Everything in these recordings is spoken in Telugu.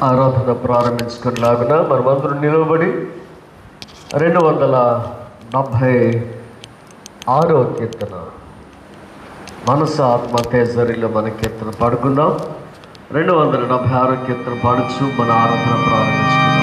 ఆరాధన ప్రారంభించుకునేలాగున మనమందరం నిలబడి 276వ కీర్తన మనసు ఆత్మ తేజరిలో మన కీర్తన పాడుకుందాం. 276వ కీర్తన పాడుచు మన ఆరాధన ప్రారంభించుకుందాం.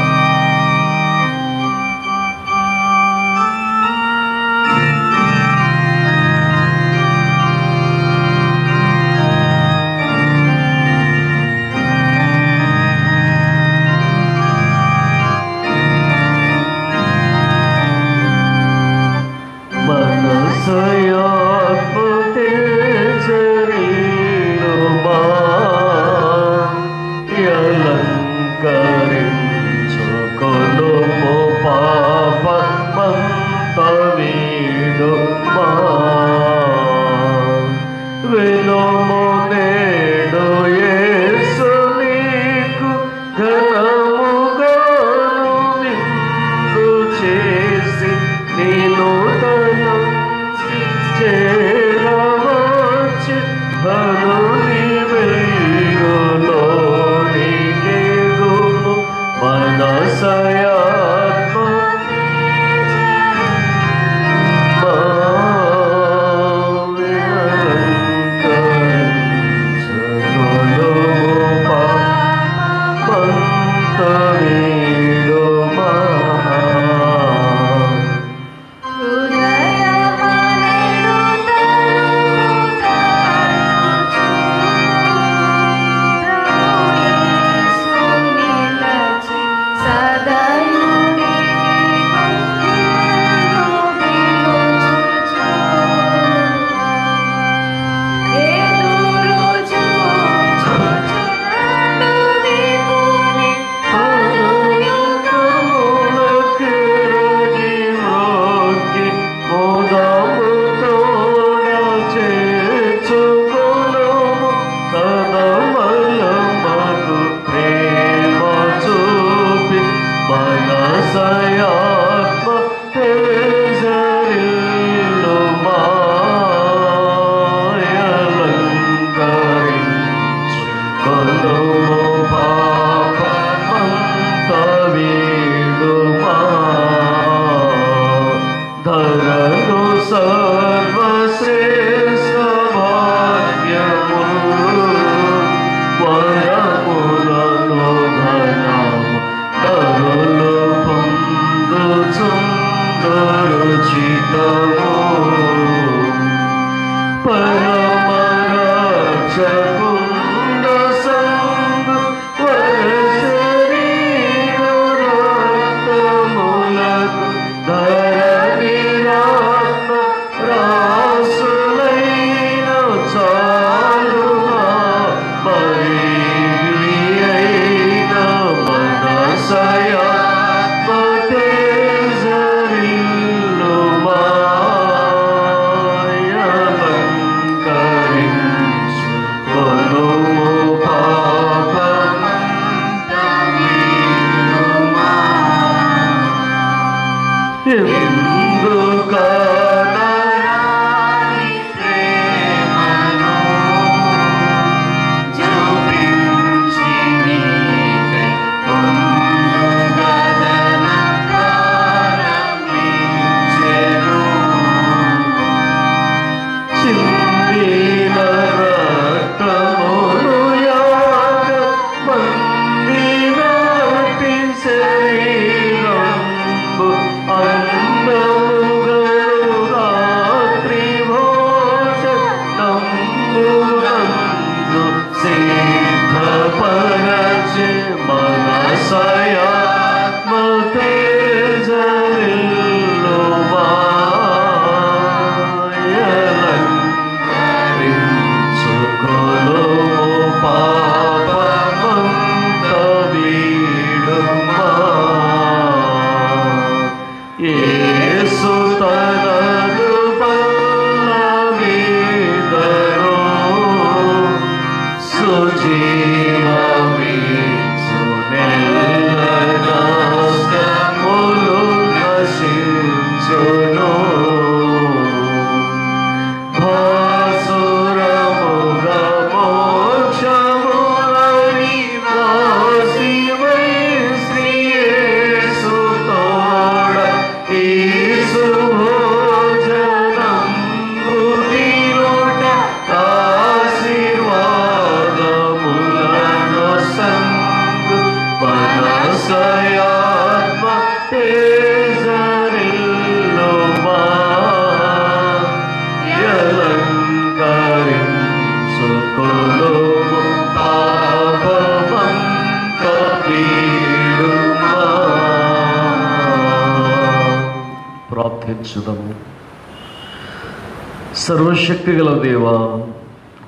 సర్వశక్తి గల దేవా,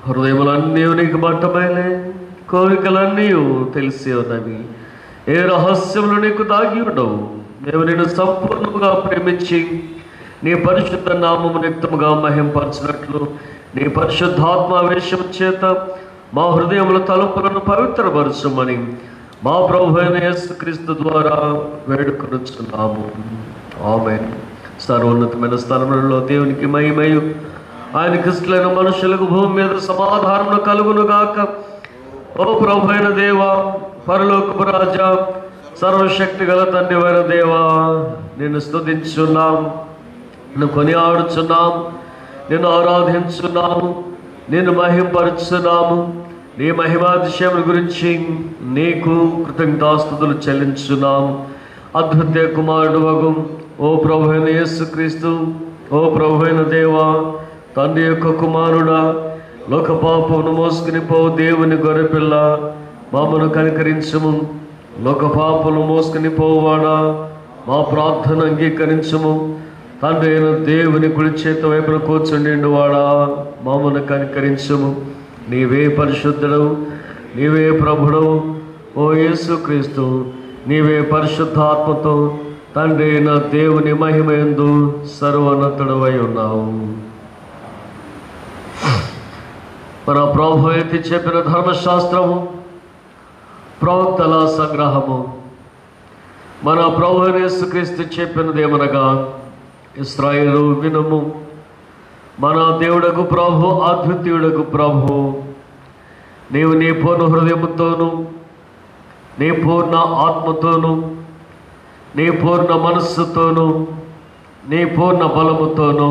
హృదయములన్నీ నీకు బట్టబయలే, కోరికలన్నీ తెలిసి ఉన్నవి. ఏ రహస్యములు నీకు దాగి ఉండవు. మేము నిన్ను సంపూర్ణముగా ప్రేమించి నీ పరిశుద్ధ నామము నిత్యముగా మహింపరచినట్లు నీ పరిశుద్ధాత్మావేశం చేత మా హృదయముల తలుపులను పవిత్రపరచుమని మా ప్రభువైన యేసుక్రీస్తు ద్వారా వేడుకొనుచున్నాము. ఆమేన్. సర్వోన్నతమైన స్థలములలో దేవునికి మహిమయు, ఆయన క్రీస్తులైన మనుషులకు భూమి మీద సమాధానము కలుగును గాక. ఓ ప్రభువైన దేవా, పరలోకపు రాజా, సర్వశక్తి గల తండ్రివైన దేవా, నిన్ను స్తుతించున్నాం, నిన్ను కొనియాడుచున్నాం, నిన్ను ఆరాధించున్నాము, నిన్ను మహింపరుచున్నాము. నీ మహిమాతిశయముల గురించి నీకు కృతజ్ఞతాస్తుతులు చెల్లించున్నాము. అద్భుత కుమారుడు వగు ఓ ప్రభువైన యేసుక్రీస్తు, ఓ ప్రభువైన దేవా, తండ్రి యొక్క కుమారుడా, లోక పాపమును మోసుకుని పో దేవుని గొర్రెపిల్ల, మమ్మను కనికరించుము. లోక పాపమును మోసుకుని పోవాడా, మా ప్రార్థన అంగీకరించుము. తండ్రి అయిన దేవుని కుడి చేత వైపున కూర్చుండి వాడా, మమ్మను కనికరించుము. నీవే పరిశుద్ధుడవు, నీవే ప్రభుడవు. ఓ యేసుక్రీస్తు, నీవే పరిశుద్ధాత్మతో తండ్రి అయిన దేవుని మహిమయందు సర్వోన్నతుడవై ఉన్నావు. మన ప్రభు ఎత్తి చెప్పిన ధర్మశాస్త్రము, ప్రవక్తల సంగ్రహము, మన ప్రభు యేసుక్రీస్తు చెప్పినదేమనగా, ఇశ్రాయేలు వినుము, మన దేవుడకు ప్రభు, అద్వితీయుడకు ప్రభు, నీవు నీ పూర్ణ హృదయముతోను, నీ పూర్ణ ఆత్మతోను, నీ పూర్ణ మనస్సుతోను, నీ పూర్ణ బలముతోను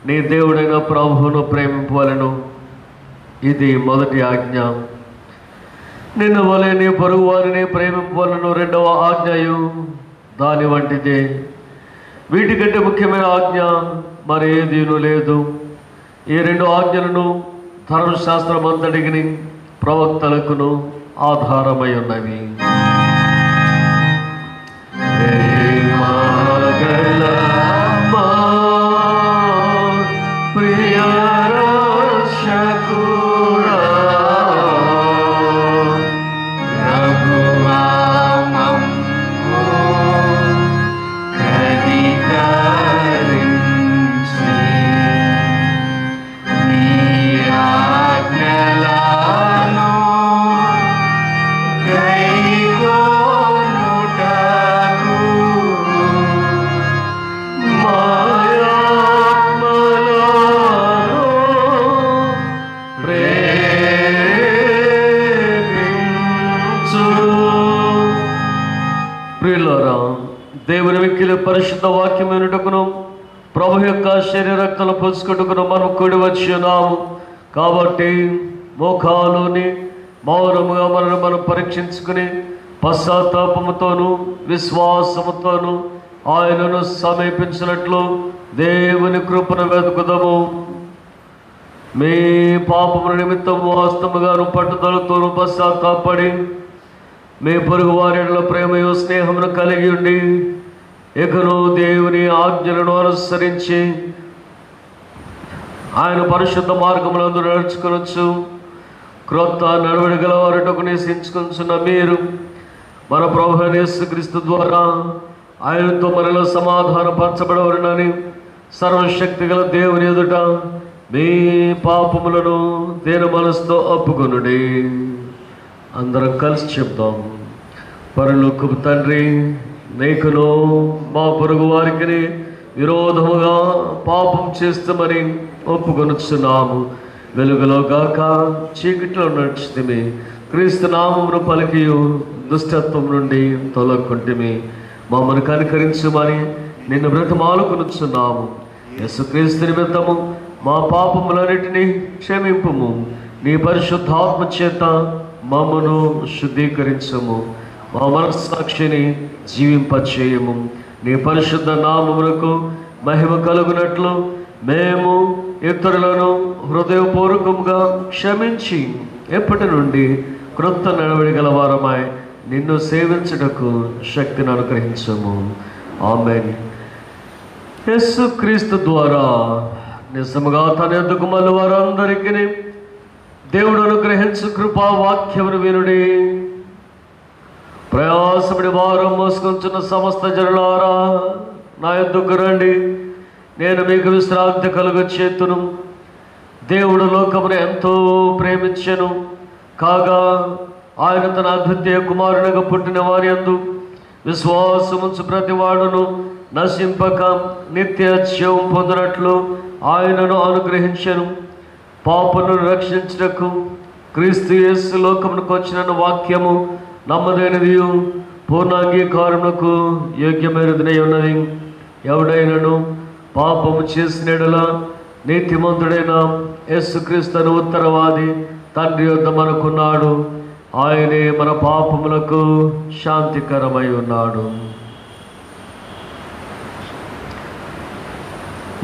నీ దేవుడైన ప్రభువును ప్రేమింపవలెను. ఇది మొదటి ఆజ్ఞ. నిన్ను వలె నీ పొరుగు వారిని ప్రేమింపవలెను. రెండవ ఆజ్ఞయు దాని వంటిదే. వీటికంటే ముఖ్యమైన ఆజ్ఞ మరేదీను లేదు. ఈ రెండు ఆజ్ఞలను ధర్మశాస్త్రం అంతటికి ప్రవక్తలకును ఆధారమై ఉన్నవి. దేవుని మిక్కిలి పరిశుద్ధ వాక్యం వినుటకును ప్రభు యొక్క శరీర రక్తలు పుచ్చుకొట్టుకును మనం కూడి వచ్చి ఉన్నాము. కాబట్టి మోకాలుని మౌనముగా మనం పరీక్షించుకుని పశ్చాత్తాపముతోను విశ్వాసముతోను ఆయనను సమీపించినట్లు దేవుని కృపను వెతుకుదాము. మీ పాపముల నిమిత్తము వాస్తవముగాను పట్టుదలతోను పశ్చాత్తాపడి మీ పొరుగు వారిలో ప్రేమయు స్నేహమును కలిగి ఉండి ఇకను దేవుని ఆజ్ఞలను అనుసరించి ఆయన పరిశుద్ధ మార్గములందు నడుచుకొనొచ్చు. క్రొత్త నడవడి గలవారుటకు నిశ్చయించుకొనుచున్న మీరు మన ప్రభువైన యేసుక్రీస్తు ద్వారా ఆయనతో మనలో సమాధానపరచబడవలెనని సర్వశక్తి గల దేవుని ఎదుట మీ పాపములను దేని మనసుతో ఒప్పుకొనుడి. అందరం కలిసి చెప్తాం. పరలోకపు తండ్రి, నీకును మా పొరుగు వారికి విరోధముగా పాపం చేస్తామని ఒప్పుకొనుచున్నాము. వెలుగులో గాక చీకట్లో నడుచుతిమి, క్రీస్తు నామమును పలికి దుష్టత్వం నుండి తొలక్కుంటిమి. మమ్మల్ని కనికరించుమని నిన్ను బ్రతమాలుకొనుచున్నాము. యేసుక్రీస్తు నిమిత్తము మా పాపములన్నిటినీ క్షమింపుము. నీ పరిశుద్ధాత్మ చేత మమ్మను శుద్ధీకరించము. మా మనస్సాక్షిని జీవింపచేయము. నీ పరిశుద్ధ నామమునకు మహిమ కలుగునట్లు మేము ఇతరులను హృదయపూర్వకముగా క్షమించి ఎప్పటి నుండి క్రొత్త నడవడి గలవారమై నిన్ను సేవించుటకు శక్తిని అనుగ్రహించము. ఆమేన్. యేసుక్రీస్తు ద్వారా నిజముగా తన యొద్దకు మళ్ళీ వారందరికీ దేవుడు అనుగ్రహించు కృపా వాక్యమును వినుడి. ప్రయాసపడి వారం మోసుకొంచున్న సమస్త జనులారా, నా యొద్దకు రండి, నేను మీకు విశ్రాంతి కలుగచేతును. దేవుడు లోకమును ఎంతో ప్రేమించెను, కాగా ఆయన తన అద్వితీయ కుమారునిగా పుట్టిన వారి యందు విశ్వాసముంచు ప్రతి వాడును నశింపక నిత్య జీవం పొందినట్లు ఆయనను అనుగ్రహించెను. పాపను రక్షించుటకు క్రీస్తు యేసు లోకమునకు వచ్చిన వాక్యము నమ్మదైనది, పూర్ణాంగీకారమునకు యోగ్యమైనదినై ఉన్నది. ఎవడైనను పాపము చేసిన యెడల నీతిమంతుడైన యేసుక్రీస్తును ఉత్తరవాది తండ్రి యొద్ద మనకున్నాడు. ఆయనే మన పాపములకు శాంతికరమై ఉన్నాడు.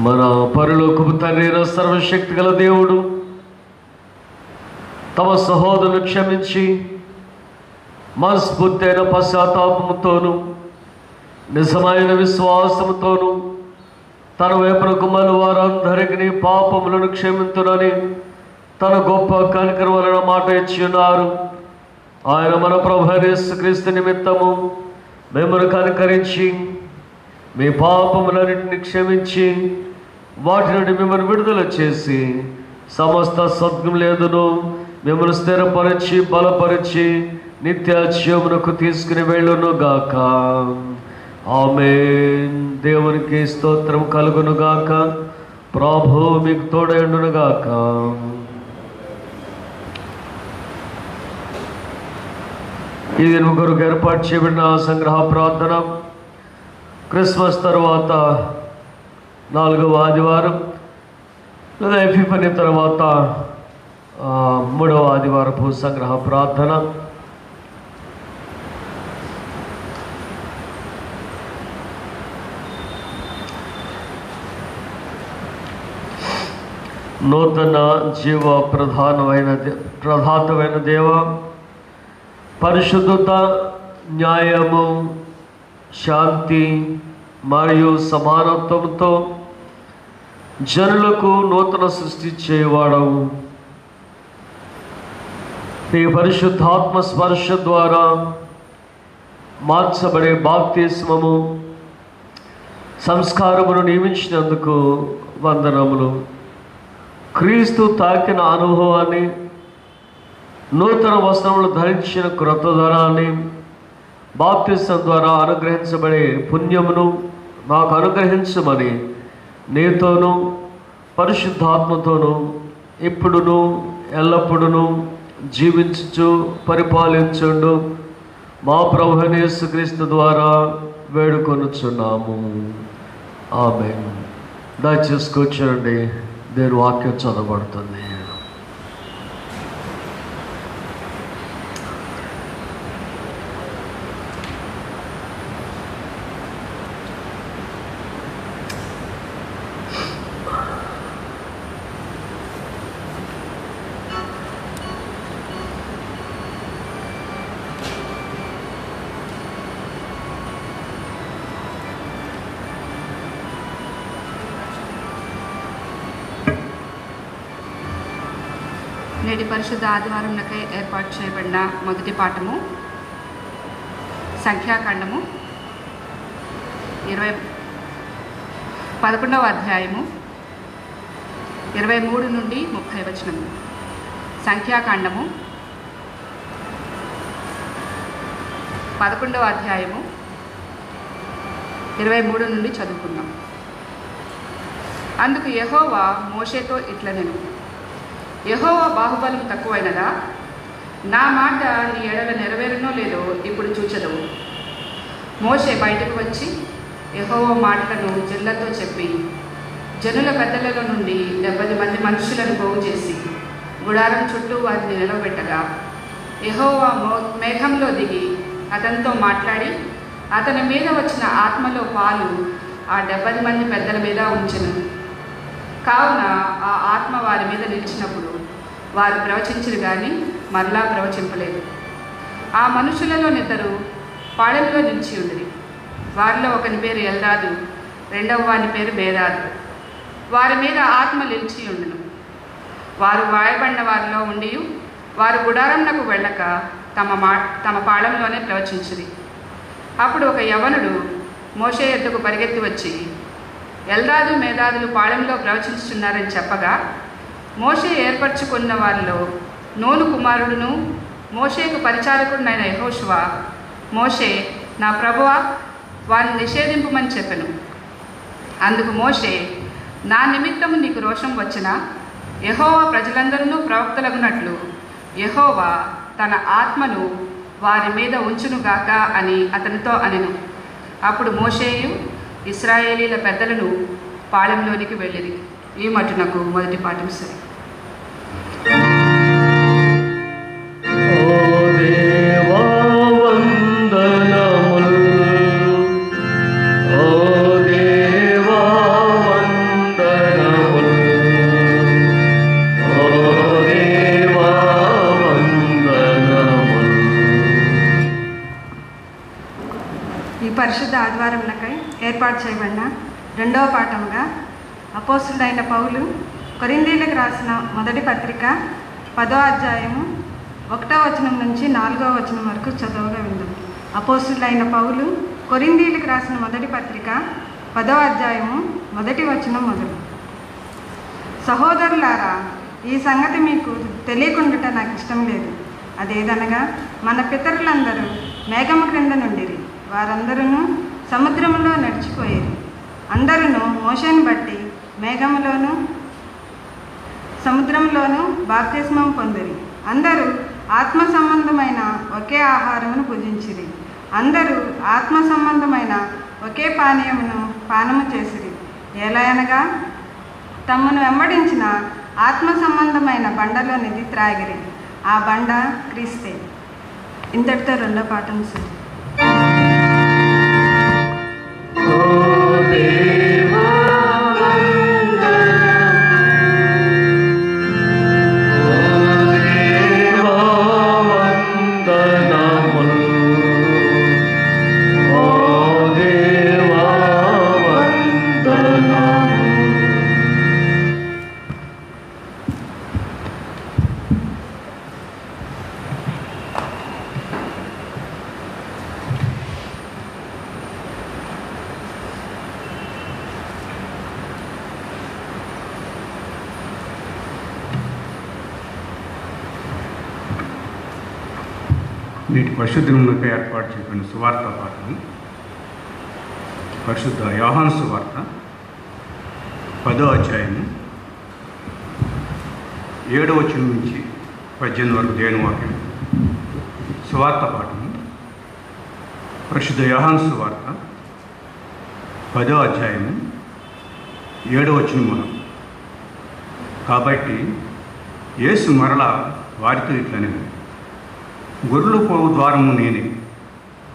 మన పరలోకపు తండ్రి అయిన సర్వశక్తి గల దేవుడు తమ సహోదరులను క్షమించి మనస్ఫూర్తి అయిన పశ్చాత్తాపముతోనూ నిజమైన విశ్వాసముతోనూ తన వైపునకు మళ్ళీ వారందరికీ పాపములను క్షమించునని తన గొప్ప కనికరం వలన మాట ఇచ్చి ఉన్నారు. ఆయన మన ప్రభువైన యేసుక్రీస్తు నిమిత్తము మిమ్మల్ని కనికరించి మీ పాపములన్నింటినీ క్షమించి వాటి నుండి మిమ్మల్ని విడుదల చేసి సమస్త సద్గుణములందును మిమ్మల్ని స్థిరపరిచి బలపరిచి నిత్య జీవమునకు తీసుకుని వెళ్ళును గాక. ఆమేన్. దేవునికి స్తోత్రం కలుగును గాక. ప్రభు మీకు తోడైండును గాక. ఈ దినం కొరకు ఏర్పాటు చేయబడిన సంగ్రహ ప్రార్థన క్రిస్మస్ తర్వాత 4వ ఆదివారం లేదా ఎపిఫనీ తర్వాత 3వ ఆదివారపు సంగ్రహ ప్రార్థన. నూతన జీవ ప్రధాతమైన దేవ, పరిశుద్ధత, న్యాయము, శాంతి మరియు సమానత్వంతో జనులకు నూతన సృష్టి చేయవాడవు. నీ పరిశుద్ధాత్మ స్పర్శ ద్వారా మార్చబడే బాప్తిస్మము సంస్కారమును నియమించినందుకు వందనములు. క్రీస్తు తాకిన అనుభవాన్ని, నూతన వస్త్రములు ధరించిన క్రొత్తదనాన్ని బాప్తిసం ద్వారా అనుగ్రహించబడే పుణ్యమును నాకు అనుగ్రహించమని నీతోనూ పరిశుద్ధాత్మతోనూ ఇప్పుడును ఎల్లప్పుడూ జీవించుచు పరిపాలించుండు మా ప్రభువైన యేసుక్రీస్తు ద్వారా వేడుకొనుచున్నాము. ఆమేన్. దయచేసి కూర్చోండి. దేవుని వాక్యం చదవబడుతుంది. నేటి పరిశుద్ధ ఆదివారంకై ఏర్పాటు చేయబడిన మొదటి పాఠము సంఖ్యాకాండము 11వ అధ్యాయము 23 నుండి 30 వచనము. సంఖ్యాకాండము 11వ అధ్యాయము 23 నుండి చదువుకుందాం. అందుకు యెహోవా మోషేతో ఇట్లనెను, యెహోవా బాహుబలం తక్కువైనదా? నా మాట నీ ఎడల నెరవేరునో లేదో ఇప్పుడు చూచెదవు. మోషే బయటకు వచ్చి యెహోవా మాటలను జనులతో చెప్పి జనుల పెద్దలలో నుండి 70 మంది మనుషులను పోగు చేసి గుడారం చుట్టూ వారిని నిలబెట్టగా యెహోవా మేఘంలో దిగి అతనితో మాట్లాడి అతని మీద వచ్చిన ఆత్మలో పాలు ఆ 70 మంది పెద్దల మీద ఉంచెను. కావున ఆ ఆత్మ వారి మీద నిలిచినప్పుడు వారు ప్రవచించరు కానీ మరలా ప్రవచింపలేదు. ఆ మనుషులలో 2 పాడెంలో నిలిచి ఉండిరి. వారిలో ఒకని పేరు ఎల్దాదు, రెండవ వాని పేరు బేదాదు. వారి మీద ఆత్మ నిలిచి ఉండును. వారు వాయబడిన వారిలో ఉండి వారు గుడారంనకు వెళ్ళక తమ పాళంలోనే ప్రవచించిరి. అప్పుడు ఒక యవనుడు మోషే ఎద్దుకు పరిగెత్తి వచ్చి, ఎల్దాదు మేధాదులు పాళెంలో ప్రవచించుచున్నారని చెప్పగా, మోషే ఏర్పరచుకున్న వారిలో నూను కుమారుడును మోషేకు పరిచారకుడునైన యెహోషువ, మోషే, నా ప్రభువా, వారిని నిషేధింపమని చెప్పెను. అందుకు మోషే, నా నిమిత్తము నీకు రోషం వచ్చినా యెహోవా ప్రజలందరూ ప్రవక్తలగునట్లు యెహోవా తన ఆత్మను వారి మీద ఉంచునుగాక అని అతనితో అనెను. అప్పుడు మోషేయు ఇశ్రాయేలీల పెద్దలను పాళెంలోనికి వెళ్ళిరి. ఈ మటునకు మొదటి పాఠం సరి. పరిశుద్ధ ఆదివారములకై ఏర్పాటు చేయబడిన రెండవ పాఠంగా అపోస్తుడైన పౌలు కొరింథీయులకు రాసిన మొదటి పత్రిక 10వ అధ్యాయము 1వ వచనం నుంచి 4వ వచనం వరకు చదవగా విందాం. అపోస్తుడైన పౌలు కొరింథీయులకు రాసిన మొదటి పత్రిక 10వ అధ్యాయము 1వ వచనం మొదలు. సహోదరులారా, ఈ సంగతి మీకు తెలియకుండాట నాకు ఇష్టం లేదు. అదేదనగా, మన పితరులందరూ మేఘము క్రింద నుండిరి. వారందరూ సముద్రములో నడిచిపోయేది. అందరూ మోషేను బట్టి మేఘములోను సముద్రంలోనూ బాప్తిస్మం పొందిరి. అందరూ ఆత్మ సంబంధమైన ఒకే ఆహారమును భుజించిరి. అందరూ ఆత్మ సంబంధమైన ఒకే పానీయమును పానము చేసిరి. ఎలాగనగా తమను వెంబడించిన ఆత్మ సంబంధమైన బండలోనిది త్రాగిరి. ఆ బండ క్రీస్తే. ఇంతటితో రెండో పాఠం సార్. నేటి పరిశుద్ధ నిమిత్తమై ఏర్పాటు చేయబడిన సువార్త పాఠం పరిశుద్ధ యోహాను సువార్త 10వ అధ్యాయము 7వ వచనం నుంచి 18 వరకు దేవుని వాక్యం. సువార్త పాఠము పరిశుద్ధ యోహాను సువార్త 10వ అధ్యాయము 7వ వచనం మూలం. కాబట్టి యేసు మరలా వారితో ఇట్లనేది, గొర్రెలు పోవు ద్వారము నేనే.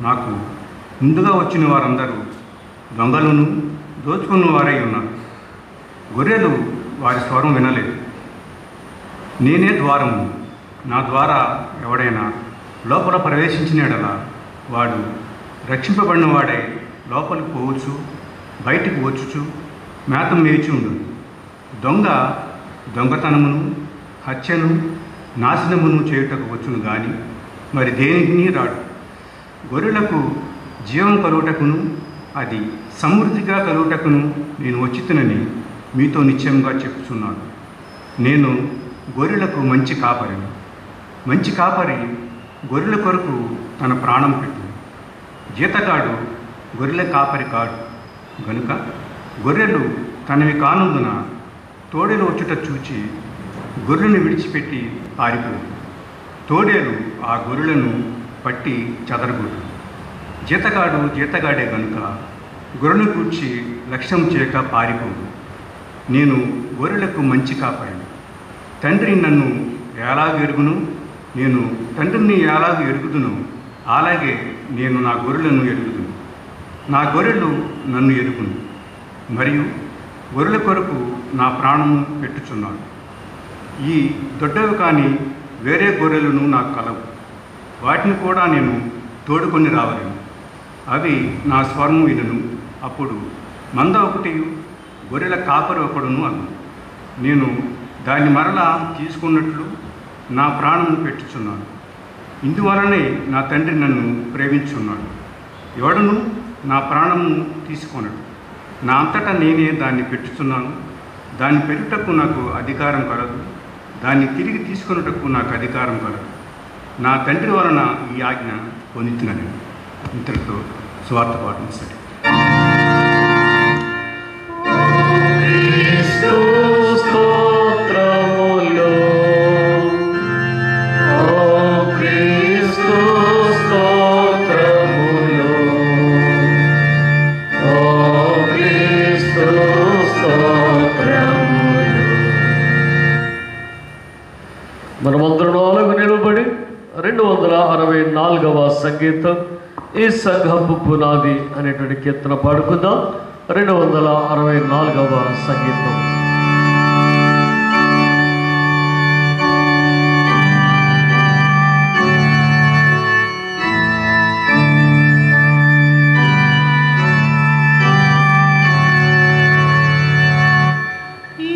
నాకు ముందుగా వచ్చిన వారందరూ దొంగలను దోచుకున్న వారై ఉన్నారు. గొర్రెలు వారి స్వరం వినలేదు. నేనే ద్వారము. నా ద్వారా ఎవడైనా లోపల ప్రవేశించిన యెడల వాడు రక్షింపబడిన వాడై లోపలికి పోవచ్చు, బయటికి వచ్చుచు మేత మేచి ఉండు. దొంగ దొంగతనమును, హత్యను, నాశనమును చేయుటకు వచ్చును గాని మరి దేనికి రాడు. గొర్రెలకు జీవం కలుగుటకును అది సమృద్ధిగా కలుగుటకును నేను వచ్చితునని మీతో నిశ్చయంగా చెప్పుచున్నాను. నేను గొర్రెలకు మంచి కాపరిని. మంచి కాపరి గొర్రెల కొరకు తన ప్రాణం పెట్టు. జీతగాడు గొర్రెల కాపరి కాడు. గనుక గొర్రెలు తనవి కానందున తోడేలు వచ్చుట చూచి గొర్రెలను విడిచిపెట్టి పారిపోదు. తోడేలు ఆ గొర్రెలను పట్టి చెదరగొట్టు. జీతగాడు జీతగాడే గనుక గొర్రెను కూర్చి లక్ష్యం చేయక పారిపోదు. నేను గొర్రెలకు మంచి కాపరిని. తండ్రి నన్ను ఎలాగ ఎరుగును, నేను తండ్రిని ఎలాగ ఎరుగుదును, అలాగే నేను నా గొర్రెలను ఎరుగుదును. నా గొర్రెలు నన్ను ఎరుగును, మరియు గొర్రెల కొరకు నా ప్రాణము పెట్టుచున్నాను. ఈ దొడ్డవి కానీ వేరే గొర్రెలను నాకు కలవు. వాటిని కూడా నేను తోడుకొని రావలేను. అవి నా స్వరము వినును. అప్పుడు మంద ఒకటి గొర్రెల కాపరి ఒకడును అను. నేను దాన్ని మరలా తీసుకున్నట్లు నా ప్రాణము పెట్టుచున్నాను. ఇందువలనే నా తండ్రి నన్ను ప్రేమించున్నాడు. ఎవడును నా ప్రాణము తీసుకొనడు. నా అంతటా నేనే దాన్ని పెట్టుచున్నాను. దాన్ని పెట్టుటకు నాకు అధికారం కలదు, దాన్ని తిరిగి తీసుకొనుటకు నాకు అధికారం కలదు. నా తండ్రి వలన ఈ ఆజ్ఞ పొందుతున్నాను. ఇంతటితో సువార్త పాఠం సరే. మనమందరం అలాగ నిలబడి 264వ సంగీతం ఈ సంఘపు పునాది అనేటువంటి కీర్తన పాడుకుందాం. 264వ సంగీతం.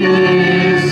Deus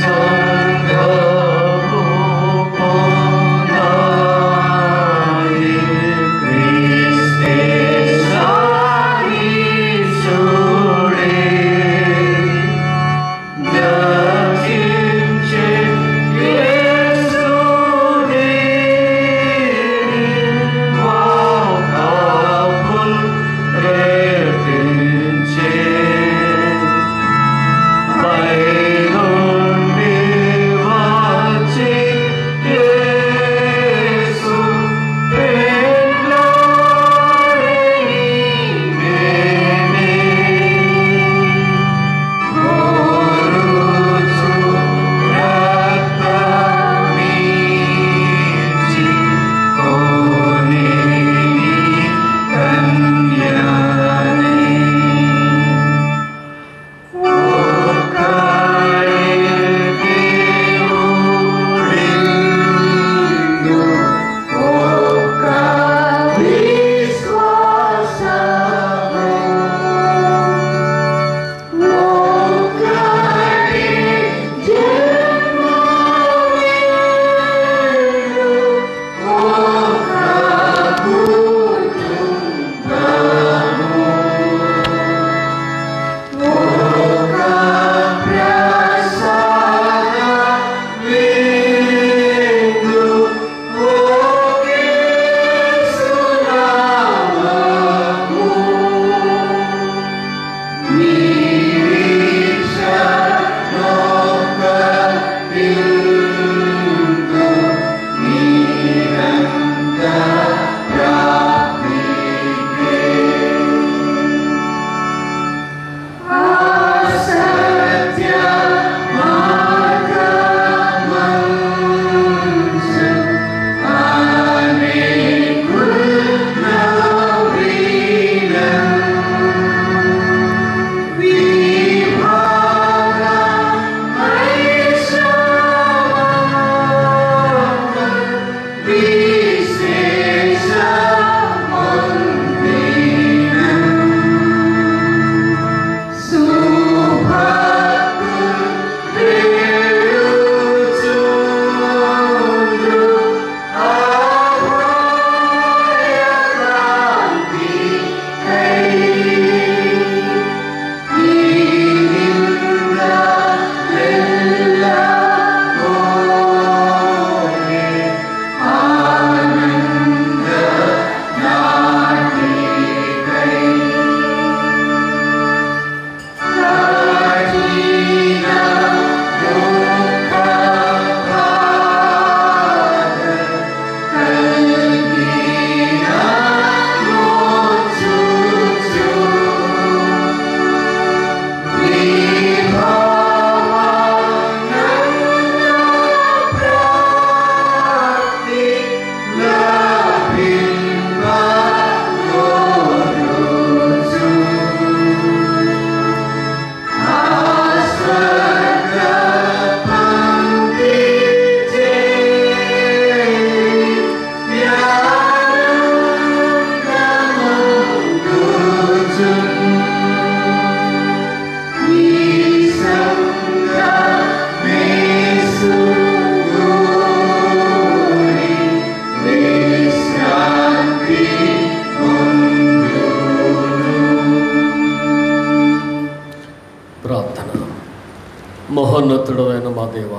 మహోన్నతుడు అయిన మా దేవ,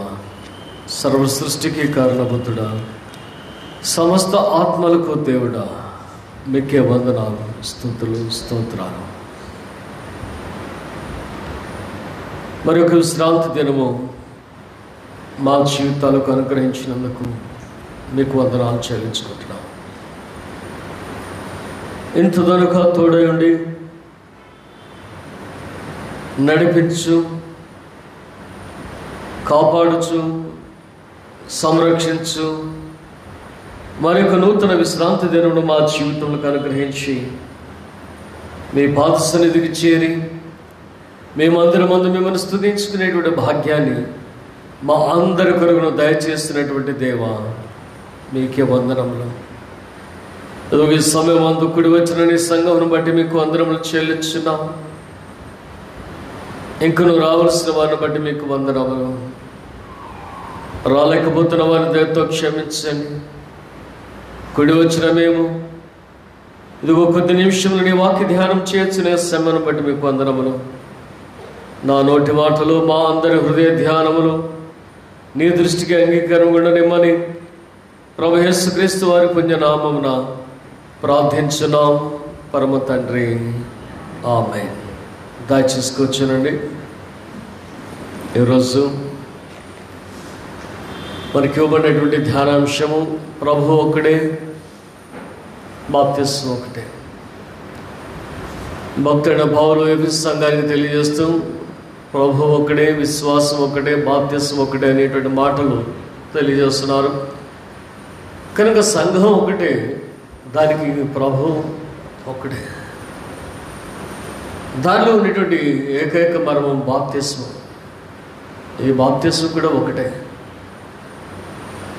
సర్వ సృష్టికి కారణభూతుడా, సమస్త ఆత్మలకు దేవుడా, మీకే వందనాలు, స్తుతులు, స్తోత్రాలు. మరి ఒక విశ్రాంతి దినము మా జీవితాలకు అనుగ్రహించినందుకు మీకు వందనాలు చెల్లించుకుంటున్నాం. ఇంతదనుక తోడై ఉండి నడిపించు, కాపాడుచు, సంరక్షించు, మరొక నూతన విశ్రాంతి దినమును మా జీవితంలో అనుగ్రహించి మీ పాద సన్నిధికి చేరి మేమందరం మిమ్మల్ని స్తుతించుకునేటువంటి భాగ్యాన్ని మా అందరి కొరకును దయచేస్తున్నటువంటి దేవా, మీకే వందనములు. ఈ సమయం అందు కూడి వచ్చిన నీ సంఘమును బట్టి మీకు వందనములు చెల్లించున్నాం. ఇంక నువ్వు రావాల్సిన వారిని బట్టి మీకు వందనములు. రాలేకపోతున్న వారిని దయతో క్షమించండి. కూడి వచ్చిన మేము ఇదిగో కొద్ది నిమిషంలో నీ వాక్య ధ్యానం చేయొచ్చిన సమయాన్ని బట్టి మీకు వందనములు. నా నోటి మాటలు, మా అందరి హృదయ ధ్యానములు నీ దృష్టికి అంగీకారం నిమ్మని ప్రభు యేసుక్రీస్తు వారి పుణ్యనామమున ప్రార్థించున్నాం పరమ తండ్రి, ఆమేన్. దయచేసుకొచ్చానండి. ఈరోజు మనకి ఇవ్వబడినటువంటి ధ్యానాంశము ప్రభు ఒకడే, బాప్తిస్మం ఒకటే. భక్తుడైన పౌలు ఎఫెసు సంఘానికి తెలియజేస్తూ ప్రభు ఒకడే, విశ్వాసం ఒకటే, బాప్తిస్మం ఒకటే అనేటువంటి మాటలు తెలియజేస్తున్నారు. కనుక సంఘం ఒకటే, దానికి ప్రభు ఒకటే. దానిలో ఉన్నటువంటి ఏకైక మర్మం బాప్తిస్మం. ఈ బాప్తిస్మం కూడా ఒకటే.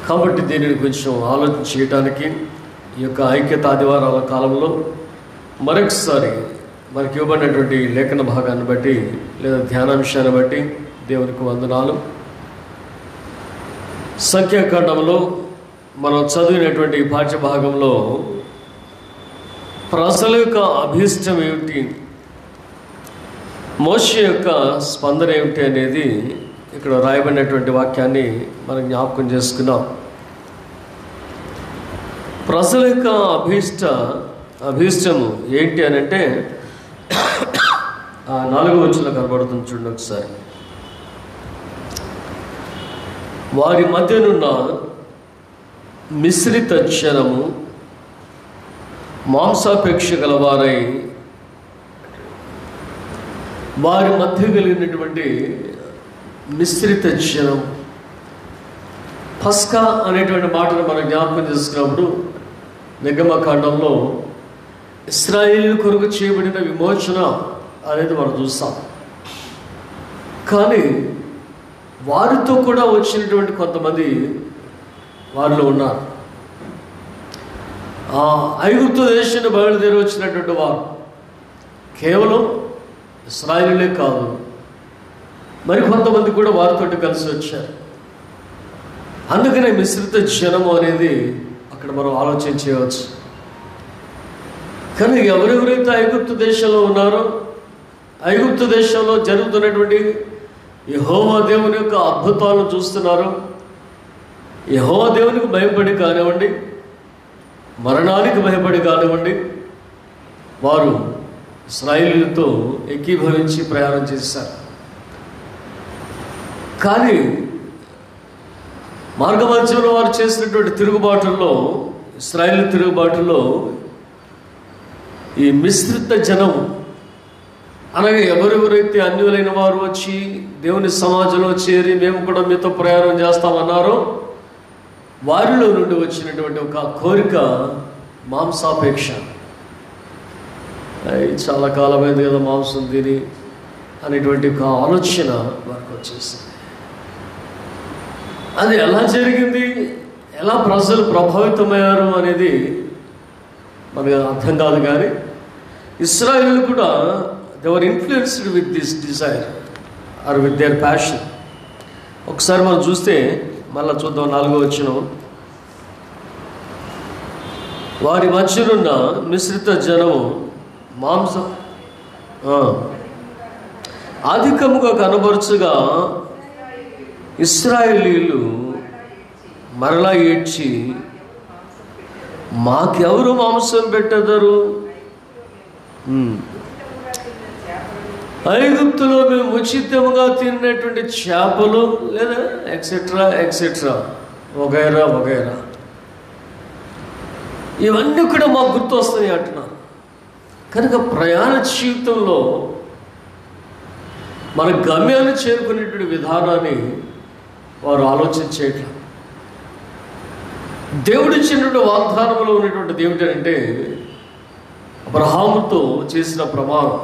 కాబట్టి దీనిని కొంచెం ఆలోచన చేయడానికి ఈ యొక్క ఐక్యత ఆదివారాల కాలంలో మరొకసారి మనకి ఇవ్వబడినటువంటి లేఖన భాగాన్ని బట్టి లేదా ధ్యానాంశాన్ని బట్టి దేవునికి వందనాలు. సంఖ్యాకాండంలో మనం చదివినటువంటి పాఠ్య భాగంలో ప్రజల యొక్క అభీష్టం ఏమిటి, మోషే యొక్క స్పందన ఏమిటి అనేది ఇక్కడ రాయబడినటువంటి వాక్యాన్ని మనం జ్ఞాపకం చేసుకున్నాం. ప్రజల యొక్క అభీష్టము ఏంటి అని అంటే 4వ వచనంలో కనబడుతుంది, చూడండి ఒకసారి. వారి మధ్యనున్న మిశ్రిత జనము మాంసాపేక్ష గలవారై, వారి మధ్య కలిగినటువంటి మిశ్రిత జనం. పస్కా అనేటువంటి మాటను మనం జ్ఞాపకం చేసుకున్నప్పుడు నిర్గమకాండంలో ఇశ్రాయేలు కొరకు చేయబడిన విమోచన అనేది మనం చూస్తాం. కానీ వారితో కూడా వచ్చినటువంటి కొంతమంది వారిలో ఉన్నారు. ఆ ఐగుప్తు దేశాన్ని బయలుదేరి వచ్చినటువంటి వారు కేవలం ఇశ్రాయేలులే కాదు, మరి కొంతమంది కూడా వారితో కలిసి వచ్చారు. అందుకనే మిశ్రిత జనము అనేది అక్కడ మనం ఆలోచన చేయవచ్చు. కానీ ఎవరెవరైతే ఐగుప్తు దేశంలో ఉన్నారో, ఐగుప్తు దేశంలో జరుగుతున్నటువంటి యెహోవా దేవుని యొక్క అద్భుతాలను చూస్తున్నారో, యెహోవా దేవునికి భయపడి కానివ్వండి, మరణానికి భయపడి కానివ్వండి, వారు ఇశ్రాయేలులతో ఏకీభవించి ప్రయాణం చేశారు. కానీ మార్గమధ్యంలో వారు చేసినటువంటి తిరుగుబాటుల్లో, ఇశ్రాయేలు తిరుగుబాటులో ఈ మిశ్రిత జనం అనగా ఎవరెవరైతే అన్యులైన వారు వచ్చి దేవుని సమాజంలో చేరి మేము కూడా మీతో ప్రయాణం చేస్తామన్నారో, వారిలో నుండి వచ్చినటువంటి ఒక కోరిక మాంసాపేక్ష. చాలా కాలమైంది కదా మాంసం తిని అనేటువంటి ఒక ఆలోచన వారికి వచ్చేసింది. అది ఎలా జరిగింది, ఎలా ప్రజలు ప్రభావితమయ్యారు అనేది మనకు అర్థం కాదు. కానీ ఇశ్రాయేలు కూడా they were influenced with this desire or with their passion. ఒకసారి మనం చూస్తే మళ్ళీ చూద్దాం 4వ వచనం. వారి మధ్యనున్న మిశ్రిత జనము అధికముగా కనబరుచుగా ఇశ్రాయేలీయులు మరలా ఏడ్చి, మాకెవరు మాంసం పెట్టెదరు? ఐగుప్తులో మేము ఉచితంగా తిన్నటువంటి చేపలు లేదా ఎక్సెట్రా ఎక్సెట్రా వగైరా వగైరా ఇవన్నీ కూడా మాకు గుర్తు వస్తాయి అంటున్నారు. కనుక ప్రయాణ జీవితంలో మన గమ్యాన్ని చేరుకునేటువంటి విధానాన్ని వారు ఆలోచించేయట్లేదు. దేవుడిచ్చినటువంటి వాగ్దానంలో ఉన్నటువంటిది ఏమిటంటే, అబ్రహాముతో చేసిన ప్రమాణం,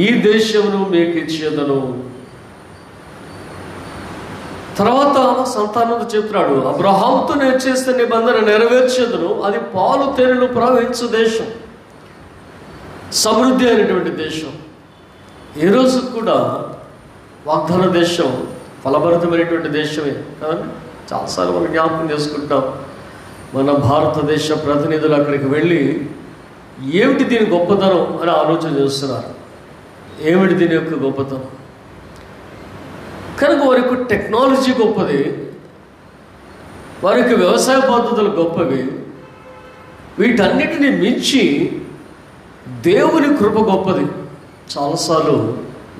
ఈ దేశమును మీకు ఇచ్చేదను. తర్వాత సంతానంతో చెప్తున్నాడు, అబ్రహాముతో నేను చేసిన నిబంధన నెరవేర్చేదను, అది పాలు తేనెలు ప్రవహించు దేశం, సమృద్ధి అయినటువంటి దేశం. ఏ రోజు కూడా వాగ్దాన దేశం ఫలభరితమైనటువంటి దేశమే కదండి. చాలాసార్లు మనం జ్ఞాపకం చేసుకుంటాం. మన భారతదేశ ప్రతినిధులు అక్కడికి వెళ్ళి ఏమిటి దీని గొప్పతనం అని ఆలోచన చేస్తున్నారు. ఏమిటి దీని యొక్క గొప్పతనం? కనుక వారి యొక్క టెక్నాలజీ గొప్పది, వారి యొక్క వ్యవసాయ పద్ధతులు గొప్పవి. వీటన్నిటిని మించి దేవుని కృప గొప్పది. చాలాసార్లు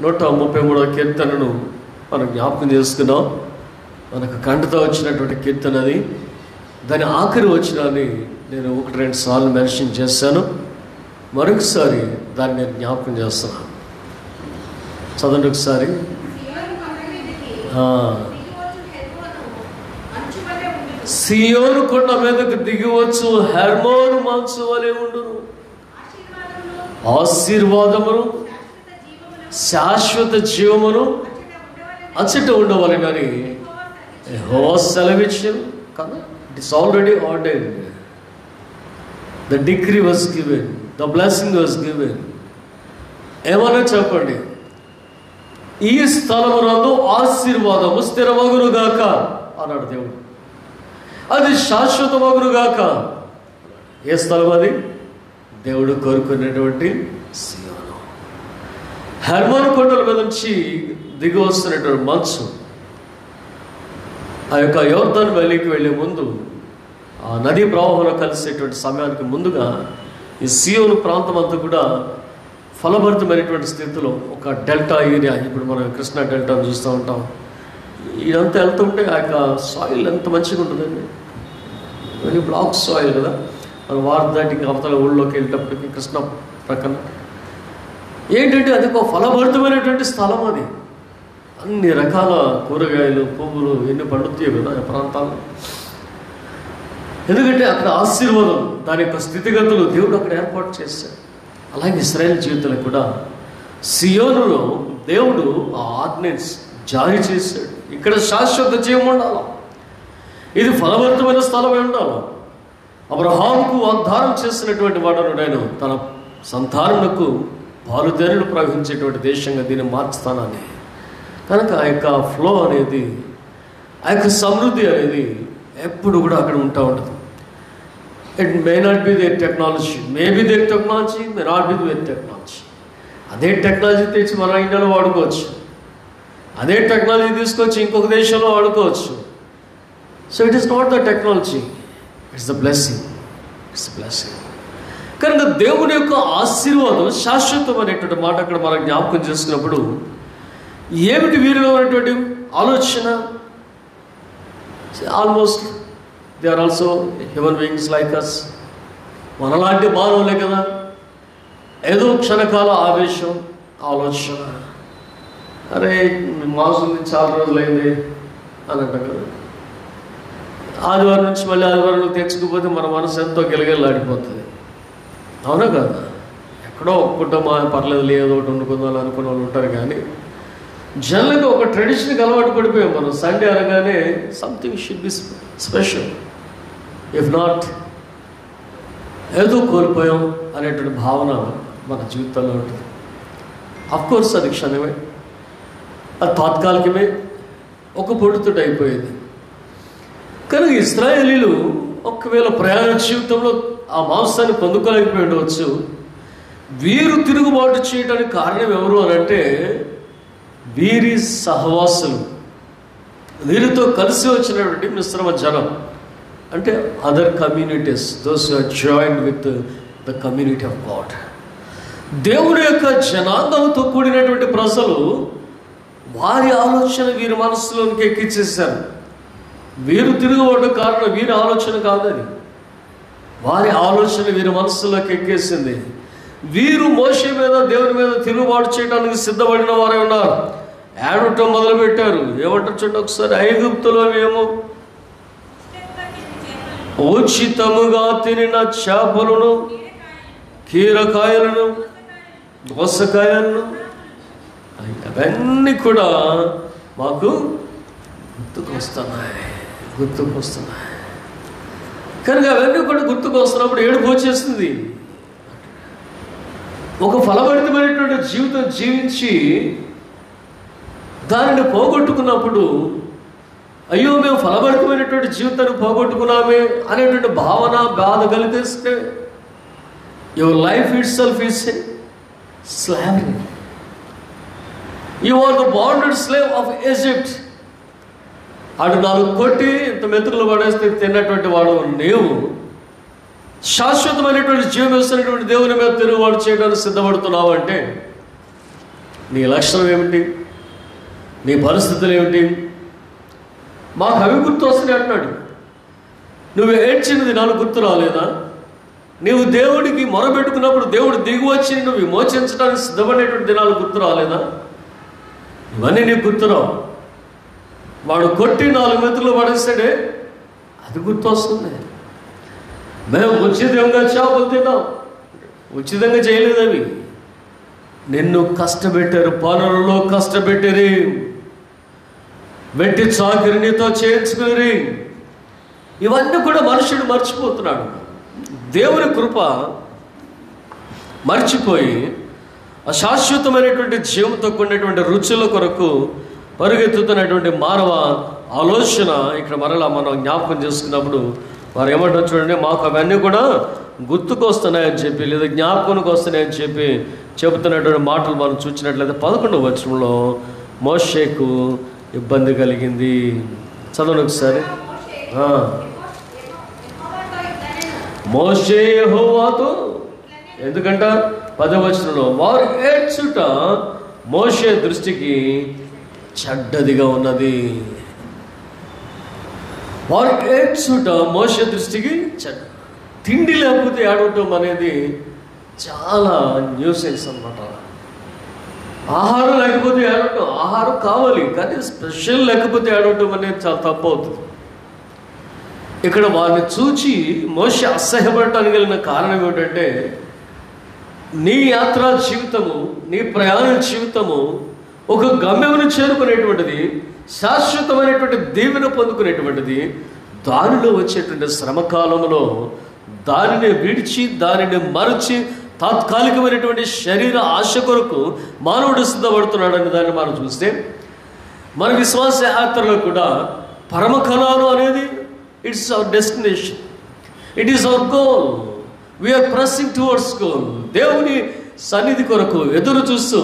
133వ కీర్తనను మనం జ్ఞాపకం చేసుకున్నాం. మనకు కంటతో వచ్చినటువంటి కీర్తన అది. దాని ఆఖరి వచనాన్ని నేను 1-2 సార్లు మెన్షన్ చేశాను. మరొకసారి దాన్ని నేను జ్ఞాపకం చేస్తున్నాను. చదవండి ఒకసారి. సియోను కొండ మీదకు దిగివచ్చు, హెర్మోను మంచు వలె ఉండును. ఆశీర్వాదమును శాశ్వత జీవమును అచ్చట ఉండవలెనని యెహోవా సెలవిచ్చాను కదా. It is already ordered. The degree was given, the blessing was given. ఏమన్నా చెప్పండి, ఈ స్థలమునందు ఆశీర్వాదము స్థిరమగునుగాక అన్నాడు దేవుడు. అది శాశ్వతమగునుగాక. ఏ స్థలం అది? దేవుడు కోరుకునేటువంటి సియోను. హెర్మోను కొండల మీద నుంచి దిగి వస్తున్నటువంటి మంచు ఆ యొక్క యోర్దాను వ్యాలీకి వెళ్ళే ముందు, ఆ నదీ ప్రవాహంలో కలిసేటువంటి సమయానికి ముందుగా ఈ సియోను ప్రాంతం అంతా కూడా ఫలభరితమైనటువంటి స్థితిలో ఒక డెల్టా ఏరియా. ఇప్పుడు మనం కృష్ణా డెల్టాను చూస్తూ ఉంటాం. ఇదంతా వెళ్తుంటే ఆ యొక్క సాయిల్ ఎంత మంచిగా ఉంటుందండి. వెరీ బ్లాక్ సాయిల్ కదా. మనం వారు దాటి అవతల ఊళ్ళోకి వెళ్ళేటప్పటికి కృష్ణ ప్రక్కన ఏంటంటే అది ఒక ఫలభరితమైనటువంటి స్థలం. అది అన్ని రకాల కూరగాయలు, పువ్వులు ఎన్ని పండుతాయో కదా ఆ ప్రాంతాల్లో. ఎందుకంటే అక్కడ ఆశీర్వాదం, దాని యొక్క స్థితిగతులు దేవుడు అక్కడ ఏర్పాటు చేశాడు. అలాగే ఇశ్రాయేలు జీవితంలో కూడా సియోనులో దేవుడు ఆ ఆర్డినెన్స్ జారీ చేశాడు. ఇక్కడ శాశ్వత జీవం ఉండాలి, ఇది ఫలభరితమైన స్థలమై ఉండాలి. అబ్రహాముకు వాగ్దానం చేసినటువంటి వాడను నేను తన సంతానమునకు పాలుతేనెలు ప్రవహించేటువంటి దేశంగా దీన్ని మార్చుతానని. కనుక ఆ యొక్క ఫ్లో అనేది, ఆ యొక్క సమృద్ధి అనేది ఎప్పుడు కూడా అక్కడ ఉంటా ఉంటుంది. It may not be there technology, maybe there technology, may not be there technology. అదే టెక్నాలజీ తెచ్చి మన ఇండియాలో వాడుకోవచ్చు, అదే టెక్నాలజీ తీసుకొచ్చి ఇంకొక దేశంలో వాడుకోవచ్చు. So it is not the technology, it's the blessing, it's the blessing. కనుక దేవుని యొక్క ఆశీర్వాదం శాశ్వతం అనేటువంటి మాట అక్కడ మనం జ్ఞాపకం చేసుకున్నప్పుడు ఏమిటి వీరిలో ఉన్నటువంటి ఆలోచన? Almost they are also human beings like us. మనలాంటి మానవులే కదా. ఏదో క్షణకాల ఆవేశం, ఆలోచన, అరే మాంసం చాలా రోజులైంది అని అంటాం కదా. ఆదివారం నుంచి మళ్ళీ ఆదివారం తెచ్చుకుపోతే మన మనసు ఎంతో గిలగిలాడిపోతుంది. అవునా కదా? ఎక్కడో ఒక్కటమా పర్లేదు, ఏదో ఒకటి వండుకుందాం అనుకున్న వాళ్ళు ఉంటారు. కానీ జనరల్గా ఒక ట్రెడిషన్కి అలవాటు పడిపోయాం మనం. సండే అనగానే something should be special, if not ఏదో కోల్పోయాం అనేటువంటి భావన మన జీవితంలో ఉంటుంది. అఫ్కోర్స్ అది క్షణమే, అది తాత్కాలికమే, ఒక పొడుతుడు అయిపోయేది. కనుక ఇశ్రాయేలీలు ఒకవేళ ప్రయాణ జీవితంలో ఆ మాంసాన్ని పొందుకోలేకపోయి ఉండవచ్చు. వీరు తిరుగుబాటు చేయడానికి కారణం ఎవరు అని అంటే వీరి సహవాసులు, వీరితో కలిసి వచ్చినటువంటి మిశ్రమ జనం అంటే other communities, those who are joined with the community of God. దేవుని యొక్క జనాంగంతో కూడినటువంటి ప్రజలు వారి ఆలోచన వీరి మనస్సులోనికి ఎక్కించేశారు. వీరు తిరుగుబాటు కారణం వీరి ఆలోచన కాదని, వారి ఆలోచన వీరి మనస్సులోకి ఎక్కేసింది. వీరు మోషే మీద దేవుని మీద తిరుగుబాటు చేయడానికి సిద్ధపడిన వారే ఉన్నారు. ఏడవటం మొదలుపెట్టారు. ఏమంటారు చూడండి ఒకసారి, ఐగుప్తులో మేము ఉచితముగా తినిన చేపలను, కీరకాయలను, దోసకాయలను అవన్నీ కూడా మాకు గుర్తుకొస్తున్నాయి. కనుక అవన్నీ కూడా గుర్తుకొస్తున్నప్పుడు ఏడుపు వచ్చేస్తుంది. ఒక ఫలభరితమైనటువంటి జీవితం జీవించి దానిని పోగొట్టుకున్నప్పుడు అయ్యో మేము ఫలభరితమైనటువంటి జీవితాన్ని పోగొట్టుకున్నామే అనేటువంటి భావన, బాధ కలిగిస్తే your life itself is a slavery. You are the bonded slave of Egypt. అటు 4 కొట్టి ఇంత మెతుకులు పడేస్తే తిన్నటువంటి వాడు నీవు శాశ్వతమైనటువంటి జీవం ఇస్తున్నటువంటి దేవుని మీద తిరుగుబాటు చేయడానికి సిద్ధపడుతున్నావు అంటే నీ లక్షణం ఏమిటి? నీ పరిస్థితులు ఏమిటి? మాకు అవి గుర్తు వస్తున్నాయి అంటున్నాడు. నువ్వు ఏడ్చినది నాకు గుర్తు రాలేదా? నీవు దేవుడికి మొరబెట్టుకున్నప్పుడు దేవుడు దిగి వచ్చి నువ్వు విమోచించడానికి సిద్ధపడేటువంటి దినాలు గుర్తు రాలేదా? ఇవన్నీ నీకు గుర్తురావు. వాడు కొట్టి 4 మెతుకులు పడేస్తాడే, అది గుర్తు వస్తుంది. మేము ఉచితంగా చేపలు తిన్నాం, ఉచితంగా చేయలేదు. అవి నిన్ను కష్టపెట్టారు, పనులలో కష్టపెట్టారు, వెట్టి చాకిరి నీతో చేయించుకుని. ఇవన్నీ కూడా మనుషుడు మర్చిపోతున్నాడు. దేవుని కృప మర్చిపోయి అశాశ్వతమైనటువంటి జీవంతో కూడినటువంటి రుచుల కొరకు పరుగెత్తుతున్నటువంటి మానవ ఆలోచన ఇక్కడ మరలా మనం జ్ఞాపకం చేసుకున్నప్పుడు వారు ఏమంటారు చూడండి, మాకు అవన్నీ కూడా గుర్తుకొస్తున్నాయని చెప్పి లేదా జ్ఞాపకానికి వస్తున్నాయని చెప్పి చెబుతున్నటువంటి మాటలు మనం చూసినట్లయితే 11వ వచనంలో మోషేకు ఇబ్బంది కలిగింది. చదవండి ఒకసారి. మోషే యెహోవాతో ఎందుకంట 10వ వచనంలో వారు ఏడ్చుట మోషే దృష్టికి చెడ్డదిగా ఉన్నది. వారు ఏడ్చుట మోషే దృష్టికి తిండి లేకపోతే ఏడవటం అనేది చాలా న్యూసెన్స్ అన్నమాట. ఆహారం లేకపోతే ఏడవటం, ఆహారం కావాలి కానీ స్పెషల్ లేకపోతే ఏడవటం అనేది చాలా తప్పు అవుతుంది. ఇక్కడ వారిని చూచి మోషే అసహ్యపడటానికి వెళ్ళిన కారణం ఏమిటంటే నీ యాత్రా జీవితము, నీ ప్రయాణ జీవితము ఒక గమ్యమును చేరుకునేటువంటిది, శాశ్వతమైనటువంటి దీవెన పొందుకునేటువంటిది. దానిలో వచ్చేటువంటి శ్రమకాలంలో దానిని విడిచి దానిని మరచి తాత్కాలికమైనటువంటి శరీర ఆశ కొరకు మానవుడు సిద్ధపడుతున్నాడని దాన్ని మనం చూస్తే మన విశ్వాస యాత్రలో కూడా పరమకణాలు అనేది it's our destination, it is our goal. We are pressing towards goal. దేవుని సన్నిధి కొరకు ఎదురు చూస్తూ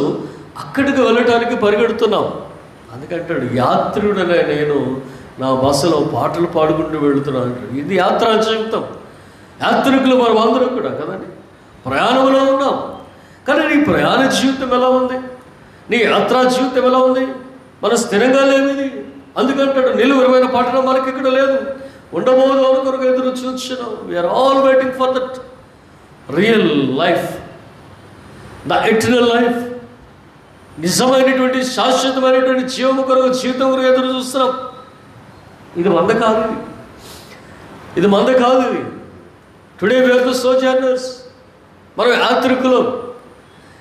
అక్కడికి వెళ్ళటానికి పరిగెడుతున్నాం. అందుకంటాడు యాత్రుడనే నేను నా బస్సులో పాటలు పాడుకుంటూ వెళుతున్నాను. ఇది యాత్రా జీవితం. యాత్రికులు మనం అందరం కూడా కదండి, ప్రయాణంలో ఉన్నాం. కానీ నీ ప్రయాణ జీవితం ఎలా ఉంది? నీ యాత్రా జీవితం ఎలా ఉంది? మన స్థిరంగా లేనిది. అందుకంటాడు నిలువెరమైన పట్టణం మనకి ఇక్కడ లేదు, ఉండబోదు అనుకొరకు ఎదురు చూస్తున్నాం. We are all waiting for that real life, the eternal life. నిజమైనటువంటి శాశ్వతమైనటువంటి జీవము కొరకు, జీవితం కొరకు ఎదురు చూస్తున్నాం. ఇది మంద కాదు, ఇది మంద కాదు. ఇది today we are the sojourners. మనం యాత్రికులు.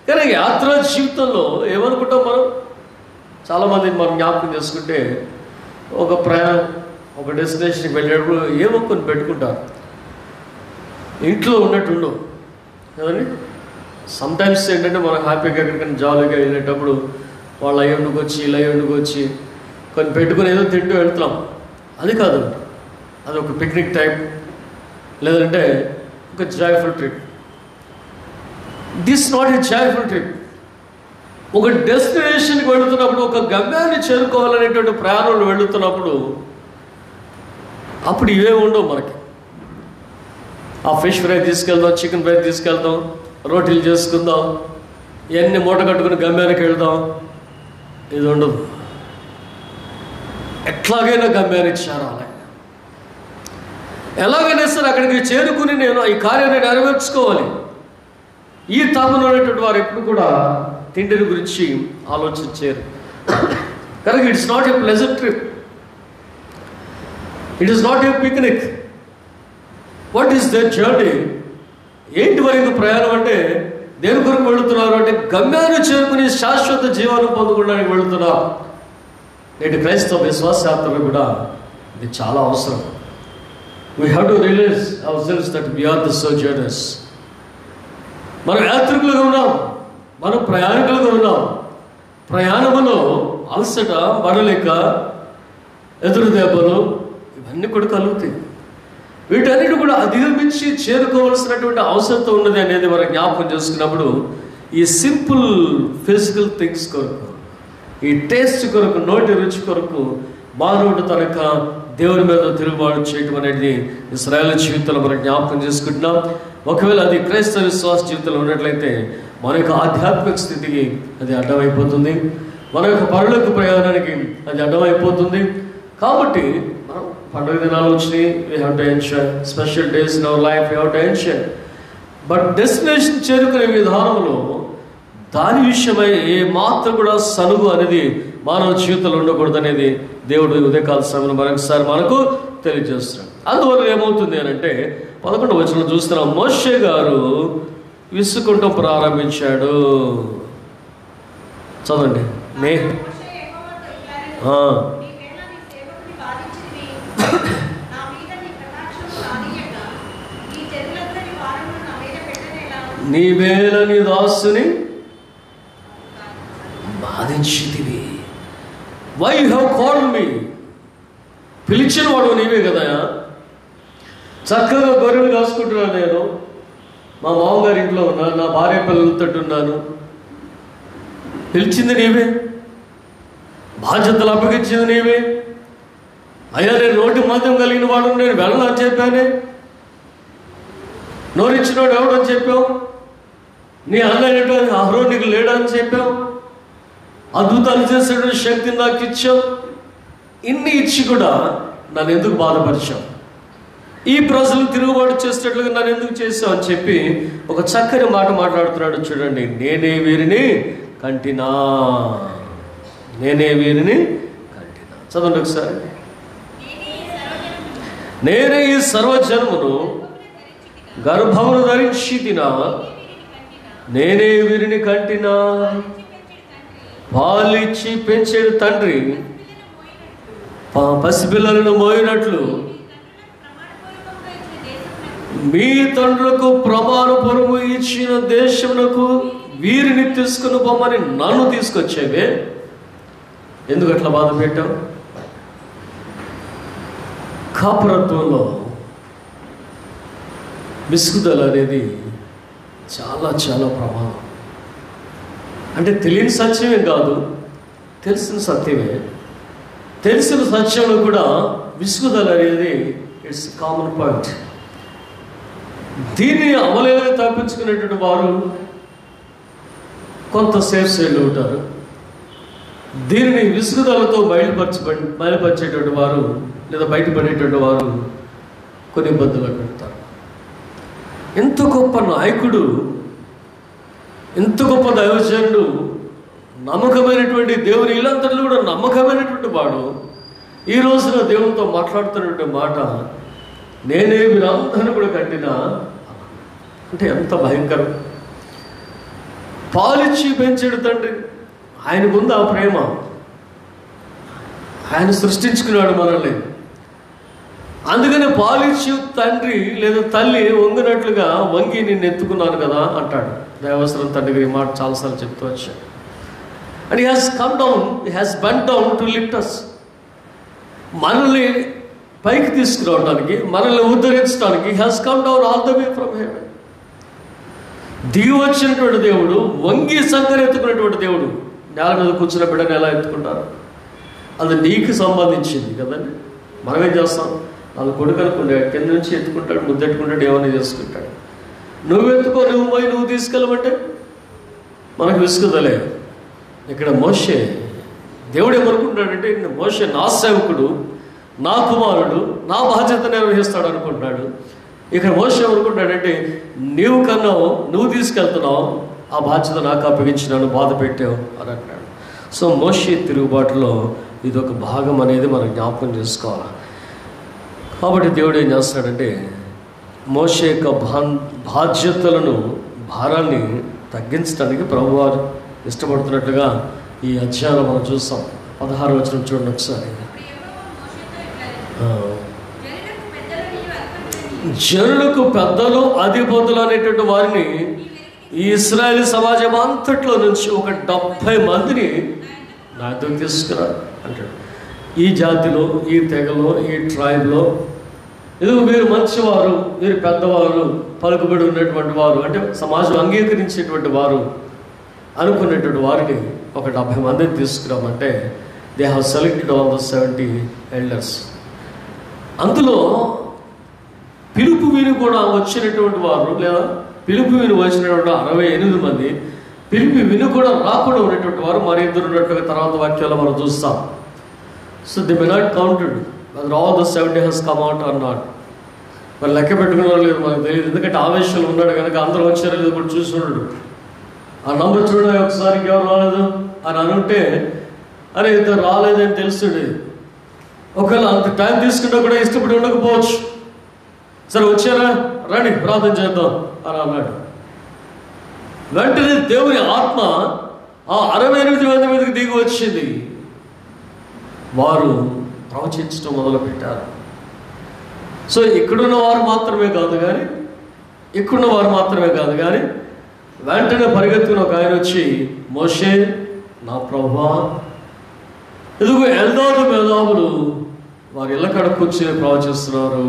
కానీ యాత్రా జీవితంలో ఏమనుకుంటాం మనం? చాలామంది మనం జ్ఞాపకం చేసుకుంటే ఒక ప్రయాణం, ఒక డెస్టినేషన్కి వెళ్ళేటప్పుడు ఏమో కొన్ని పెట్టుకుంటారు, ఇంట్లో ఉన్నట్టు ఉండవు కదండి. సమ్టైమ్స్ ఏంటంటే మనం హ్యాపీగా ఎక్కడికైనా జాలీగా వెళ్ళేటప్పుడు వాళ్ళు అయ్యి వండుకొచ్చి ఇలా వండుకొచ్చి కొన్ని పెట్టుకుని ఏదో తింటూ వెళ్తున్నాం. అది కాదు, అది ఒక పిక్నిక్ టైప్, లేదంటే ఒక joyful trip. This not a joyful trip. ఒక డెస్టినేషన్కి వెళుతున్నప్పుడు, ఒక గమ్యాన్ని చేరుకోవాలనేటువంటి ప్రయాణంలో వెళుతున్నప్పుడు అప్పుడు ఇవే ఉండవు మనకి. ఆ ఫిష్ ఫ్రై తీసుకెళ్దాం, చికెన్ ఫ్రై తీసుకెళ్దాం, రోటీలు చేసుకుందాం, ఇవన్నీ మూట కట్టుకుని గమ్యానికి వెళ్దాం, ఇది ఉండదు. ఎట్లాగైనా గమ్యానికి చేరాలి. ఎలాగైనా సరే అక్కడికి చేరుకుని నేను ఈ కార్యాన్ని నెరవేర్చుకోవాలి. ఈ తపన ఉన్నటువంటి వారు ఎప్పుడు కూడా తిండిని గురించి ఆలోచించారు. కనుక it's not a pleasant trip, it is not a picnic. What is their journey? ఏంటి వరకు ప్రయాణం అంటే దేని కొరకు వెళుతున్నారు అంటే గమ్యాన్ని చేరుకుని శాశ్వత జీవాన్ని పొందుకోవడానికి వెళుతున్నారు. నేటి క్రైస్తవ విశ్వాస యాత్రలో కూడా ఇది చాలా అవసరం. We have to realise ourselves that we are the sojourners. మనం యాత్రికులుగా ఉన్నాం, మనం ప్రయాణికులుగా ఉన్నాం. ప్రయాణములో అలసట, మరలిక, ఎదురు దెబ్బలు ఇవన్నీ కూడా కలుగుతాయి. వీటన్నిటి కూడా అధిగమించి చేరుకోవాల్సినటువంటి అవసరం ఉన్నది అనేది మనం జ్ఞాపకం చేసుకున్నప్పుడు ఈ సింపుల్ ఫిజికల్ థింగ్స్ కొరకు, ఈ టేస్ట్ కొరకు, నోటి రుచి కొరకు మానవుడు తనక దేవుని మీద తిరుగుబాటు చేయడం అనేది ఇశ్రాయేలు జీవితంలో మనం జ్ఞాపకం చేసుకుంటున్నాం. ఒకవేళ అది క్రైస్తవ విశ్వాస జీవితంలో ఉన్నట్లయితే మన యొక్క ఆధ్యాత్మిక స్థితికి అది అడ్డమైపోతుంది, మన యొక్క పరలోక ప్రయాణానికి అది అడ్డమైపోతుంది. కాబట్టి మనం పండుగ దినాలు వచ్చినాయి, we have to enjoy special days in our life, we have to enjoy. But destination చేరుకునే విధానంలో దాని విషయమై ఏ మాత్రం కూడా సనుగు అనేది మానవ జీవితంలో ఉండకూడదు అనేది దేవుడు ఉదయకాల సమయంలో మరొకసారి మనకు తెలియజేస్తున్నాడు. అందువల్ల ఏమవుతుంది అని అంటే 11వ వచనంలో చూస్తున్నాం, మోషే గారు విసుకుంటూ ప్రారంభించాడు. చదవండి. నీవేళ నీ దాసుని బాధించితివి. Why you have called me? పిలిచిన వాడు నీవే కదా. చక్కగా గొర్రెలు కాసుకుంటున్నాను నేను, మా మామగారి ఇంట్లో ఉన్నాను, నా భార్య పిల్లలతో ఉన్నాను. పిలిచింది నీవే, బాధ్యతలు అప్పగించింది నీవే. అయ్యా నేను నోటి మాధ్యం కలిగిన వాడు, నేను వెళ్ళనని చెప్పానే. నోరిచ్చినోడు ఎవడని చెప్పావు? నీ అన్నయ్య అహరో నీకు లేడని చెప్పావు. అద్భుతాలు చేసేటువంటి శక్తిని నాకు ఇచ్చావు. ఇన్ని ఇచ్చి కూడా నన్ను ఎందుకు బాధపరిచావు? ఈ ప్రజలు తిరుగుబాటు చేసేటట్లుగా నన్ను ఎందుకు చేసావు అని చెప్పి ఒక చక్కని మాట మాట్లాడుతున్నాడు. చూడండి, నేనే వీరిని కంటినా, నేనే వీరిని కంటినా. చదవండి ఒకసారి. నేనే ఈ సర్వజన్మను గర్భమును ధరించి తినా, నేనే వీరిని కంటినా. పాలిచ్చి పెంచేడు తండ్రి పసిపిల్లలను మోయినట్లు మీ తండ్రులకు ప్రమాణపూర్వము ఇచ్చిన దేశమునకు వీరిని తీసుకుని పోమని నన్ను తీసుకొచ్చేవే. ఎందుకు అట్లా బాధ పెట్టావు? కాపురత్వంలో విసుగుదల అనేది చాలా చాలా ప్రమాదం. అంటే తెలియని సత్యమే కాదు, తెలిసిన సత్యమే. తెలిసిన సత్యంలో కూడా విసుగుదల అనేది ఇట్స్ కామన్ పాయింట్. దీన్ని అమలేని తప్పించుకునేటువంటి వారు కొంత సేఫ్ సైడ్లో ఉంటారు. దీనిని విసుగుదలతో బయలుపరిచేటువంటి వారు లేదా బయటపడేటువంటి వారు కొన్ని ఇబ్బందులు పెడతారు. ఎంత గొప్ప నాయకుడు, ఎంత గొప్ప దైవజనుడు, నమ్మకమైనటువంటి దేవుని ఇల్లంతలో కూడా నమ్మకమైనటువంటి వాడు ఈ రోజున దేవునితో మాట్లాడుతున్నటువంటి మాట, నేనే వీరందరిని కూడా కంటినా. అంటే ఎంత భయంకరం. పాలిచ్చి పెంచాడు తండ్రి, ఆయనకుంది ఆ ప్రేమ. ఆయన సృష్టించుకున్నాడు మనల్ని. అందుకని పాలిచ్చి తండ్రి లేదా తల్లి వంగినట్లుగా వంగి నిన్ను ఎత్తుకున్నాను కదా అంటాడు. దైవవసరం తండ్రి ఈ మాట చాలాసార్లు చెప్తూ వచ్చాడు. And he has come down, he has bent down to lift us. మనల్ని పైకి తీసుకురావడానికి, మనల్ని ఉద్ధరించడానికి he has come down all the way from heaven. దిగి వచ్చినటువంటి దేవుడు, వంగి సంకర ఎత్తుకున్నటువంటి దేవుడు. నేల మీద కూర్చున్న బిడ్డను ఎలా ఎత్తుకుంటారు? అది నీకు సంబంధించింది కదండి. మనమేం చేస్తాం? అది కొడుకు అనుకుంటే కింద నుంచి ఎత్తుకుంటాడు, ముద్దెట్టుకుంటాడు, ఏమైనా చేసుకుంటాడు. నువ్వు ఎత్తుకో, నువ్వు పోయి నువ్వు తీసుకెళ్ళమంటే మనకు విసుగుదలే. ఇక్కడ మోషే దేవుడు ఏమనుకుంటున్నాడంటే, మోషే నా సేవకుడు, నా కుమారుడు, నా బాధ్యత నిర్వహిస్తాడు అనుకుంటున్నాడు. ఇక్కడ మోషే ఏమనుకుంటున్నాడంటే, నీవు కన్నావు, నువ్వు తీసుకెళ్తున్నావు, ఆ బాధ్యత నాకు అప్పగించినాను, బాధ పెట్టావు అని అంటున్నాడు. సో మోషే తిరుగుబాటులో ఇదొక భాగం అనేది మనం జ్ఞాపకం చేసుకోవాలి. కాబట్టి దేవుడు ఏం చేస్తాడంటే, మోషే యొక్క బాధ్యతలను, భారాన్ని తగ్గించడానికి ప్రభువారు ఇష్టపడుతున్నట్లుగా ఈ అధ్యాయంలో మనం చూస్తాం. 16వ వచనం చూడండి ఒకసారి. జనులకు పెద్దలు, అధిపతులు అనేటువంటి వారిని ఈ ఇశ్రాయేలు సమాజం అంతట్లో నుంచి ఒక 70 మందిని నా దగ్గర తీసుకురా అంటాడు. ఈ జాతిలో, ఈ తెగలో, ఈ ట్రైబ్లో ఇదిగో మీరు మంచివారు, మీరు పెద్దవారు, పలుకుబడి ఉన్నటువంటి వారు, అంటే సమాజం అంగీకరించేటువంటి వారు అనుకునేటువంటి వారిని ఒక 70 మందిని తీసుకురామంటే they have selected all the 70 elders. అందులో పిలుపు విని కూడా వచ్చినటువంటి వారు, లేదా పిలుపు విని వచ్చినటువంటి 68 మంది, పిలుపు విని కూడా రాకుండా ఉన్నటువంటి వారు మరి ఇద్దరు ఉన్నట్టుగా తర్వాత వాక్యాల్లో మనం చూస్తాం. So the may not counted whether all the 70 has come out or not. మరి లెక్క పెట్టుకున్నారో లేదు మనకు తెలియదు. ఎందుకంటే ఆవేశంలో ఉన్నాడు కనుక అందరూ వచ్చారో లేదు కూడా చూస్తున్నాడు. ఆ నంబర్ చూడ ఒకసారి ఎవరు రాలేదు అని అనుంటే, అరే ఇద్దరు రాలేదని తెలుసుడు. ఒకవేళ అంత టైం తీసుకుంటే కూడా ఇష్టపడి ఉండకపోవచ్చు. సరే వచ్చారా, రండి ప్రార్థన చేద్దాం అని అన్నాడు. వెంటనే దేవుని ఆత్మ ఆ 68 మంది మీదకి దిగి వచ్చింది. వారు ప్రవచించడం మొదలుపెట్టారు. సో ఇక్కడున్న వారు మాత్రమే కాదు కానీ వెంటనే పరిగెత్తుకుని ఒక ఆయన వచ్చి, మోషే నా ప్రభువా, ఇదిగో ఎల్దాదు మేధావులు వారి ఇళ్ళ కాడ కూర్చొని ప్రవచిస్తున్నారు.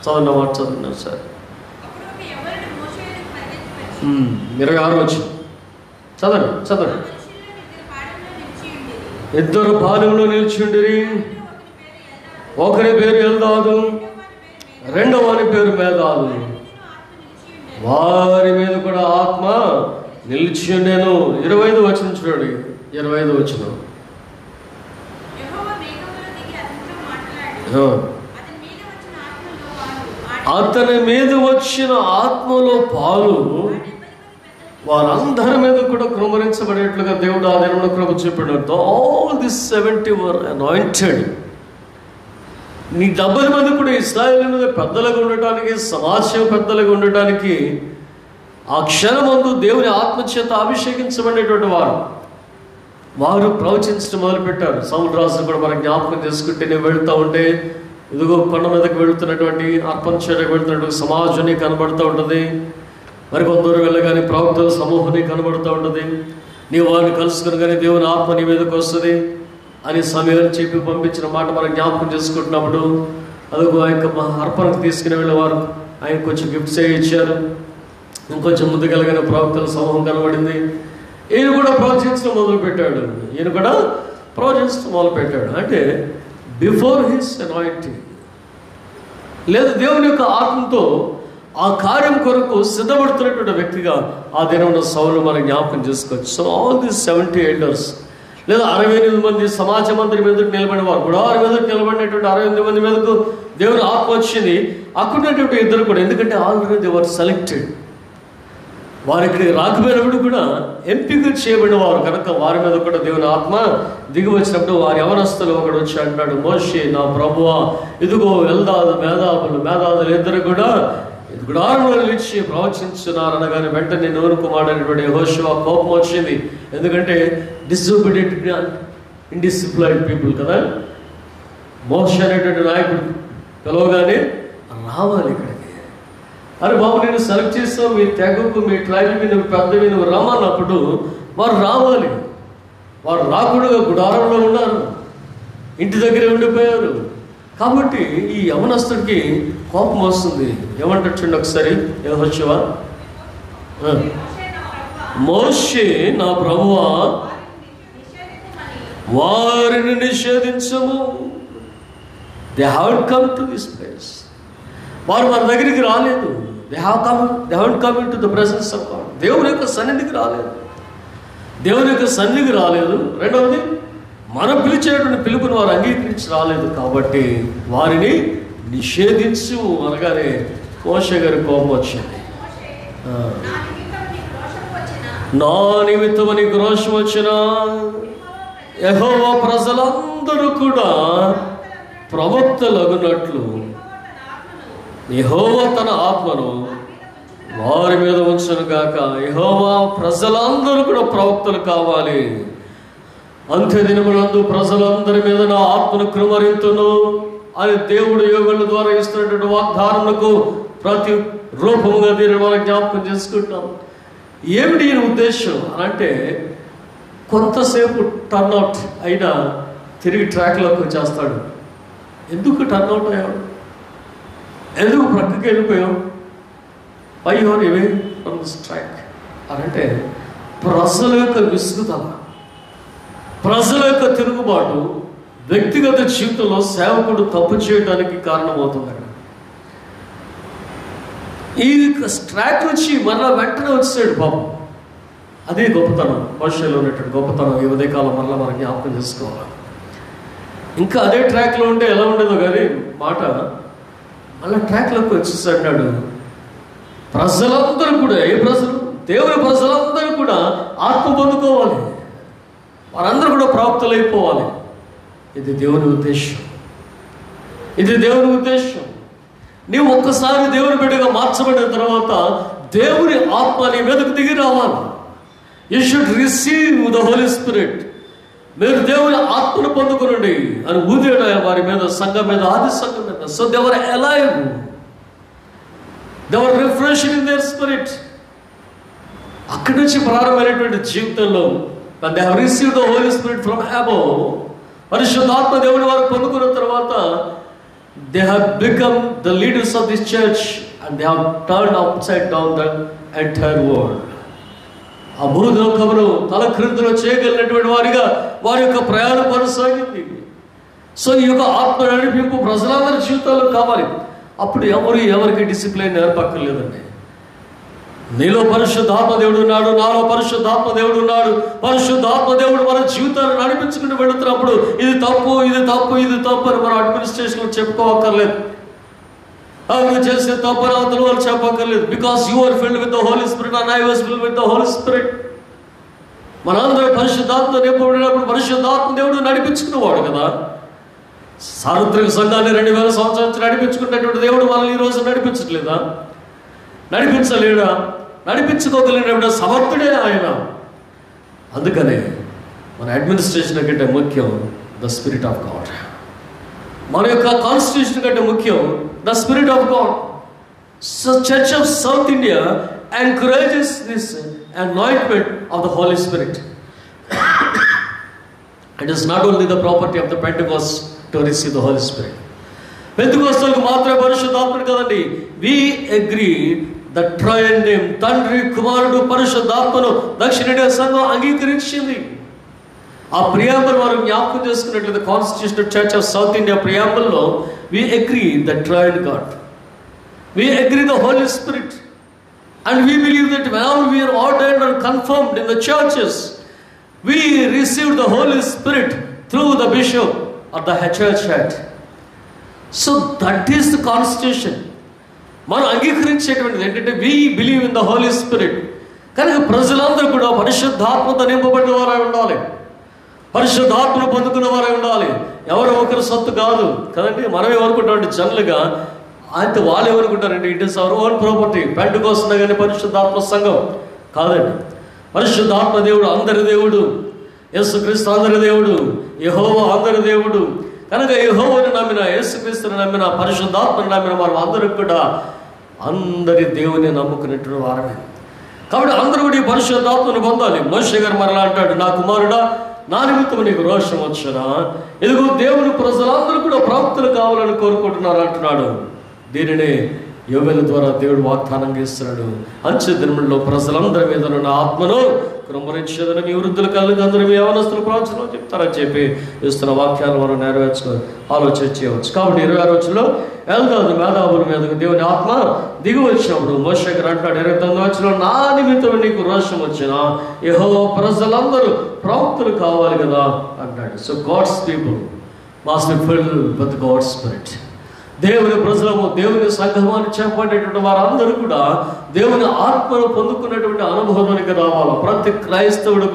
చదువున్నారు సార్. 26 వచ్చి చదవండి. ఇద్దరు పాలెంలో నిలిచిండిరి. ఒకరి పేరు ఎల్దాదు, రెండవ వారి పేరు మేధాదు. వారి మీద కూడా ఆత్మ నిలిచి ఉండేను. 25 వచనం చూడండి. 25 వచనం. అతని మీద వచ్చిన ఆత్మలో పాలు వారందరి మీద కూడా కృమరించబడేట్లుగా దేవుడు ఆ దినమున కృప చెప్పాడు. All the 70 were anointed. నీ 70 మంది కూడా ఇశ్రాయేలు మీద పెద్దలుగా ఉండటానికి, సమాజం పెద్దలుగా ఉండటానికి ఆ క్షణమందు దేవుని ఆత్మచేత అభిషేకించబడేటువంటి వారు ప్రవచించడం మొదలుపెట్టారు. సముద్రాసులు కూడా మనం జ్ఞాపకం చేసుకుంటే, నేను వెళుతూ ఉంటే ఇదిగో కొండ మీదకి వెళుతున్నటువంటి, అర్పణ చేయడానికి వెళుతున్నటువంటి సమాజాన్ని కనబడుతూ ఉంటుంది. మరి కొందరు వెళ్ళగానే ప్రవక్తల సమూహాన్ని కనబడుతూ ఉంటుంది. నీవు వారిని కలుసుకుని కానీ దేవుని ఆత్మ నీ మీదకి వస్తుంది అని సమయాన్ని చెప్పి పంపించిన మాట మనం జ్ఞాపకం చేసుకుంటున్నప్పుడు, అదిగో ఆ యొక్క అర్పణకు తీసుకుని వెళ్ళేవారు ఆయన కొంచెం గిఫ్ట్స్ ఇచ్చారు. ఇంకొంచెం ముందుకెళ్ళగానే ప్రవక్తల సమూహం కనబడింది. ఈయన కూడా ప్రవచించడం మొదలుపెట్టాడు. అంటే బిఫోర్ హిస్ అనాయింటింగ్, లేదా దేవుని యొక్క ఆత్మతో ఆ కార్యం కొరకు సిద్ధపడుతున్నటువంటి వ్యక్తిగా ఆ దినమున సౌలు మనం జ్ఞాపకం చేసుకోవచ్చు. సో ఆల్ ది 70 ఎల్డర్స్, లేదా 68 మంది సమాజ మందిరి మీదకు నిలబడిన వారు కూడా, 6 మీదకు నిలబడినటువంటి 68 మంది మీదకు దేవుని ఆత్మ వచ్చింది. అక్కడున్నటువంటి ఇద్దరు కూడా, ఎందుకంటే ఆల్రెడీ దే వర్ సెలెక్టెడ్, వారికి రాకపోయినప్పుడు కూడా ఎంపిక చేయబడిన వారు కనుక వారి మీద కూడా దేవుని ఆత్మ దిగి వచ్చినప్పుడు వారి యవనస్తులు ఒకడు వచ్చి అంటాడు, మోషే నా ప్రభువా, ఇదిగో ఎల్దాదు మేధావులు ఇద్దరు కూడా గుడారంలో నిలిచి ప్రవచించున్నారు అనగానే వెంటనే నూను కుమారుడైనటువంటి యెహోషువ కోపం వచ్చింది. ఎందుకంటే డిసోబీడియంట్, ఇండిసిప్లైన్డ్ పీపుల్ కదా. మోషే అనేటువంటి నాయకుడు పిలవగానే రావాలి ఇక్కడికి. అరే బాబు, నేను సెలెక్ట్ చేస్తావు, మీ తెగకు, మీ ట్రైబ్కి నువ్వు పెద్దవి, నువ్వు రమ్మన్నప్పుడు వారు రావాలి. వారు రాకుండా గుడారంలో ఉన్నారు, ఇంటి దగ్గరే ఉండిపోయారు. కాబట్టి ఈ యవనస్తుడికి కోపం వస్తుంది. ఏమంటాడు చూడండి ఒకసారి యెహోషువ. మోషే నా ప్రభువా వారిని నిషేధించము. They have come to this place. వారు మన దగ్గరికి రాలేదు. They have come into the presence of God. దేవుని యొక్క సన్నిధికి రాలేదు. దేవుని యొక్క సన్నిధికి రాలేదు. రెండవది, మనం పిలిచేటువంటి పిలుపుని వారు అంగీకరించి రాలేదు. కాబట్టి వారిని నిషేధించు అనగానే మోషే గారి కోపం వచ్చింది. నా నిమిత్తము నీకు రోషం వచ్చిన యెహోవా ప్రజలందరూ కూడా ప్రవక్తలగునట్లు యెహోవా తన ఆత్మను వారి మీద ఉంచును గాక. యెహోవా ప్రజలందరూ కూడా ప్రవక్తలు కావాలి. అంత్య దినములందు ప్రజలందరి మీద నా ఆత్మను కృమరింతును అని దేవుడు యోగుల ద్వారా ఇస్తున్నటువంటి వాగ్దానములకు ప్రతి రూపముగా దీన్ని మనం జ్ఞాపకం చేసుకుంటాం. ఏమిటి ఈయన ఉద్దేశం అంటే, కొంతసేపు టర్న్అవుట్ అయినా తిరిగి ట్రాక్లోకి వచ్చేస్తాడు. ఎందుకు టర్న్అవుట్ అయ్యావు? ఎందుకు ప్రక్కకి వెళ్ళిపోయావు? Why you're away from this track అనంటే, ప్రజల యొక్క విసుగుదల, ప్రజల యొక్క తిరుగుబాటు వ్యక్తిగత జీవితంలో సేవకుడు తప్పు చేయడానికి కారణమవుతుంది. ఈ ట్రాక్ నుంచి మరలా వెంటనే వచ్చాడు పాపం. అదే గొప్పతనం, మోషేలో ఉన్నటువంటి గొప్పతనం. ఈ ఉదయకాలం మరలా మనం జ్ఞాపకం చేసుకోవాలి. ఇంకా అదే ట్రాక్లో ఉంటే ఎలా ఉండేదో కానీ మాట, మళ్ళీ ట్రాక్లోకి వచ్చేసాడు. ప్రజలందరూ కూడా, ఏ ప్రజలు? దేవుని ప్రజలందరూ కూడా ఆత్మ పొందుకోవాలి. వారందరూ కూడా ప్రవక్తలైపోవాలి. ఇది దేవుని ఉద్దేశం. ఇది దేవుని ఉద్దేశం. నీవు ఒక్కసారి దేవుని బిడ్డగా మార్చబడిన తర్వాత దేవుని ఆత్మ నీ మీదకు దిగి రావాలి. You should receive the Holy Spirit. మీరు దేవుని ఆత్మను పొందుకునండి అని ఊదేడు వారి మీద, సంఘం మీద, ఆది సంఘం మీద. So they were alive, they were refreshed in their spirit. అక్కడి నుంచి ప్రారంభమైనటువంటి జీవితంలో they have received the Holy Spirit from above. పరిశుద్ధాత్మ దేవుని వారు పొందుకున్న తర్వాత they have become the leaders of this church and they have turned upside down the entire world. ఆ భూలోకమును తల క్రిందులో చేయగలిగినటువంటి వారిగా వారి యొక్క ప్రయాణం కొనసాగింది. సో ఈ యొక్క ఆత్మ నడిపింపు ప్రజలందరి జీవితాల్లో కావాలి. అప్పుడు ఎవరికి డిసిప్లిన్ నేర్పక్కర్లేదండి. నీలో పరిశుద్ధాత్మ దేవుడు ఉన్నాడు, నాలో పరిశుద్ధాత్మ దేవుడు ఉన్నాడు. పరిశుద్ధాత్మ దేవుడు మన జీవితాన్ని నడిపించుకుని వెళుతున్నప్పుడు ఇది తప్పు, ఇది తప్పు, ఇది తప్పు అని మనం అడ్మినిస్ట్రేషన్లో చెప్పుకోవక్కర్లేదు. నువ్వు చేసే తప్పు అని అవతల వాళ్ళు చెప్పక్కర్లేదు. Because you are filled with the Holy Spirit and I was filled with the Holy Spirit. మనందరం పరిశుద్ధాత్మ నింపబడినప్పుడు పరిశుద్ధాత్మ దేవుడు నడిపించుకునేవాడు కదా. సార్వత్రిక సంఘాన్ని 2000 సంవత్సరాల నుంచి నడిపించుకున్నటువంటి దేవుడు మనల్ని ఈరోజు నడిపించట్లేదా? నడిపించలేడా? నడిపించుకోగలిగిన సమర్థుడే ఆయన. అందుకనే మన అడ్మినిస్ట్రేషన్ కంటే ముఖ్యం ద స్పిరిట్ ఆఫ్ గాడ్. మన యొక్క కాన్స్టిట్యూషన్ కంటే ముఖ్యం the spirit of God. So church of South India encourages this anointment of the Holy Spirit. It is not only the property of the Pentecost to receive the Holy Spirit. పెంతెకోస్తలకు మాత్రమే పరిశుద్ధాత్ముడు కదండి. we agree the triune name, తండ్రి, కుమారుడు, పరిశుద్ధాత్మను దక్షిణ ఇండియా సంఘం అంగీకరించింది. ఆ ప్రియాంబుల్ వారు జ్ఞాపకం చేసుకున్నట్లయితే constitution church of South India ప్రియాంబుల్లో we agree the triune God, we agree the Holy Spirit, and we believe that when we are ordained and confirmed in the churches, we receive the Holy Spirit through the bishop or the church head. So that is the constitution. మనం అంగీకరించేటువంటిది ఏంటంటే we believe in the Holy Spirit. కనుక ప్రజలందరూ కూడా పరిశుద్ధాత్మతో నింపబడిన వారై ఉండాలి, పరిశుద్ధాత్మను పొందుకున్న వారై ఉండాలి. ఎవరు ఒకరు సొత్తు కాదు కదండి. మనమే అనుకుంటామంటే జనరల్గా అయితే వాళ్ళు ఏమనుకుంటారంటే it is our own property. Pentecost కానీ పరిశుద్ధాత్మ సంఘం కాదండి. పరిశుద్ధాత్మ దేవుడు అందరి దేవుడు, యేసుక్రీస్తు అందరి దేవుడు, యెహోవా అందరి దేవుడు. కనుక యెహోవాను నమ్మిన, యేసుక్రీస్తుని నమ్మిన, పరిశుద్ధాత్మను నమ్మిన వారు అందరూ కూడా అందరి దేవుని నమ్ముకునేటువంటి వారమే. కాబట్టి అందరూ కూడా ఈ పరిశుద్ధాత్మను పొందాలి. మోషే గారు మరలా అంటాడు, నా కుమారుడా, నా నిమిత్తం నీకు రోషం వచ్చునా, ఇదిగో దేవుని ప్రజలందరూ కూడా ప్రవక్తలు కావాలని కోరుకుంటున్నారు అంటున్నాడు. దీనిని యోవేలు ద్వారా దేవుడు వాగ్దానం చేస్తున్నాడు, అంచె దినములలో ప్రజలందరి మీద ఉన్న ఆత్మను కృంభరించేదని మీ వృద్ధుల కళ్ళకి అందరూ మీ యవనస్తులు ప్రవచనం చెప్తారని చెప్పి ఇస్తున్న వాక్యాలు మనం నెరవేర్చుకొని ఆలోచన చేయవచ్చు. కాబట్టి 26వ వచనంలో ఎల్దాదు మేధావుల మీదకు దేవుని ఆత్మ దిగి వచ్చినప్పుడు మోషే గారు అంటాడు 29వ వచనంలో, నా నిమిత్తం నీకు రోషం వచ్చిన యెహోవా ప్రజలందరూ ప్రవక్తలు కావాలి కదా అంటాడు. So God's people must be filled with God's spirit. దేవుని ప్రజలము, దేవుని సంఘమాన్ని చేపట్టేటువంటి వారందరూ కూడా దేవుని ఆత్మను పొందుకున్నటువంటి అనుభవానికి రావాలి. ప్రతి క్రైస్తవుడు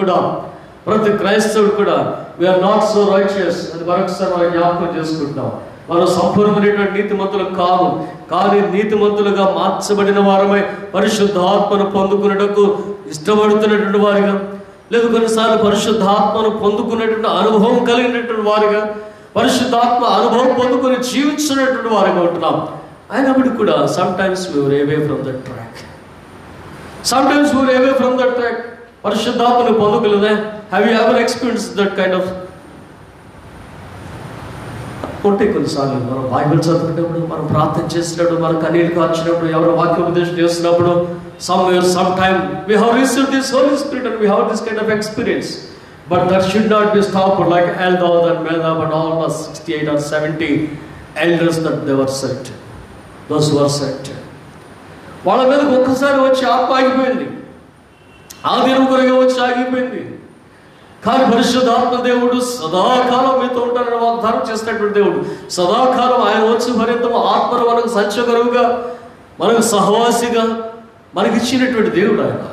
కూడా వీఆర్ నాట్ సో రైచియస్ అది మరొకసారి మనం జ్ఞాపకం చేసుకుంటాం. మనం సంపూర్ణమైనటువంటి నీతిమంతులు కాదు, కానీ నీతిమంతులుగా మార్చబడిన వారమై పరిశుద్ధాత్మను పొందుకున్నటకు ఇష్టపడుతున్నటువంటి వారిగా, లేదు కొన్నిసార్లు పరిశుద్ధాత్మను పొందుకున్నటువంటి అనుభవం కలిగినటువంటి వారిగా, పరిశుద్ధాత్మ అనుభవం పొందుకొని జీవించినటువంటి వారిగా ఉంటున్నాం. అయినప్పటికీ కూడా sometimes we were away from that track. పరిశుద్ధాత్మను పొందుకోలేదా? Have you ever experience that kind of? ఉంటే కొన్నిసార్లు మనం బైబిల్ చదువుకునేప్పుడు, మనం ప్రార్థన చేసినప్పుడు, మనం కన్నీళ్ళు కార్చినప్పుడు, ఎవరు వాక్యోపదేశం చేస్తున్నప్పుడు, somewhere sometime we have received this Holy Spirit and we have this kind of experience. But that should not be stopped like Eldad and Medab and all the 68 or 70 elders that they were sent. Those who were sent. వాళ్ళ మీదకి ఒక్కసారి వచ్చి ఆత్మ ఆగిపోయింది, ఆదిరముకరగా వచ్చి ఆగిపోయింది. కానీ పరిశుద్ధాత్మ దేవుడు సదాకాలం మీతో ఉంటారని వాగ్దానం చేసినటువంటి దేవుడు, సదాకాలం ఆయన వచ్చి మరింత ఆత్మను మనకు సంచకరువుగా, మనకు సహవాసిగా మనకి ఇచ్చినటువంటి దేవుడు ఆయన.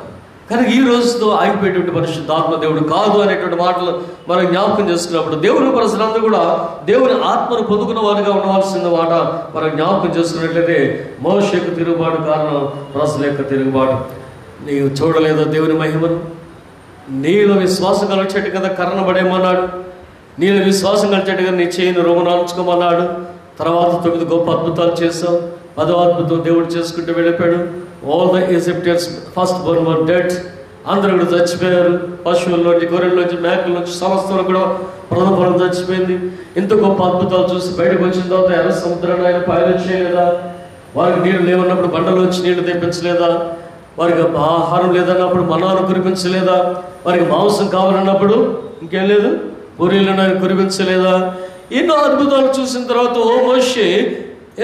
కానీ ఈ రోజుతో ఆగిపోయేటువంటి పరిశుద్ధాత్మ దేవుడు కాదు అనేటువంటి మాటలు మనం జ్ఞాపకం చేసుకున్నప్పుడు, దేవుని ప్రజలందరూ కూడా దేవుని ఆత్మను పొందుకున్న వారిగా ఉండవలసిన మాట మనం జ్ఞాపకం చేసుకున్నట్లయితే, మోషేకు తిరుగుబాటు కారణం ప్రజల యొక్క తిరుగుబాటు. నీవు చూడలేదో దేవుని మహిమను? నీలో విశ్వాసం కలిచేట్టు కదా కర్ణబడేమన్నాడు, నీలో విశ్వాసం కలిచేట్టు కదా నీ చేయిని రోమనాల్చుకోమన్నాడు. తర్వాత 9 గొప్ప అద్భుతాలు చేశావు. 10వ అద్భుతం దేవుడు చేసుకుంటూ వెళ్ళిపోయాడు. All the Egyptians first Born were dead. అందరూ కూడా చచ్చిపోయారు. పశువుల్లోంచి, గొర్రెల్లోంచి, మేకల్లోంచి సమస్తం కూడా ప్రథమ చచ్చిపోయింది. ఇంత గొప్ప అద్భుతాలు చూసి బయటకు వచ్చిన తర్వాత ఎర్ర సముద్రాన్ని ఆయన పాయలు చేయలేదా? వారికి నీళ్లు లేవన్నప్పుడు బండలోంచి నీళ్లు తెప్పించలేదా? వారికి ఆహారం లేదన్నప్పుడు మన్నాను కురిపించలేదా? వారికి మాంసం కావాలన్నప్పుడు ఇంకేం లేదు, పూరీలను ఆయన కురిపించలేదా? ఎన్నో అద్భుతాలు చూసిన తర్వాత, ఓ మోషే,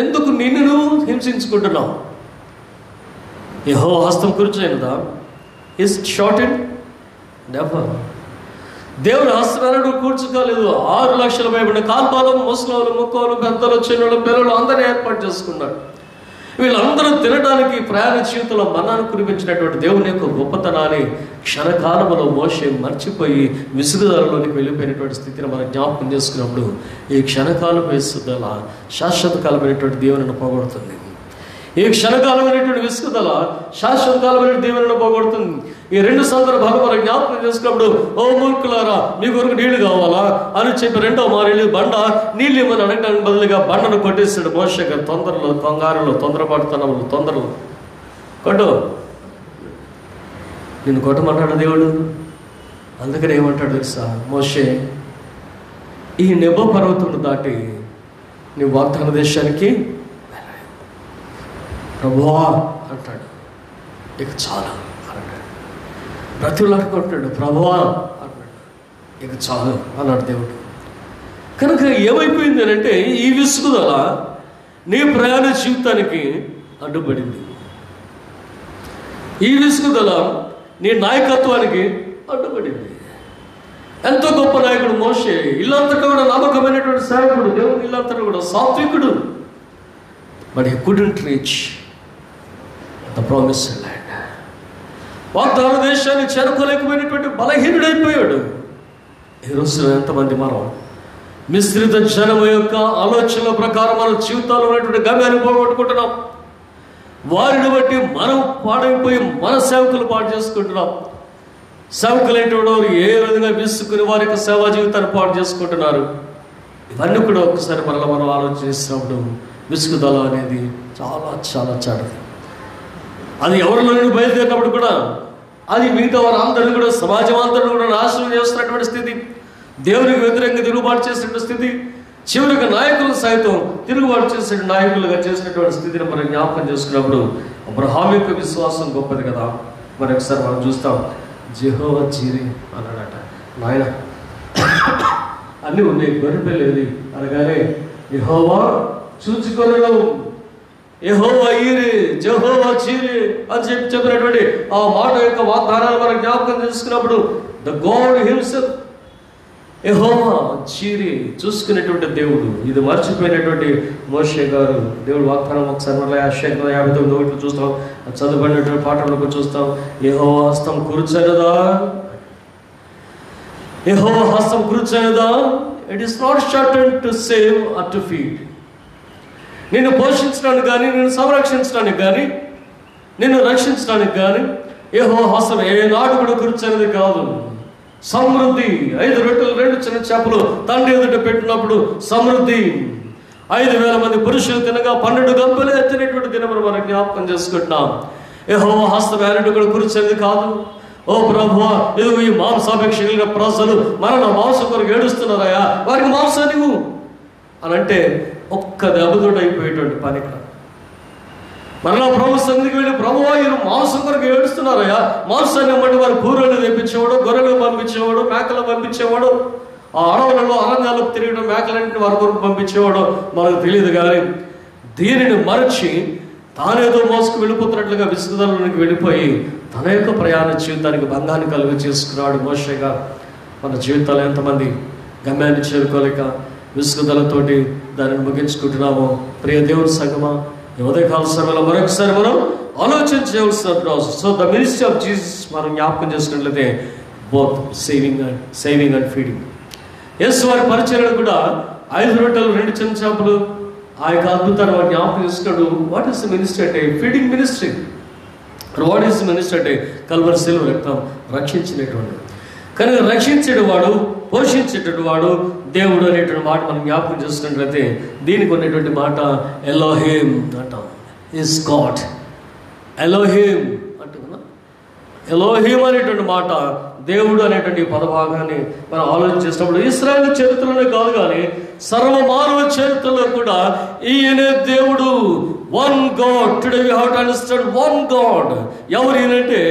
ఎందుకు నిన్ను హింసించుకుంటున్నావు? యెహోవా హస్తం కూర్చోయినదా? Is shorted? నెవర్. దేవుని హస్తాలను కూర్చుకోలేదు. 6 లక్షల పైబడిన కాల్పాలు, ముసలోలు, ముక్కోలు, పెద్దలు, చిన్నలు, పిల్లలు అందరినీ ఏర్పాటు చేసుకున్నాడు. వీళ్ళందరూ తినడానికి ప్రయాణ జీవితంలో మన్నాను కురిపించినటువంటి దేవుని యొక్క గొప్పతనాన్ని క్షణకాలంలో మోషే మర్చిపోయి విసుగుదలలోనికి వెళ్ళిపోయినటువంటి స్థితిని మనం జ్ఞాపకం చేసుకున్నప్పుడు, ఈ క్షణకాలం విసుగుదల శాశ్వత కాలమైనటువంటి దేవుని పోగొడుతుంది. ఈ క్షణకాలమైనటువంటి విసుగుదల శాశ్వత కాలమైన దేవుని పోగొడుతుంది. ఈ 2 సందర్భాలు మనం జ్ఞాపకం చేసుకున్నప్పుడు, ఓ మూర్ఖులారా, మీ కొరకు నీళ్లు కావాలా అని చెప్పి 2వ మారేళ్ళు బండ నీళ్ళు ఇవ్వని అడగడానికి బదులుగా బండను కొట్టేస్తాడు మోషే గారు. తొందరలో, కంగారులో, తొందరపాటుతనంలో, తొందరలో కొట్టు, నిన్ను కొట్టమన్నాడు దేవుడు. అందుకని ఏమంటాడు తెలుసా? మోషే, ఈ నెబో పర్వతం దాటి నీ వాగ్దాన దేశానికి ప్రభువా అంటాడు. ఇక చాలా అన్నాడు. ప్రతిలాడుకుంటాడు, ప్రభువా అన్నాడు. ఇక చాలు అన్నాడు దేవుడు. కనుక ఏమైపోయింది అంటే, ఈ విసుగుదల నీ ప్రయాణ జీవితానికి అడ్డుపడింది. ఈ విసుగుదల నీ నాయకత్వానికి అడ్డుపడింది. ఎంతో గొప్ప నాయకుడు మోషే, ఇల్లంతటా కూడా నమ్మకమైనటువంటి సేవకుడు, దేవుని ఇల్లంతటా కూడా సాత్వికుడు. But he couldn't reach the promised land. వాగ్దాన దేశాన్ని చేరుకోలేకపోయినటువంటి బలహీనుడైపోయాడు. ఈ రోజున ఎంతమంది మనం మిశ్రిత జనం యొక్క ఆలోచనల ప్రకారం మన జీవితాల్లో ఉన్నటువంటి గమ్యాన్ని పోగొట్టుకుంటున్నాం. వారిని బట్టి మనం పాడైపోయి మన సేవకులు పాడు చేసుకుంటున్నాం. సేవకులైనటువంటి వారు ఏ విధంగా విసుకుని వారి యొక్క సేవా జీవితాన్ని పాడు చేసుకుంటున్నారు. ఇవన్నీ కూడా ఒక్కసారి మనం ఆలోచన చేసినప్పుడు విసుగుదల అనేది చాలా చాలా చెడ్డది. అది ఎవరిలో నుండి బయలుదేరినప్పుడు కూడా అది మిగతా వారు అందరినీ కూడా, సమాజం అందరినీ కూడా నాశనం చేస్తున్నటువంటి స్థితి, దేవునికి వ్యతిరేకంగా తిరుగుబాటు చేసినటువంటి స్థితి, చివరికి నాయకులు సైతం తిరుగుబాటు చేసే నాయకులుగా చేసినటువంటి స్థితిని మనం జ్ఞాపకం చేసుకున్నప్పుడు అబ్రహాం యొక్క విశ్వాసం గొప్పది కదా. మరి ఒకసారి మనం చూస్తాం, యెహోవా జీరే అన్నాడట. నాయన అన్నీ ఉన్నాయి, గొర్రెపిల్లేది అనగానే యెహోవా చూచుకొనెను, యెహోవా ఈరే, యెహోవా చీరే అని చెప్పినటువంటి ఆ మాట యొక్క వాగ్దానాలు మనం జ్ఞాపకం చేసుకున్నప్పుడు ద గాడ్ హిమ్సెల్ఫ్ యెహోవా చీరే చూసుకునేటువంటి దేవుడు. ఇది మర్చిపోయినటువంటి మోషే గారు దేవుడు వాగ్దానం ఒకసారి మళ్ళీ 59 చూస్తాం, చదువుబడినటువంటి పాఠంలోకి చూస్తాం. యెహోవా హస్తం కూర్చొనిదా, యెహోవా హస్తం కూర్చొనిదా, it is not shorted to save or to feed. నిన్ను పోషించడానికి కానీ, నిన్ను సంరక్షించడానికి కానీ, నిన్ను రక్షించడానికి కానీ యెహోవా హస్తం ఏనాడు కూడా కూర్చొనిది కాదు. సమృద్ధి, 5 రొట్టెలు 2 చిన్న చేపలు తండ్రి ఎదుట పెట్టినప్పుడు సమృద్ధి, 5,000 మంది పురుషులు తినగా 12 గంపలు ఎత్తినటువంటి దినమును మనం జ్ఞాపకం చేసుకుంటున్నాం. యెహోవా హస్తం ఏనాడు కూడా కూర్చొనిది కాదు. ఓ ప్రభువా, ఇదిగో ఈ మాంసాపేక్ష కలిగిన ప్రజలు మరణ మాంసం కొరకు ఏడుస్తున్నారయ్యా, వారికి మాంసాన్ని ఇవ్వు అని అంటే ఒక్క దెబ్బతోటి అయిపోయేటువంటి పని కాదు. మరలా ప్రభు సన్నిధికి వెళ్ళి, ప్రభువా వీరు మాంసం కొరకు ఏడుస్తున్నారయ్యా, మాంసాన్ని ఇవ్వండి. వారు కూరలు తెప్పించేవాడు, గొర్రెలు పంపించేవాడు, మేకలు పంపించేవాడు, ఆ అడవులలో అరణ్యాలకు తిరిగిన మేకలన్నింటినీ వారి కొరకు పంపించేవాడు మనకు తెలియదు. కానీ దీనిని మరచి తానేదో మోసుకు వెళ్ళిపోతున్నట్లుగా విసుగుదలలోనికి వెళ్ళిపోయి తన యొక్క ప్రయాణ జీవితానికి భంగాన్ని కలుగ చేసుకున్నాడు మోషేగా. మన జీవితాలు ఎంతమంది గమ్యాన్ని చేరుకోలేక విసుగుదలతోటి దానిని ముగించుకుంటున్నామో. ప్రియ దేవుని సంగమా, ఉదయకాల సమయంలో మరొకసారి మనం ఆలోచన చేయవలసిన process. So the ministry of Jesus మనం జ్ఞాపకం చేసుకున్నట్లయితే బోత్ సేవింగ్ అండ్ ఫీడింగ్. యేసు వారి పరిచర్యలు కూడా 5 రొట్టెలు 2 చిన్న చేపలు ఆ యొక్క అద్భుతాన్ని వారు జ్ఞాపకం చేసుకున్నాడు. వాట్ ఈస్ ద మినిస్ట్రీ అంటే? Feeding ministry. What is the ministry అంటే? కల్వరి శిలువ రక్తం రక్షించినటువంటి, కనుక రక్షించేటి వాడు, పోషించేటటువంటి వాడు దేవుడు అనేటువంటి మాట మనం జ్ఞాపకం చేసుకున్నట్లయితే దీనికి ఉన్నటువంటి మాట ఎలోహిం అంటాం. Is God. ఎలోహిం అంటున్నా, ఎలోహిం అనేటువంటి మాట దేవుడు అనేటువంటి పదభాగాన్ని మనం ఆలోచన చేసినప్పుడు ఇశ్రాయేలు చరిత్రలోనే కాదు కానీ సర్వమానవ చరిత్రలో కూడా ఈయనే దేవుడు. One God. Today we have to understand one God. ఎవరు ఈయనంటే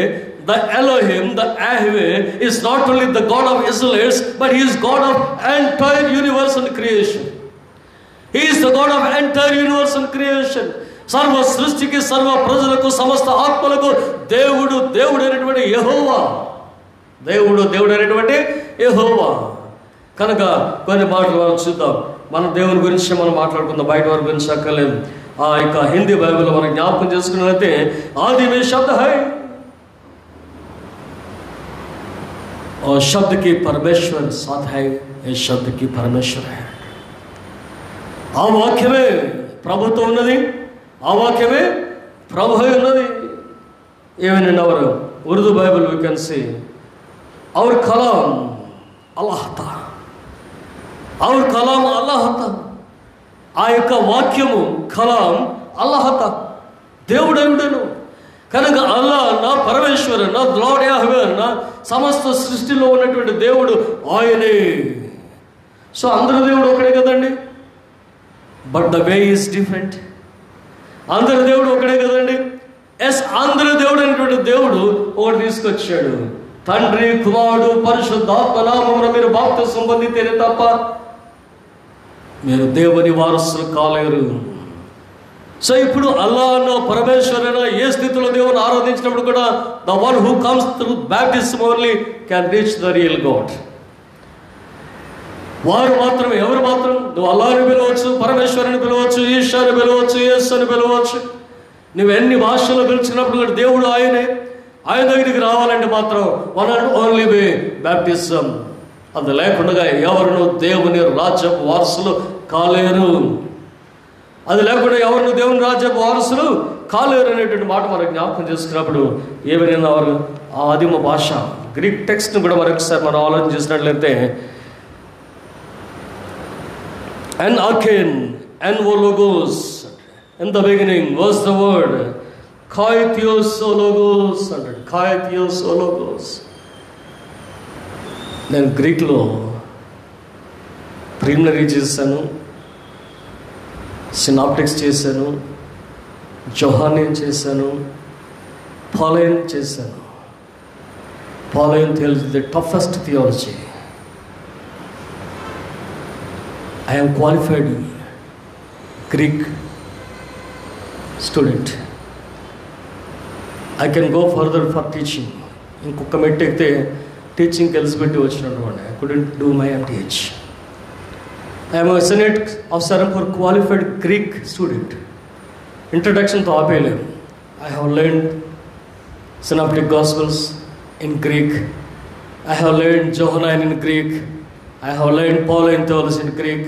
the Elohim, the Yahweh is not only the God of Israelites, but he is God of entire universe and creation. He is the God of entire universe and creation. సర్వ సృష్టికి, సర్వ ప్రజలకు, సమస్త ఆత్మలకు దేవుడు అయినటువంటి యెహోవా. దేవుడు అయినటువంటి యెహోవా. కనుక కొన్ని మాటలు మనం చూద్దాం. మన దేవుని గురించి మనం మాట్లాడుకుందాం, బయట వారి గురించి అక్కర్లేదు. ఆ యొక్క హిందీ బైబిల్లో మనం జ్ఞాపకం చేసుకున్నట్లయితే ఆది में शब्द है और शब्द की परमेश्वर साथ है, ये शब्द की परमेश्वर है. ఆ వాక్యమే ప్రభుతో ఉన్నది, ఆ వాక్యమే ప్రభు ఉన్నది. ఏమైనా ఎవరు Urdu Bible we can see और कलाम अल्लाह था, और कलाम अल्लाह था. ఆ యొక్క వాక్యము కలాం అల్లాహ్ తా, దేవుడు ఉండను. కనుక అల్లా నా పరమేశ్వర, నా లార్డ్ యెహోవా, నా సమస్త సృష్టిలో ఉన్నటువంటి దేవుడు ఆయనే. సో అందరూ దేవుడు ఒకడే కదండి, but the way is different. అందరు దేవుడు ఒకడే కదండి. ఎస్, అందరూ దేవుడు అనేటువంటి దేవుడు ఒకటి తీసుకొచ్చాడు. తండ్రి, కుమారుడు, పరిశుద్ధాత్మ నామమున మీరు బాప్తిసం పొందితేనే తప్ప మీరు దేవుని వారసులు కాలేరు. సో ఇప్పుడు అల్లా అన్న పరమేశ్వరైనా ఏ స్థితిలో దేవుని ఆరాధించినప్పుడు కూడా the one who comes through baptism only can reach the real God. వారు మాత్రమే, ఎవరు మాత్రం, నువ్వు అల్లాని పిలవచ్చు, పరమేశ్వరుని పిలవచ్చు, ఈశ్వరుని పిలవచ్చు, యేసుని పిలవచ్చు, నువ్వు ఎన్ని భాషల్లో పిలిచినప్పుడు కూడా దేవుడు ఆయనే. ఆయన దగ్గరికి రావాలంటే మాత్రం one and only way baptism. అది లేకుండా ఎవరును దేవుని రాజ్యపు వారసులు కాలేరు. అది లేకుండా ఎవరిని దేవుని రాజ్యపు వారసులు కాలేరు అనేటువంటి మాట మనకు జ్ఞాపకం చేసుకున్నప్పుడు ఏమైనా వారు ఆ ఆదిమ భాష గ్రీక్ టెక్స్ట్ని కూడా మరొకసారి మనం ఆలోచన చేసినట్లయితే an arcane and logos, in the beginning was the word, kaitios logos, kaitios logos. నేను గ్రీక్లో ప్రిలిమినరీ చేశాను. సినాప్టిక్స్ చేశాను, జోహానియన్ చేశాను, పాలయన్ చేశాను. Pauline theology the toughest theology. I am qualified Greek student. I can go further for teaching. ఇంకొక మెట్టు ఎక్కితే టీచింగ్కి ఎలిజిబిలిటీ వచ్చినట్టు I couldn't do my MTH. I am a Senate of Serampore qualified Greek student. ఇంట్రడక్షన్తో ఆపేయలేము. I have learned Synoptic Gospels in Greek. I have learned Johannine in Greek. I have learned Pauline theology in Greek,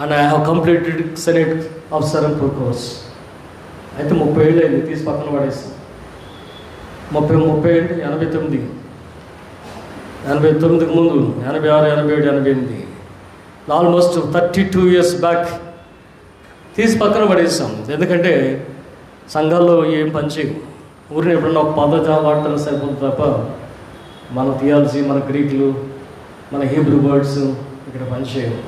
and I have completed Senate of Serampore course. అయితే 30 ఏళ్ళు అయింది, తీసి పక్కన పడేస్తాం. 30 ఏంటి, 89కి ముందు 86, 87, 88, ఆల్మోస్ట్ 32 years బ్యాక్ తీసి పక్కన పడేస్తాం. ఎందుకంటే సంఘాల్లో ఏం పని చేయవు. ఊరిని ఎప్పుడన్నా ఒక పద్ధతి వాడతాను సరిపోతుంది తప్ప మన థియాలజీ, మన గ్రీకులు, మన హీబ్రూ వర్డ్స్ ఇక్కడ పనిచేయవు.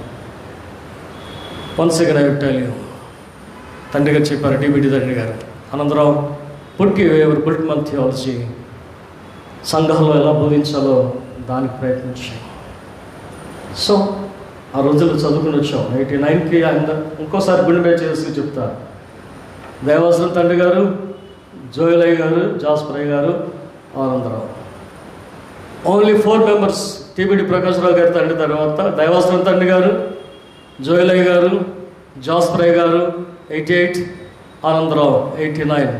Once again I will tell you, తండ్రి గారు చెప్పారు, డిబిటి తండ్రి గారు, అనంతరావు పుట్ మన థియాలజీ సంఘాల్లో ఎలా బోధించాలో దానికి ప్రయత్నించాం. సో ఆ రోజుల్లో చదువుకుని వచ్చాం. 89కి ఇంకోసారి గుండె చేసి చెప్తారు. దేవాసనం తండ్రి గారు, జోయలయ్య గారు, జాస్పరయ్య గారు, ఆనందరావు, ఓన్లీ 4 members. టీబీడి ప్రకాశ్రావు గారి తండ్రి తర్వాత దైవాసనం తండ్రి గారు, జోయలయ్య గారు, జాస్పరయ్య గారు 88, ఆనందరావు 89.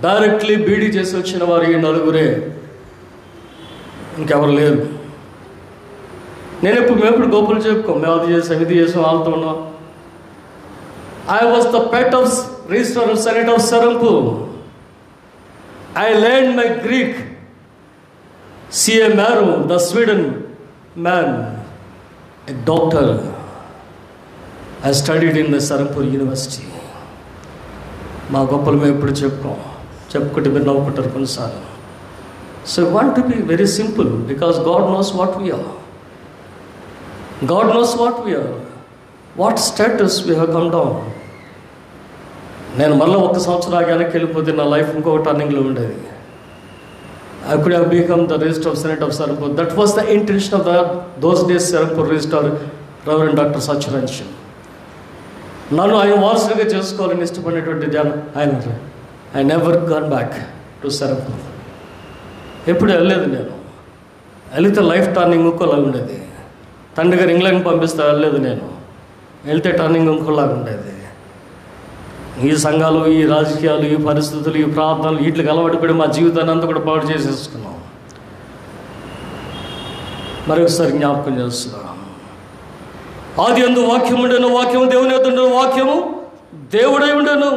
డైరెక్ట్లీ బీడీ చేసి వచ్చిన వారు ఈ 4 ఇంకెవరు లేరు. మేము ఎప్పుడు గోపులు చెప్పుకోం, మేము అది చేసాం, ఇది చేసాం, వాళ్ళతో ఉన్నాం. I was the pet of register of senate of Serampore. I learned my Greek. C.A. Maru, the Sweden man, a doctor, I studied in the Serampore University. మా గొప్పలు మేము ఎప్పుడు చెప్పుకుంటే మీరు నవ్వుకుంటారు కొన్నిసార్లు. So I want to be very simple because God knows what we are. God knows what we are. What status we have come down. నేను మళ్ళీ 1 సంవత్సరం వెనక్కి వెళ్ళిపోతే నా లైఫ్ ఇంకొక టర్నింగ్లో ఉండేది. I could have become the registrar of Senate of Serampore. That was the intention of those days Serampore registrar, Reverend Dr. Satyaranjan. నన్ను ఆయన వారసుడిగా చేసుకోవాలని ఇష్టపడినటువంటి ఆయన. I never gone back to Serampore. ఎప్పుడు వెళ్ళలేదు. నేను వెళితే లైఫ్ టర్నింగ్ ఇంకోలాగా ఉండేది. తండ్రి గారు ఇంగ్లాండ్ పంపిస్తే వెళ్ళలేదు. నేను వెళ్తే టర్నింగ్ ఇంకోలాగా ఉండేది. ఈ సంఘాలు, ఈ రాజకీయాలు, ఈ పరిస్థితులు, ఈ ప్రార్థనలు, వీటికి అలవాటు పడి మా జీవితాన్ని అంతా కూడా పాడు చేసేసుకున్నాం. మరొకసారి జ్ఞాపకం చేస్తున్నాం. ఆది యందు వాక్యం ఉండెను, వాక్యము దేవుని యొద్ద ఉండెను, వాక్యము దేవుడై ఉండెను.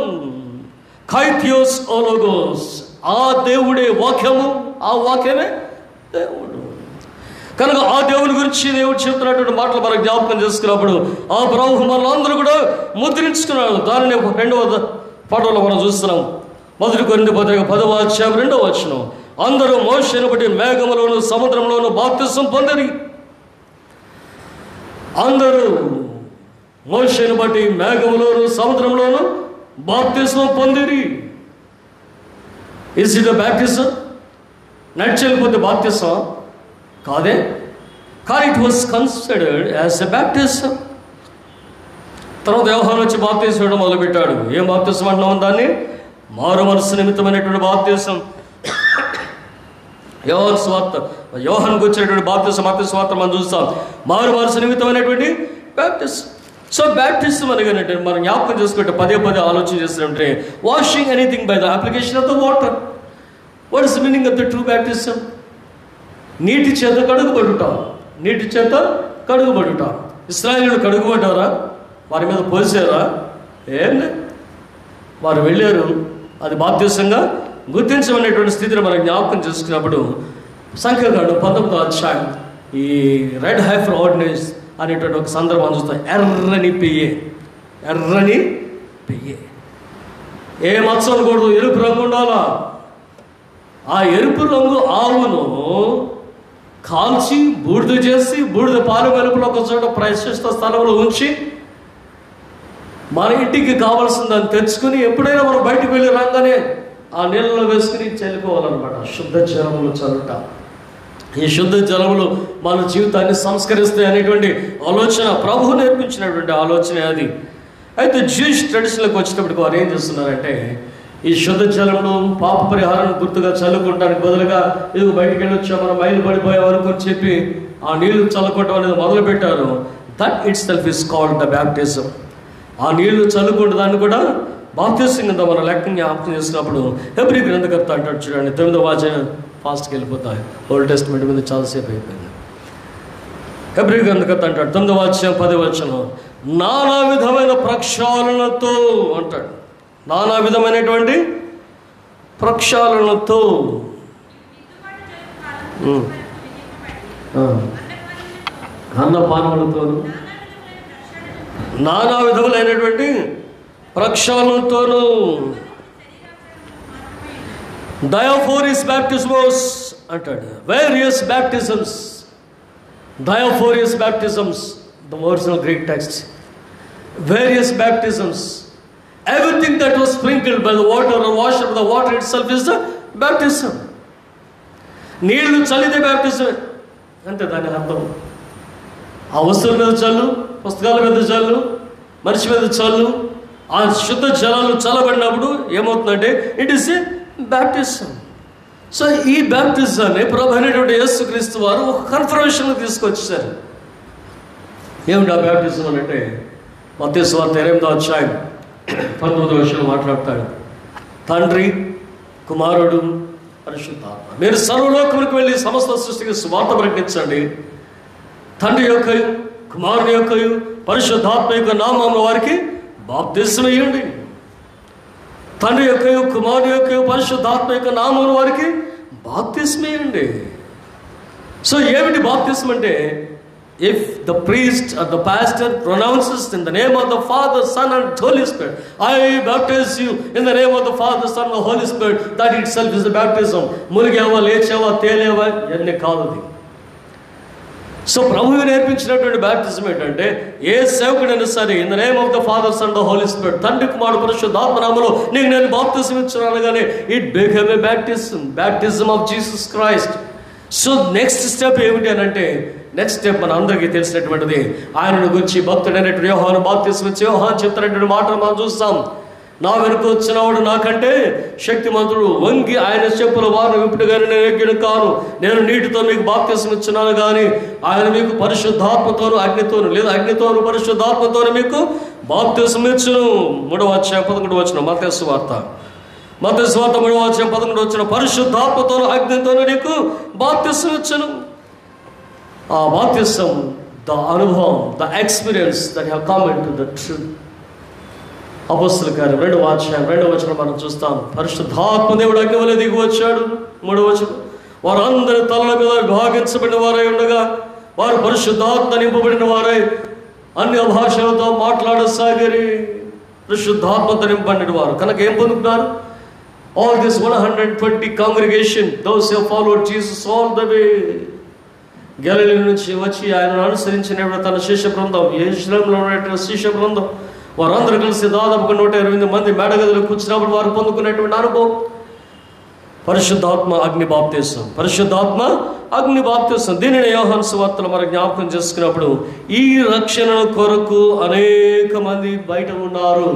కైథియోస్ ఓలోగోస్, ఆ దేవుడే వాక్యము, ఆ వాక్యమే దేవుడు. కనుక ఆ దేవుని గురించి దేవుడు చెప్తున్నటువంటి మాటలు మనకు జ్ఞాపకం చేసుకున్నప్పుడు ఆ ప్రభు మనల్ని అందరూ కూడా ముద్రించుకున్నాడు. దానిని 2వ పాఠంలో మనం చూస్తున్నాం. 1 కొరింథీ పత్రిక 10వ అధ్యాయం 2వ వచనం, అందరూ మోషేను బట్టి మేఘములోను సముద్రంలోను బాప్తిసం పొందిరి. అందరూ మోషేను బట్టి మేఘములోను సముద్రంలోను బాప్తిసం పొందిరి. Is it baptism? నడిచెళ్ళిపోతే బాప్తిసం కాదే, కానీ it was considered as a baptism. తర్వాత యోహాను వచ్చి బాప్తిసం ఇవ్వడం మొదలుపెట్టాడు. ఏం బాప్తిసం అంటున్నాం? దాన్ని మారు మనసు నిమిత్తమైనటువంటి బాప్తిసం. యోహానుకు వచ్చినటువంటి బాప్తిసం మనం చూస్తాం. మారు మనసు నిమిత్తమైనటువంటి బ్యాప్టిజం. సో బ్యాప్టిజం అనగానంటే మనం జ్ఞాపకం చేసుకుంటే పదే ఆలోచన చేస్తుంటే washing anything by the application of the water. What is the meaning of the true baptism? నీటి చేత కడుగుబడుట. నీటి చేత కడుగుబడుట. ఇశ్రాయేలీయులు కడుగుబడ్డారా? వారి మీద పోసారా? ఏం లేదు. వారు వెళ్ళారు. అది బాప్తిసంగా గుర్తించమనేటువంటి స్థితిని మనం జ్ఞాపకం చేసుకున్నప్పుడు సంఖ్యాకాండం 19వ అధ్యాయం ఈ రెడ్ హైఫర్ ఆర్డినెన్స్ అనేటువంటి ఒక సందర్భం చూస్తాం. ఎర్రని పెయ్యే ఏ మచ్చ అనకూడదు, ఎరుపు రంగు ఉండాలా. ఆ ఎరుపు రంగు ఆవును కాల్చి బూడిద చేసి బూడిద పాలు వెలుపులో ఒక చోట ప్రశస్త స్థలంలో ఉంచి మన ఇంటికి కావాల్సిన దాన్ని తెచ్చుకుని ఎప్పుడైనా మనం బయటకు వెళ్ళి రాగానే ఆ నీళ్ళలో వేసుకుని చల్లుకోవాలన్నమాట. శుద్ధ జలములు చల్లుట. ఈ శుద్ధ జలములు మన జీవితాన్ని సంస్కరిస్తాయి అనేటువంటి ఆలోచన ప్రభువు నేర్పించినటువంటి ఆలోచన అది. అయితే జ్యూయిష్ ట్రెడిషన్లోకి వచ్చేటప్పటికి వారు ఏం చేస్తున్నారంటే, ఈ శుద్ధ జలమును పాప పరిహారం గుర్తుగా చల్లుకుంటానికి బదులుగా ఇది బయటికి వెళ్ళొచ్చా మనం మైలు పడిపోయాం అనుకుని చెప్పి ఆ నీళ్లు చల్లుకోవటం అనేది మొదలుపెట్టారు. That it self is called the baptism. ఆ నీళ్లు చల్లుకుంటే దాన్ని కూడా బాప్తిసం కింద మన లెక్కని జ్ఞాపకం చేసినప్పుడు హెబ్రీ గ్రంథకర్త అంటాడు చూడండి, 9వ అధ్యాయం ఫాస్ట్కి వెళ్ళిపోతాయి, ఓల్డ్ టెస్ట్మెంట్ మీద చాలాసేపు అయిపోయింది. హెబ్రీ గ్రంథకర్త అంటాడు 9వ అధ్యాయం 10వ వచనం, నానా విధమైన ప్రక్షాళనతో అంటాడు. నానా విధమైనటువంటి ప్రక్షాళనతో అన్నపానములతోను నానా విధములైనటువంటి ప్రక్షాళనతోను డయాఫోరిస్ బ్యాప్టిజమ్స్ అంటాడు. వేరియస్ బ్యాప్టిజమ్స్, డయాఫోరియస్ baptisms, the original Greek text. Various baptisms, everything that was sprinkled by the water or washed by the water itself is the baptism. నీళ్లు చల్లితే బ్యాప్టిజం అంటే దాని అర్థం. ఆ వస్తువుల మీద చల్లు, పుస్తకాల మీద చల్లు, మనిషి మీద చల్లు, ఆ శుద్ధ జలాలు చల్లబడినప్పుడు ఏమవుతుందంటే it is a baptism. So ఈ బ్యాప్టిజాన్ని ప్రభు అయినటువంటి యేసుక్రీస్తు వారు ఒక కన్ఫర్మేషన్ తీసుకొచ్చారు. ఏమిటి ఆ బ్యాప్టిజం అని అంటే, మత్తయి సువార్త 8వ అధ్యాయం 19వ వచనం మాట్లాడతాడు. తండ్రి, కుమారుడు, పరిశుద్ధాత్మ, మీరు సర్వలోకములకు వెళ్ళి సమస్త సృష్టికి సువార్త ప్రకటించండి. తండ్రి యొక్కయు, కుమారుని యొక్కయు, పరిశుద్ధాత్మ యొక్క నామమున వారికి బాప్తిస్మం ఇవ్వండి. తండ్రి యొక్కయు, కుమారుని యొక్కయు, పరిశుద్ధాత్మ యొక్క నామమున వారికి బాప్తిస్మం ఇవ్వండి. సో ఏమిటి బాప్తిస్మం అంటే, if the priest or the pastor pronounces in the name of the Father, Son and Holy Spirit, I baptize you in the name of the Father, Son and the Holy Spirit, that itself is the baptism. మునిగావా, లేచావా, తేలేవా ఇవన్నీ కాదు. సో ప్రభువు నేర్పించినటువంటి బ్యాప్టిజం ఏంటంటే, ఏ సేవకుడైనా సరే in the name of the Father, Son, the Holy Spirit, తండ్రి, కుమారుడు, పరిశుద్ధాత్మ నామములో నీకు నేను బాప్తిజం ఇచ్చున్నాను కానీ it became a baptism of Jesus Christ. So next step ఏమిటి అని అంటే, నెక్స్ట్ స్టెప్ మన అందరికీ తెలిసినటువంటిది. ఆయనను గురించి భక్తుడైనటువంటి యోహాను బాప్తిస్మం ఇచ్చే యోహాను చెప్తున్నటువంటి మాటలు మనం చూస్తాం. నా వెనుక వచ్చినవాడు నాకంటే శక్తిమంతుడు, వంగి ఆయన చెప్పుల వారిని విప్పుడు కానీ నేను ఎక్కిన కాను, నేను నీటితో మీకు బాప్తిస్మం ఇచ్చున్నాను కానీ ఆయన మీకు పరిశుద్ధాత్మతోను అగ్నితోను, లేదా అగ్నితోను పరిశుద్ధాత్మతోను మీకు బాప్తిస్మం ఇచ్చును. 3వ అధ్యాయం 11వ వచనం మత్తయి సువార్త 3వ అధ్యాయం 11వ వచనం, పరిశుద్ధాత్మతోను అగ్నితోను నీకు బాప్తిస్మం ఇచ్చును. ఆ బాప్తిస్మం, ద అనుభవం, the experience that have come into the truth. అపోస్తలుల కార్యం 2వ అధ్యాయం 2వ వచనం మనం చూస్తాం. పరిశుద్ధాత్మ దేవుడు అగ్ని వలె దిగి వచ్చాడు. 3వ వచనం, వారందరి తలల మీద విభాగించబడిన వారై ఉండగా వారు పరిశుద్ధాత్మ నింపబడిన వారై అన్య భాషలతో మాట్లాడసాగిరి. పరిశుద్ధాత్మతో నింపబడిన వారు కనుక ఏం పొందుకున్నారు? All this 120 congregation, those who followed Jesus all the way, Galilee నుంచి వచ్చి ఆయనను అనుసరించిన తన శిష్య బృందం, యెరూషలేములో ఉన్నటువంటి శిష్య బృందం, వారందరూ కలిసి దాదాపుగా 120 మంది మేడగదిలో కూర్చున్నప్పుడు వారు పొందుకునేటువంటి అనుభవం పరిశుద్ధాత్మ అగ్ని బాప్తిసం. పరిశుద్ధాత్మ అగ్ని బాప్తిసం. దీనిని యోహాను సువార్తలో మనం జ్ఞాపకం చేసుకున్నప్పుడు, ఈ రక్షణ కొరకు అనేక మంది బయట ఉన్నారు.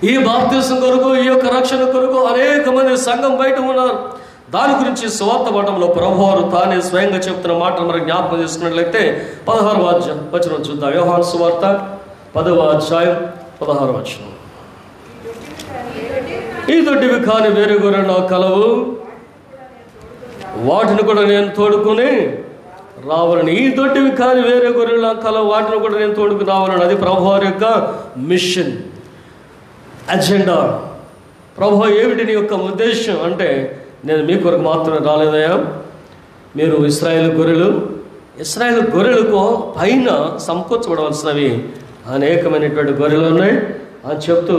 ఈ బాప్తిసం కొరకు, ఈ యొక్క రక్షణ కొరకు అనేక మంది సంఘం బయట ఉన్నారు. దాని గురించి సువార్త పఠంలో ప్రభువారు తానే స్వయంగా చెప్తున్న మాటలు మనం జ్ఞాపకం చేసుకున్నట్లయితే 16వ వచనం చూద్దాం. యోహాను సువార్త 10వ అధ్యాయం 16వ వచనం, ఈ దొడ్డివి కాని వేరే గొర్రెలు నాకు కలవు, వాటిని కూడా నేను తోడుకుని రావాలని. ఈ దొడ్డివి కాని వేరే గొర్రెలు నాకు కలవు, వాటిని కూడా నేను తోడుకుని రావాలని. అది ప్రభువారి యొక్క మిషన్, అజెండా. ప్రభు ఏమిటి నీ యొక్క ఉద్దేశం అంటే, నేను మీ కొరకు మాత్రమే రాలేదయా, మీరు ఇశ్రాయేలు గొర్రెలకు పైన సమకూర్చబడవలసినవి అనేకమైనటువంటి గొర్రెలు ఉన్నాయి అని చెప్తూ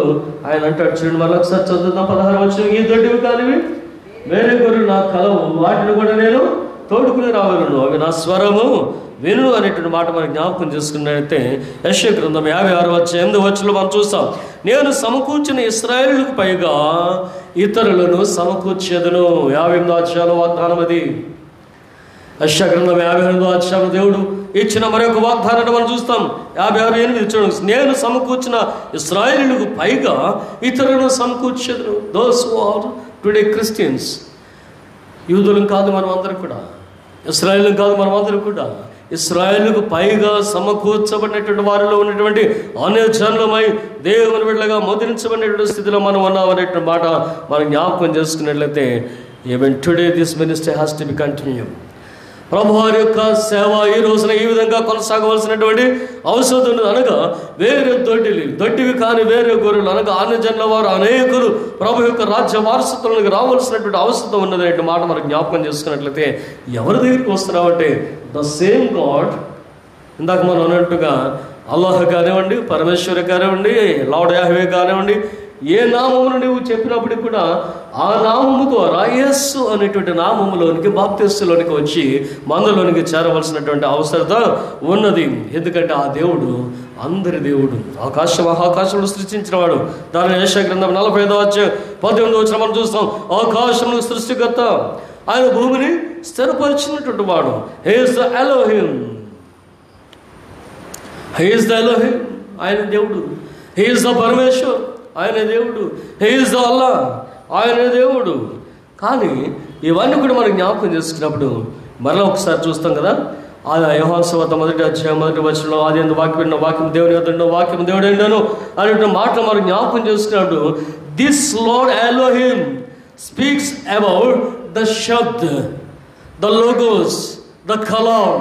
ఆయన అంటాడు. చూడండి, మళ్ళీ ఒకసారి చదువుతాం 16వ వచనం, ఈ దొడ్డివి కానివి వేరే గొర్రెలు నాకు కలవు, వాటిని కూడా నేను తోడుకుని రావాలను. అవి నా స్వరము విను అనేటువంటి మాట మనం జ్ఞాపకం చేసుకున్నట్లయితే యెషయా గ్రంథం 56:8 మనం చూస్తాం. నేను సమకూర్చిన ఇశ్రాయేలుకు పైగా ఇతరులను సమకూర్చేదను. 58 వాగ్దానం అది. యెషయా గ్రంథం 58 దేవుడు ఇచ్చిన మరొక వాగ్దానాన్ని మనం చూస్తాం. 56:8 చూడండి. నేను సమకూర్చిన ఇశ్రాయేలుకు పైగా ఇతరులను సమకూర్చేదను. Those who are today Christians, యూదులం కాదు మనం అందరం కూడా, ఇశ్రాయేలు కాదు మనం అందరం కూడా, ఇశ్రాయేలుకు పైగా సమకూర్చబడినటువంటి వారిలో ఉన్నటువంటి అన్యజనులమై దేవుని బిడ్డలుగా ముద్రించబడినటువంటి స్థితిలో మనం ఉన్నామనేటువంటి మాట మనం జ్ఞాపకం చేసుకున్నట్లయితే, even today this ministry has to be continue. ప్రభు వారి యొక్క సేవ ఈ రోజున ఈ విధంగా కొనసాగవలసినటువంటి అవసరం ఉంది. అనగా వేరే దొడ్డివి కానీ వేరే గొర్రెలు అనగా అన్యజనుల వారు అనేకులు ప్రభు యొక్క రాజ్య వారసత్వానికి రావాల్సినటువంటి అవసరం ఉన్నదనే మాట మనకు జ్ఞాపకం చేసుకున్నట్లయితే, ఎవరి దగ్గరికి వస్తున్నామంటే ద సేమ్ గాడ్. ఇందాక మనం అన్నట్టుగా అల్లాహ్ కానివ్వండి, పరమేశ్వరి కానివ్వండి, లార్డ్ యాహ్వే కానివ్వండి, ఏ నామమును నువ్వు చెప్పినప్పటికి కూడా ఆ నామము ద్వారా యేసు అనేటువంటి నామములోనికి బాప్తిస్టులోనికి వచ్చి మందలోనికి చేరవలసినటువంటి అవసరత ఉన్నది. ఎందుకంటే ఆ దేవుడు అందరి దేవుడు, మహాకాశములు సృష్టించినవాడు. దాని యెషయా గ్రంథం 45:18 మనం చూస్తాం. ఆకాశములు సృష్టికర్త, ఆయన భూమిని స్థిరపరిచినటువంటి వాడు. He is the Elohim, he is the Elohim, ఆయన దేవుడు. హి ఈస్ ద పరమేశ్వర్, ఆయన దేవుడు. హి ఈస్ ద అల్లా, ఆయన దేవుడు. కానీ ఇవన్నీ కూడా మనం జ్ఞాపకం చేసుకున్నప్పుడు మరలా ఒకసారి చూస్తాం కదా. ఆ యోహాను సువార్త 1:1 ఆది యందు వాక్యం విన్న వాక్యం దేవుని యొద్ద వాక్యం దేవుడైండను అనేటువంటి మాటలు మనం జ్ఞాపకం చేసుకున్నప్పుడు, this Lord Elohim speaks about the shabd, the logos, the kalam.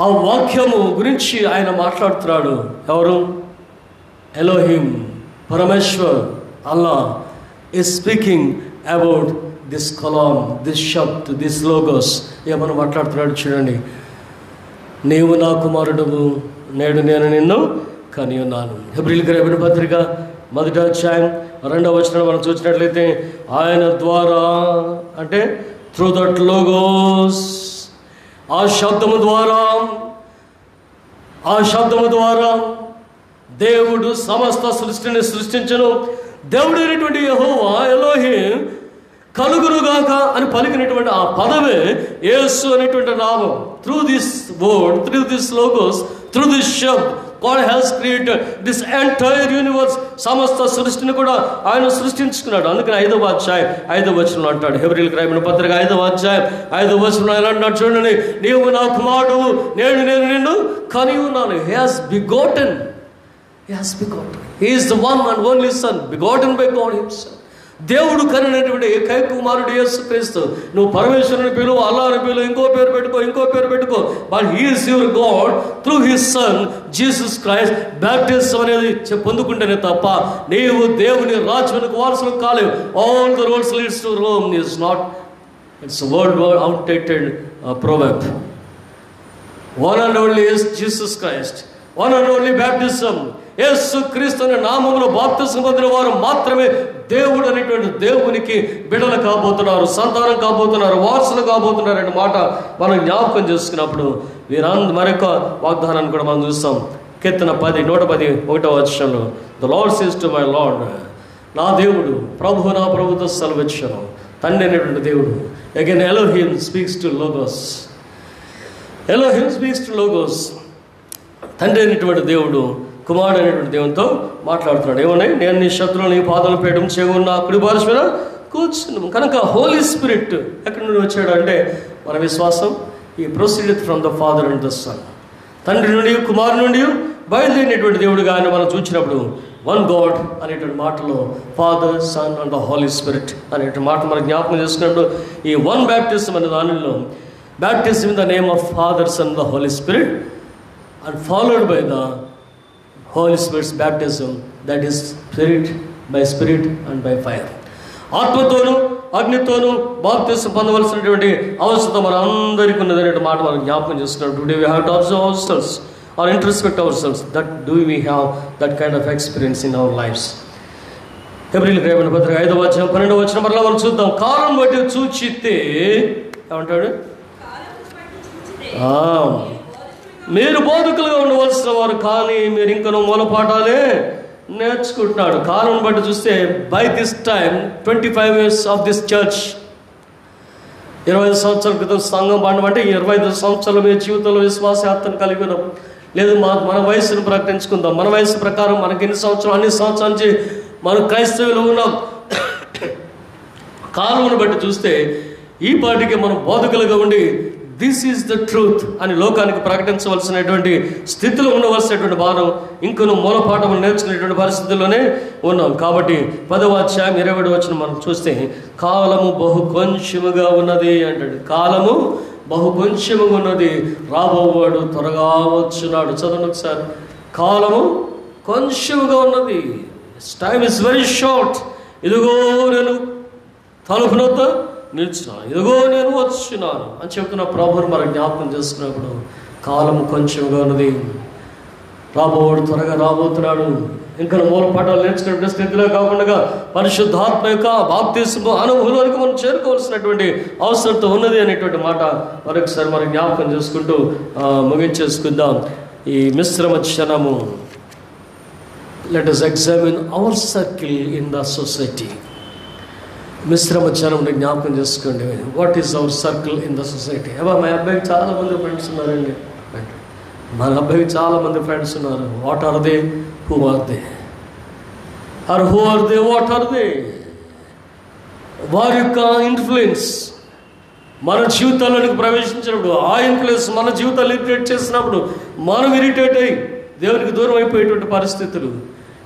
ఆ వాక్యము గురించి ఆయన మాట్లాడుతున్నాడు. ఎవరు? Elohim, Parameshwar, Allah is speaking about this kalam, this shabd, this logos. ఏమని మాట్లాడుతున్నాడు చూడండి. నీవు నా కుమారుడువు, నేడు నేను నిన్ను కని ఉన్నాను. హెబ్రీయులకు రాసిన పత్రిక 1:2 మనం చూసినట్లయితే, ఆయన ద్వారా అంటే త్రూ దట్ లోగోస్, ఆ శబ్దము ద్వారా దేవుడు సమస్త సృష్టిని సృష్టించను. దేవుడు అయినటువంటి యెహోవా ఎలోహిమ్ కలుగునుగాక అని పలికినటువంటి ఆ పదమే యేసు అనేటువంటి నామం. Through this word, through this logos, through this shabd, God has created this entire universe. సమస్త సృష్టిని కూడా ఆయన సృష్టించుకున్నాడు. అందుకని 5:5 అంటాడు. హెబ్రీయులకు రాసిన పత్రిక 5:5 ఆయన అంటాడు చూడండి, నీవు నా కుమారుడు, నేడు నేను నిన్ను కని ఉన్నాను. He has begotten. He is the one and only son, begotten by God himself. దేవుడు కనినటువంటి ఏకైక కుమారుడు యేసుక్రీస్తు. నువ్వు పరమేశ్వరుని పిలువు, అల్లాహ్ని పిలువు, ఇంకో పేరు పెట్టుకో, but he is your God through his son Jesus Christ. Baptism అనేది పొందుకుంటేనే తప్ప నీవు దేవుని రాజ్యానికి వారసులు కాలేవు. All the roads leads to Rome is not, it's word outdated proverb. One and only is Jesus Christ, one and only baptism. యేసు క్రీస్తు అనే నామములో బాప్తిసం పొందిన వారు మాత్రమే దేవుడు అనేటువంటి దేవునికి బిడ్డలు కాబోతున్నారు, సంతానం కాబోతున్నారు, వారసులు కాబోతున్నారు అనే మాట మనం జ్ఞాపకం చేసుకున్నప్పుడు మరొక వాగ్దానాన్ని కూడా మనం చూస్తాం. కీర్తన 110:1 the lord says to my lord, నా దేవుడు ప్రభు నా ప్రభుతో సెలవిచ్చాను. తండ్రి అనేటువంటి దేవుడు. Again Elohim speaks to logos. తండ్రి అనేటువంటి దేవుడు కుమారుడు అనేటువంటి దేవునితో మాట్లాడుతున్నాడు. ఏమన్నాయి? నేను నీ శత్రువులు నీ పాదాలు పీఠం చేయకుండా కుడి పార్శ్వన కూర్చున్నాము. కనుక హోలీ స్పిరిట్ ఎక్కడి నుండి వచ్చాడు అంటే మన విశ్వాసం, ఈ proceeded from the Father and the Son. తండ్రి నుండి కుమారుడు నుండి బయలుదేరినటువంటి దేవుడుగా ఆయన మనం చూసినప్పుడు వన్ గాడ్ అనేటువంటి మాటలో Father, Son and the Holy Spirit అనేటువంటి మాట మనం జ్ఞాపకం చేసుకున్నప్పుడు ఈ వన్ బ్యాప్టిజం అనే దానిలో baptism in the name of Father, Son, the Holy Spirit and followed by the Holy Spirit's baptism, that is by spirit and by fire. ఆత్మతోను అగ్నితోను బాప్తిసం పొందవలసినటువంటి అవసరం మన అందరికీ ఉన్నదనే మాట మనం జ్ఞాపకం చేసుకున్నాం. Today we have to observe ourselves or introspect ourselves, that do we have that kind of experience in our lives. హెబ్రీయులకు రాసిన పత్రిక 5:12 మరలా మనం చూద్దాం. కాలం బట్టి చూచితే ఏమంటాడు? మీరు బోధకులుగా ఉండవలసిన వారు, కానీ మీరు ఇంకనూ మూలపాఠాలే నేర్చుకుంటున్నాడు. కాలం బట్టి చూస్తే by this time 25 years of this church, 25 సంవత్సరాల క్రితం సంఘం పాడమంటే 25 సంవత్సరాలు మీ జీవితంలో విశ్వాసయాత్రను కలిగి ఉన్నాం. లేదు మన వయసును ప్రకటించుకుందాం. మన వయసు ప్రకారం మనకి ఎన్ని సంవత్సరాలు, అన్ని సంవత్సరాల నుంచి మనం క్రైస్తవులు ఉన్నాం. కాలంను బట్టి చూస్తే ఈ పాటికి మనం బోధకులుగా ఉండి దిస్ ఈజ్ ద ట్రూత్ అని లోకానికి ప్రకటించవలసినటువంటి స్థితిలో ఉండవలసినటువంటి వారం ఇంకను మూలపాఠం నేర్చుకునేటువంటి పరిస్థితుల్లోనే ఉన్నాం. కాబట్టి 10వ అధ్యాయం 20వ వచనం మనం చూస్తే కాలము బహు కొంచెముగా ఉన్నది అంటాడు. కాలము బహు కొంచెముగా ఉన్నది, రాబోవాడు త్వరగా వచ్చున్నాడు. చదవండి ఒకసారి. కాలము కొంచెముగా ఉన్నది, టైమ్ ఇస్ వెరీ షార్ట్. ఇదిగో నేను తలుపు నొద్ద నిల్చున్నాను, ఇదిగో నేను వచ్చున్నాను అని చెప్తున్న ప్రభువును మనం జ్ఞాపకం చేసుకున్నప్పుడు కాలం కొంచెంగా ఉన్నది, రాబోవాడు త్వరగా రాబోతున్నాడు. ఇంకా మూలపాఠాలు నేర్చుకునే స్థితిలో కాకుండా పరిశుద్ధాత్మ యొక్క బాప్తిస్మ అనుభవంలోనికి మనం చేరుకోవాల్సినటువంటి అవసరంతో ఉన్నది అనేటువంటి మాట మరొకసారి మనం జ్ఞాపకం చేసుకుంటూ ముగించేసుకుందాం ఈ మిశ్రమ క్షణము. Let us examine our circle in the society. మిశ్రమ క్షణంని జ్ఞాపకం చేసుకోండి. What is our circle in the society? మా అబ్బాయికి చాలామంది ఫ్రెండ్స్ ఉన్నారండి. మన అబ్బాయికి చాలామంది ఫ్రెండ్స్ ఉన్నారు. What are they? Who are they? Are who are they? What are they? వారి యొక్క ఇన్ఫ్లుయెన్స్ మన జీవితాల్లోనికి ప్రవేశించినప్పుడు, ఆ ఇన్ఫ్లుయెన్స్ మన జీవితాలు ఇరిటేట్ చేసినప్పుడు మనం ఇరిటేట్ అయ్యి దేవునికి దూరం అయిపోయేటువంటి పరిస్థితులు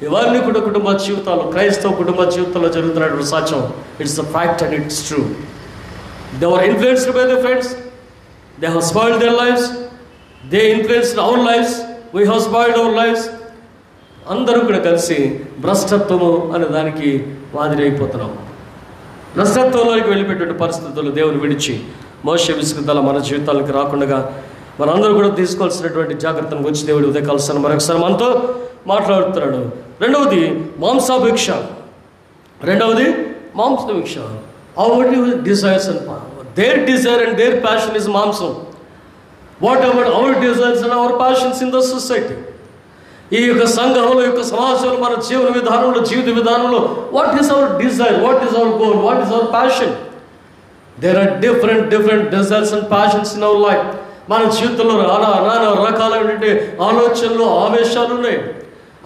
ఇవన్నీ కూడా కుటుంబ జీవితాలు, క్రైస్తవ కుటుంబ జీవితాల్లో జరుగుతున్నటువంటి సత్యం. It's the fact and it's true. They were influenced by their friends. They have spoiled their lives. They influenced our lives. We have spoiled our lives. అందరూ కూడా కలిసి భ్రష్టత్వము అనే దానికి మాదిరి అయిపోతున్నాం. భ్రష్టత్వంలోకి వెళ్ళిపెట్టే పరిస్థితులు దేవుని విడిచి మోషే విసుగుదల మన జీవితాలకు రాకుండా మనందరూ కూడా తీసుకోవాల్సినటువంటి జాగ్రత్తను గురించి దేవుడు ఉదయకాల్సిన మరొకసారి మనతో మాట్లాడుతున్నాడు. రెండవది మాంసాపేక్ష. Our desires and their desire and their passion is మాంసం. Whatever our desires and our passions in the society. ఈ యొక్క సంఘంలో, యొక్క సమాజంలో, మన జీవన విధానంలో, జీవిత విధానంలో what is our desire, what is our goal, what is our passion? There are different desires and passions in our life. మన జీవితంలో నానా రకాలైనటువంటి ఆలోచనలు, ఆవేశాలు ఉన్నాయి.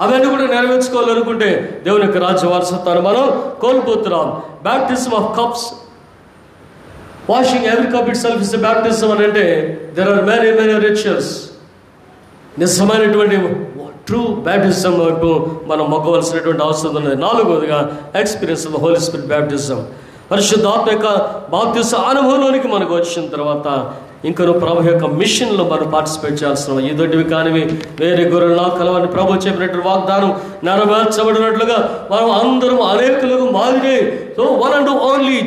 అవన్నీ కూడా నెరవేర్చుకోవాలనుకుంటే దేవుని యొక్క రాజ్య వారసత్వాన్ని మనం కోల్పోతున్నాం. Baptism of cups, washing every cup itself is a baptism అని అంటే దెర్ ఆర్ మెనీ రిచువల్స్. నిజమైనటువంటి ట్రూ బ్యాప్టిజం అంటూ మనం మొక్కవలసినటువంటి అవసరం ఉన్నది. 4వదిగా experience of the Holy Spirit baptism. పరిశుద్ధాత్మ యొక్క బాప్తిస్మ అనుభవంలోనికి మనకు వచ్చిన తర్వాత ఇంకను ప్రభు యొక్క మిషన్లో మనం పార్టిసిపేట్ చేయాల్సిన ఈ దొడ్డివి కానివి వేరే గొర్రెలు నా కలవని ప్రభు చెప్పినట్టు వాగ్దానం నెరవేర్చబడినట్లుగా మనం అందరం అనేకులకు మాదిరి. So one and only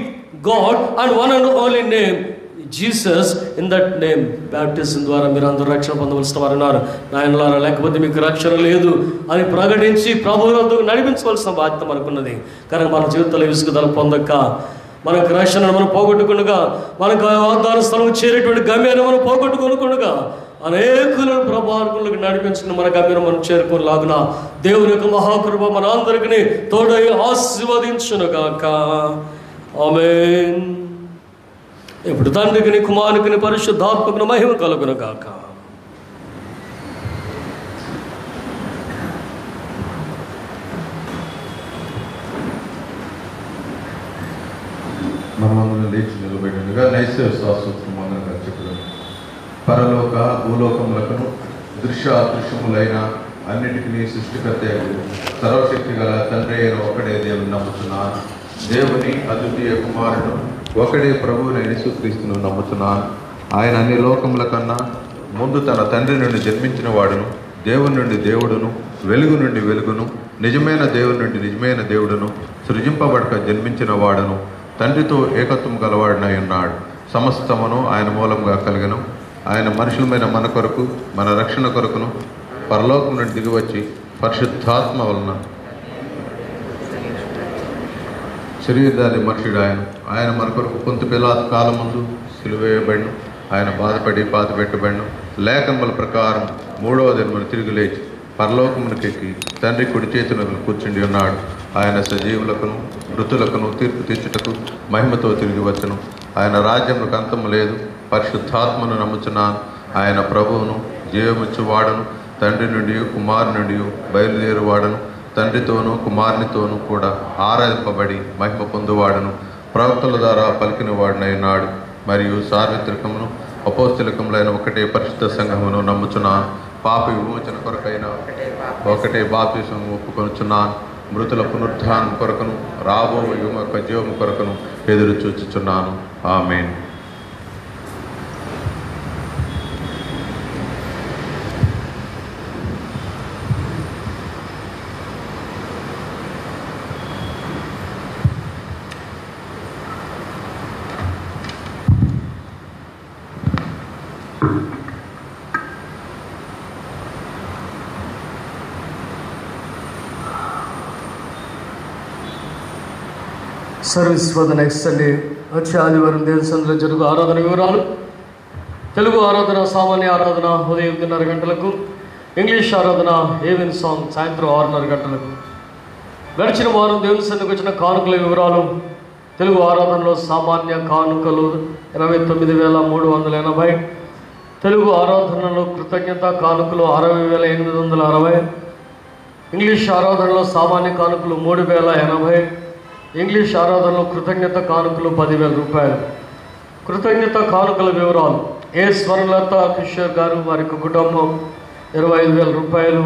God and one and only name Jesus. In that name baptism ద్వారా మీరు అందరూ రక్షణ పొందవలసిన వారు ఉన్నారు. నాయనలారా, లేకపోతే మీకు రక్షణ లేదు అని ప్రకటించి ప్రభువుతో నడిపించవలసిన బాధ్యత మనకున్నది. కానీ మన జీవితంలో విసుగుదల పొందక, మనకు రక్షణను మనం పోగొట్టుకునగా, మనకు వాగ్దాన స్థలం చేరేటువంటి గమ్యాన్ని మనం పోగొట్టుకొనుకునగా అనేకులను ప్రభావికులకు నడిపించుకుని మన గమ్యం మనం చేరుకోలాగున దేవుని యొక్క మహాకృప మన అందరికీ తోడై ఆశీర్వదించునుగాక. ఆమేన్. ఇప్పుడు తండ్రికి, కుమారునికి, పరిశుద్ధాత్మకు మహిమ కలుగునుగాక. మనమందరం లేచి నిలబడినగా నైశ్వ శాశ్వతం అందరం చెప్పుదాం. పరలోక భూలోకములకును దృశ్య అదృశ్యములైన అన్నిటికీ సృష్టికర్త సర్వశక్తి గల తండ్రి అయిన ఒకడే దేవుని నమ్ముతున్నాను. దేవుని అద్వితీయ కుమారుడు ఒకడే ప్రభువుని యేసుక్రీస్తును నమ్ముతున్నాను. ఆయన అన్ని లోకముల కన్నా ముందు తన తండ్రి నుండి జన్మించిన వాడును, దేవుని నుండి దేవుడును, వెలుగు నుండి వెలుగును, నిజమైన దేవుని నుండి నిజమైన దేవుడును, సృజింపబడక జన్మించిన వాడును, తండ్రితో ఏకత్వం గలవాడినై ఉన్నాడు. సమస్తమును ఆయన మూలంగా కలిగను. ఆయన మనుషులమైన మన కొరకు, మన రక్షణ కొరకును పరలోకం నుండి దిగివచ్చి పరిశుద్ధాత్మ వలన శరీరధారి మనుషుడు ఆయన మన కొరకు పొంతు పిలాతు కాలం ముందు సిలువేయబడిను. ఆయన బాధపడి పాతిపెట్టబడిను. లేఖనముల ప్రకారం 3వ దినమున తిరిగి లేచి పరలోకమునకెక్కి తండ్రి కుడి చేతున కూర్చుండి ఉన్నాడు. ఆయన సజీవులకును మృతులకును తీర్పు తీర్చుటకు మహిమతో తిరిగి వచ్చును. ఆయన రాజ్యములకు అంతము లేదు. పరిశుద్ధాత్మను నమ్ముచున్నాను. ఆయన ప్రభువును జీవమిచ్చువాడను, తండ్రి నుండి కుమారు నుండి బయలుదేరువాడను, తండ్రితోనూ కుమారునితోనూ కూడా ఆరాధింపబడి మహిమ పొందువాడను, ప్రవక్తల ద్వారా పలికిన వాడినైనాడు. మరియు సార్వత్రికమును అపోస్తలికములైన ఒకటే పరిశుద్ధ సంఘమును నమ్ముచున్నాను. పాప విమోచన కొరకైన ఒకటే బాప్తిస్మము ఒప్పుకొనుచున్నాను. మృతుల పునరుద్ధానం కొరకును రాబో యొక్క జీవము కొరకును ఎదురు చూచుచున్నాను. Amen. Service for the next Sunday. వచ్చే ఆదివారం దేవసంలో జరుగు ఆరాధన వివరాలు. తెలుగు ఆరాధన సామాన్య ఆరాధన ఉదయం 8:30 గంటలకు, ఇంగ్లీష్ ఆరాధన హేవెన్ సాంగ్ సాయంత్రం 6:30 గంటలకు. గడిచిన వారం దేవుని సన్నిధికి వచ్చిన కానుకల వివరాలు. తెలుగు ఆరాధనలో సామాన్య కానుకలు 29,380. తెలుగు ఆరాధనలో కృతజ్ఞత కానుకలు 60,860. ఇంగ్లీష్ ఆరాధనలో సామాన్య కానుకలు 3,080. ఇంగ్లీష్ ఆరాధనలో కృతజ్ఞత కానుకలు 10,000 రూపాయలు. కృతజ్ఞత కానుకల వివరాలు. ఏ స్వర్ణలత కిషోర్ గారు వారి కుటుంబం 25,000 రూపాయలు.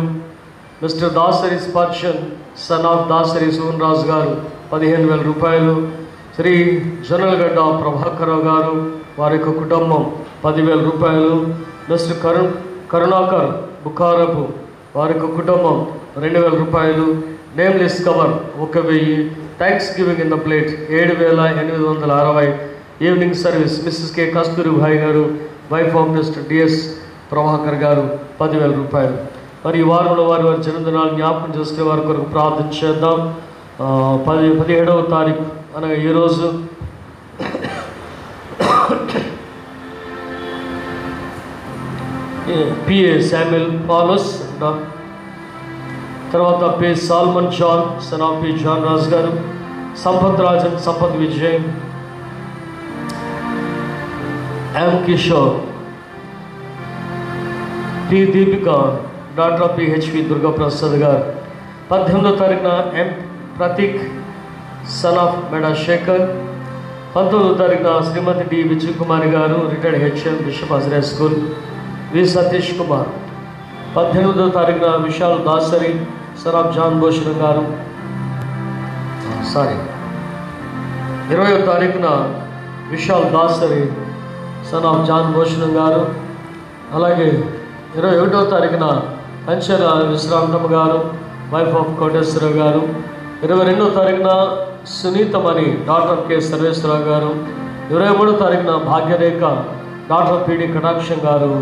Mister Dasari Sparshan son of Dasari Sohan Raju గారు 15,000 రూపాయలు. శ్రీ జొన్నలగడ్డ ప్రభాకరరావు గారు వారి కుటుంబం 10,000 రూపాయలు. మిస్టర్ కరుణాకర్ బుకారపు వారి కుటుంబం 2,000 రూపాయలు. Nameless cover 1,000. Thanksgiving in the plate 7,860. Evening service missus K Kasturibai గారు wife of mister D S Prabhakar గారు 10,000 రూపాయలు. మరి ఈ వారంలో వారి జన్మదినాలు జ్ఞాపకం చేసుకునే వారి కొరకు ప్రార్థన చేద్దాం. 17వ తారీఖు అనగా ఈరోజు పిఏ శామ్యుల్ పాలస్, తర్వాత P Solomon John son of P John Raju గారు, Sampath Rajan Sampath Vijay, M Kishore, P Deepika daughter of P H P Durgaprasad గారు. 18వ తారీఖున M Prateek son of Meda Shekar. 19వ తారీఖున శ్రీమతి డి విజయ్ కుమారి గారు retired H M bishop Hazare school. V Satish Kumar. 18వ తారీఖున Vishal Dasari son of John Bhushan గారు. 20వ తారీఖున Vishal Dasari son of John Bhushan గారు. అలాగే 21వ తారీఖున కంచెల విశ్రాంతమ్మ గారు వైఫ్ ఆఫ్ కోటేశ్వరరావు గారు. 22వ తారీఖున సునీతమణి డాక్టర్ కె సర్వేశ్వరరావు గారు. 23వ తారీఖున భాగ్యరేఖ డాక్టర్ పిడి కటాక్షం గారు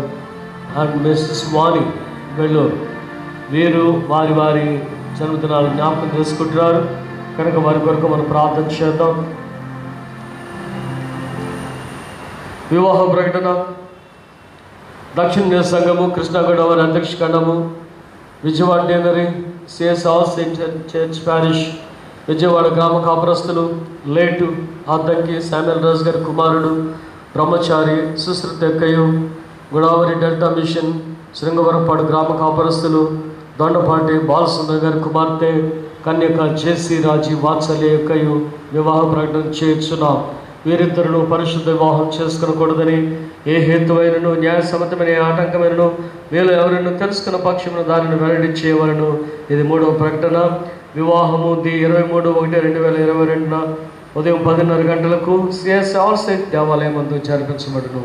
అండ్ మిస్సెస్ వాణి వెల్లూరు. వీరు వారి వారి జన్మదినాలు జ్ఞాపకం చేసుకుంటున్నారు కనుక వారి కొరకు మనం ప్రార్థన చేద్దాం. వివాహ ప్రకటన. దక్షిణ నియోజక సంఘము కృష్ణా గోదావరి అధ్యక్ష ఖండము Vijayawada deanery C S house church parish Vijayawada గ్రామ కాపురస్తులు లేటు ఆద్దంకి శామ్యుల్ రాజు గారి కుమారుడు బ్రహ్మచారి సుశ్రుత ఎక్కయ్య, గోదావరి డెల్టా మిషన్ శృంగవరపాడు గ్రామ కాపురస్తులు దొండపాటి బాలసుందర్ గారి కుమార్తె కన్యక జేసీ రాజీ వాత్సల్య ఎక్కయ్య వివాహ ప్రకటన చేర్చున్నాం. వీరిద్దరును పరిశుద్ధ వివాహం చేసుకునకూడదని ఏ హేతువైనను న్యాయసమ్మతమైన ఆటంకమైనను వీళ్ళు ఎవరైనా తెలుసుకున్న పక్షమును దానిని వెల్లడించేయవలను. ఇది 3వ ప్రకటన. వివాహము 23/1/2022 ఉదయం 10:30 గంటలకు సిఎస్ ఆల్సైట్ దేవాలయం ముందు జరిపించబడును.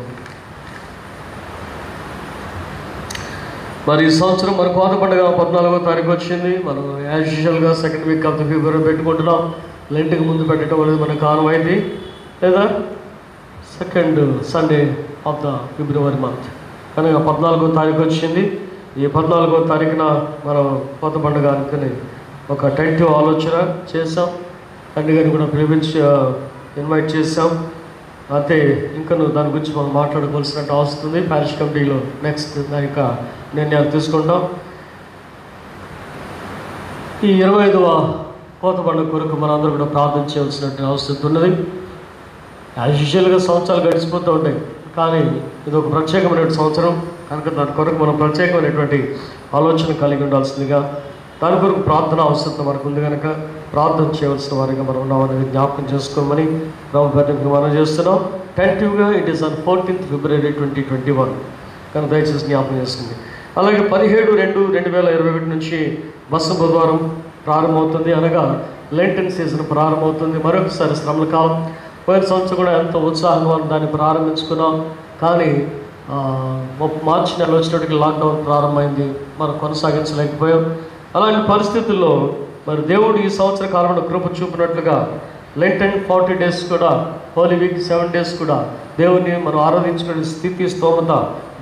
మరి ఈ సంవత్సరం మరి కోత పండుగ 14వ తారీఖు వచ్చింది. మనం యాజ్ యూజువల్గా సెకండ్ వీక్ ఆఫ్ ద ఫిబ్రవరి పెట్టుకుంటున్నాం. లెంట్కి ముందు పెట్టడం అనేది మన కారణం అయింది, లేదా second Sunday off the February month కనుక 14వ తారీఖు వచ్చింది. ఈ 14వ తారీఖున మనం కోత పండుగ అనుకుని ఒక టెంటివ్ ఆలోచన చేసాం. తండ్రి గారిని కూడా ప్రేమించి ఇన్వైట్ చేసాం. అయితే ఇంకా దాని గురించి మనం మాట్లాడుకోవాల్సినట్టు వస్తుంది. ప్యారిష్ కమిటీలో నెక్స్ట్ దాని యొక్క నిర్ణయాలు తీసుకుంటాం. ఈ 25వ కోత పండుగ కొరకు మనందరూ కూడా ప్రార్థన చేయవలసినట్టు అవసరం ఉన్నది. యాజ్ యూజువల్గా సంవత్సరాలు గడిచిపోతూ ఉంటాయి, కానీ ఇది ఒక ప్రత్యేకమైన సంవత్సరం కనుక దాని కొరకు మనం ప్రత్యేకమైనటువంటి ఆలోచన కలిగి ఉండాల్సిందిగా, దాని కొరకు ప్రార్థన అవసరం మనకు ఉంది కనుక ప్రార్థన చేయవలసిన వారిగా మనం ఉన్నామనేది జ్ఞాపకం చేసుకోమని ప్రభుత్వానికి మనం చేస్తున్నాం. టెంటివ్గా it is on 14th February 2021 కనుక దయచేసి జ్ఞాపకం చేసుకుంది. అలాగే 17/2/2021 నుంచి బస్సు బుధవారం ప్రారంభమవుతుంది, అనగా లెంటన్ సీజన్ ప్రారంభమవుతుంది. మరొకసారి శ్రమల కాలం. పోయిన సంవత్సరం కూడా ఎంతో ఉత్సాహంగా దాన్ని ప్రారంభించుకున్నాం, కానీ మార్చి నెల వచ్చినప్పటికీ లాక్డౌన్ ప్రారంభమైంది, మనం కొనసాగించలేకపోయాం. అలాంటి పరిస్థితుల్లో మరి దేవుడు ఈ సంవత్సర కాలంలో కృప చూపినట్లుగా లెంటన్ 40 days కూడా, హోలీ వీక్ 7 days కూడా దేవుడిని మనం ఆరాధించుకునే స్థితి స్తోమత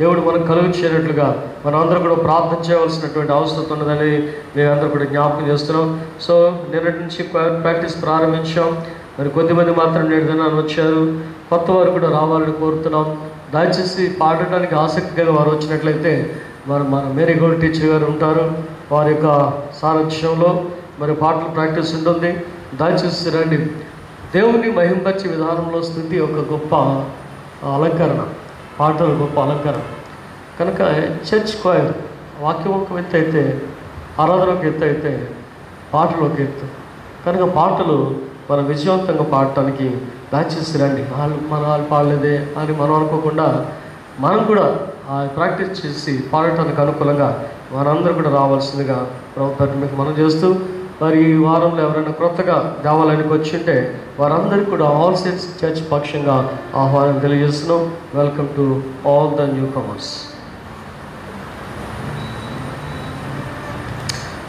దేవుడు మనకు కలిగించేటట్లుగా మనం అందరూ కూడా ప్రార్థన చేయవలసినటువంటి అవసరం ఉన్నదని మేమందరూ కూడా జ్ఞాపకం చేస్తున్నాం. సో నిన్నటి నుంచి ప్రాక్టీస్ ప్రారంభించాం. మరి కొద్దిమంది మాత్రం నేడు దినాన్ని వచ్చారు, కొత్త వారు కూడా రావాలని కోరుతున్నాం. దయచేసి పాడటానికి ఆసక్తి గల వారు వచ్చినట్లయితే మన మేరీ గోల్డ్ టీచర్ గారు ఉంటారు, వారి యొక్క సారథ్యంలో మరి పాటలు ప్రాక్టీస్ ఉంటుంది. దయచేసి రండి. దేవుని మహింపరిచే విధానంలో స్థితి ఒక గొప్ప అలంకరణ, పాటలు గొప్ప అలంకరణ కనుక చర్చ్ క్వైర్ వాక్యం ఒక ఎత్తు అయితే, ఆరాధన ఒక ఎత్తు అయితే, పాటలు ఒక ఎత్తు కనుక పాటలు మనం విజయవంతంగా పాడటానికి దయచేసి రండి. వాళ్ళు పాడలేదే అని మనం అనుకోకుండా మనం కూడా ప్రాక్టీస్ చేసి పాడటానికి అనుకూలంగా మనందరూ కూడా రావాల్సిందిగా ప్రభుత్వాన్ని మీకు మనం చేస్తూ, మరి ఈ వారంలో ఎవరైనా క్రొత్తగా దేవాలయానికి వచ్చింటే వారందరికీ కూడా ఆల్ సెయిన్స్ చర్చ్ పక్షంగా ఆహ్వానం తెలియజేస్తున్నాం. Welcome to all the new comers.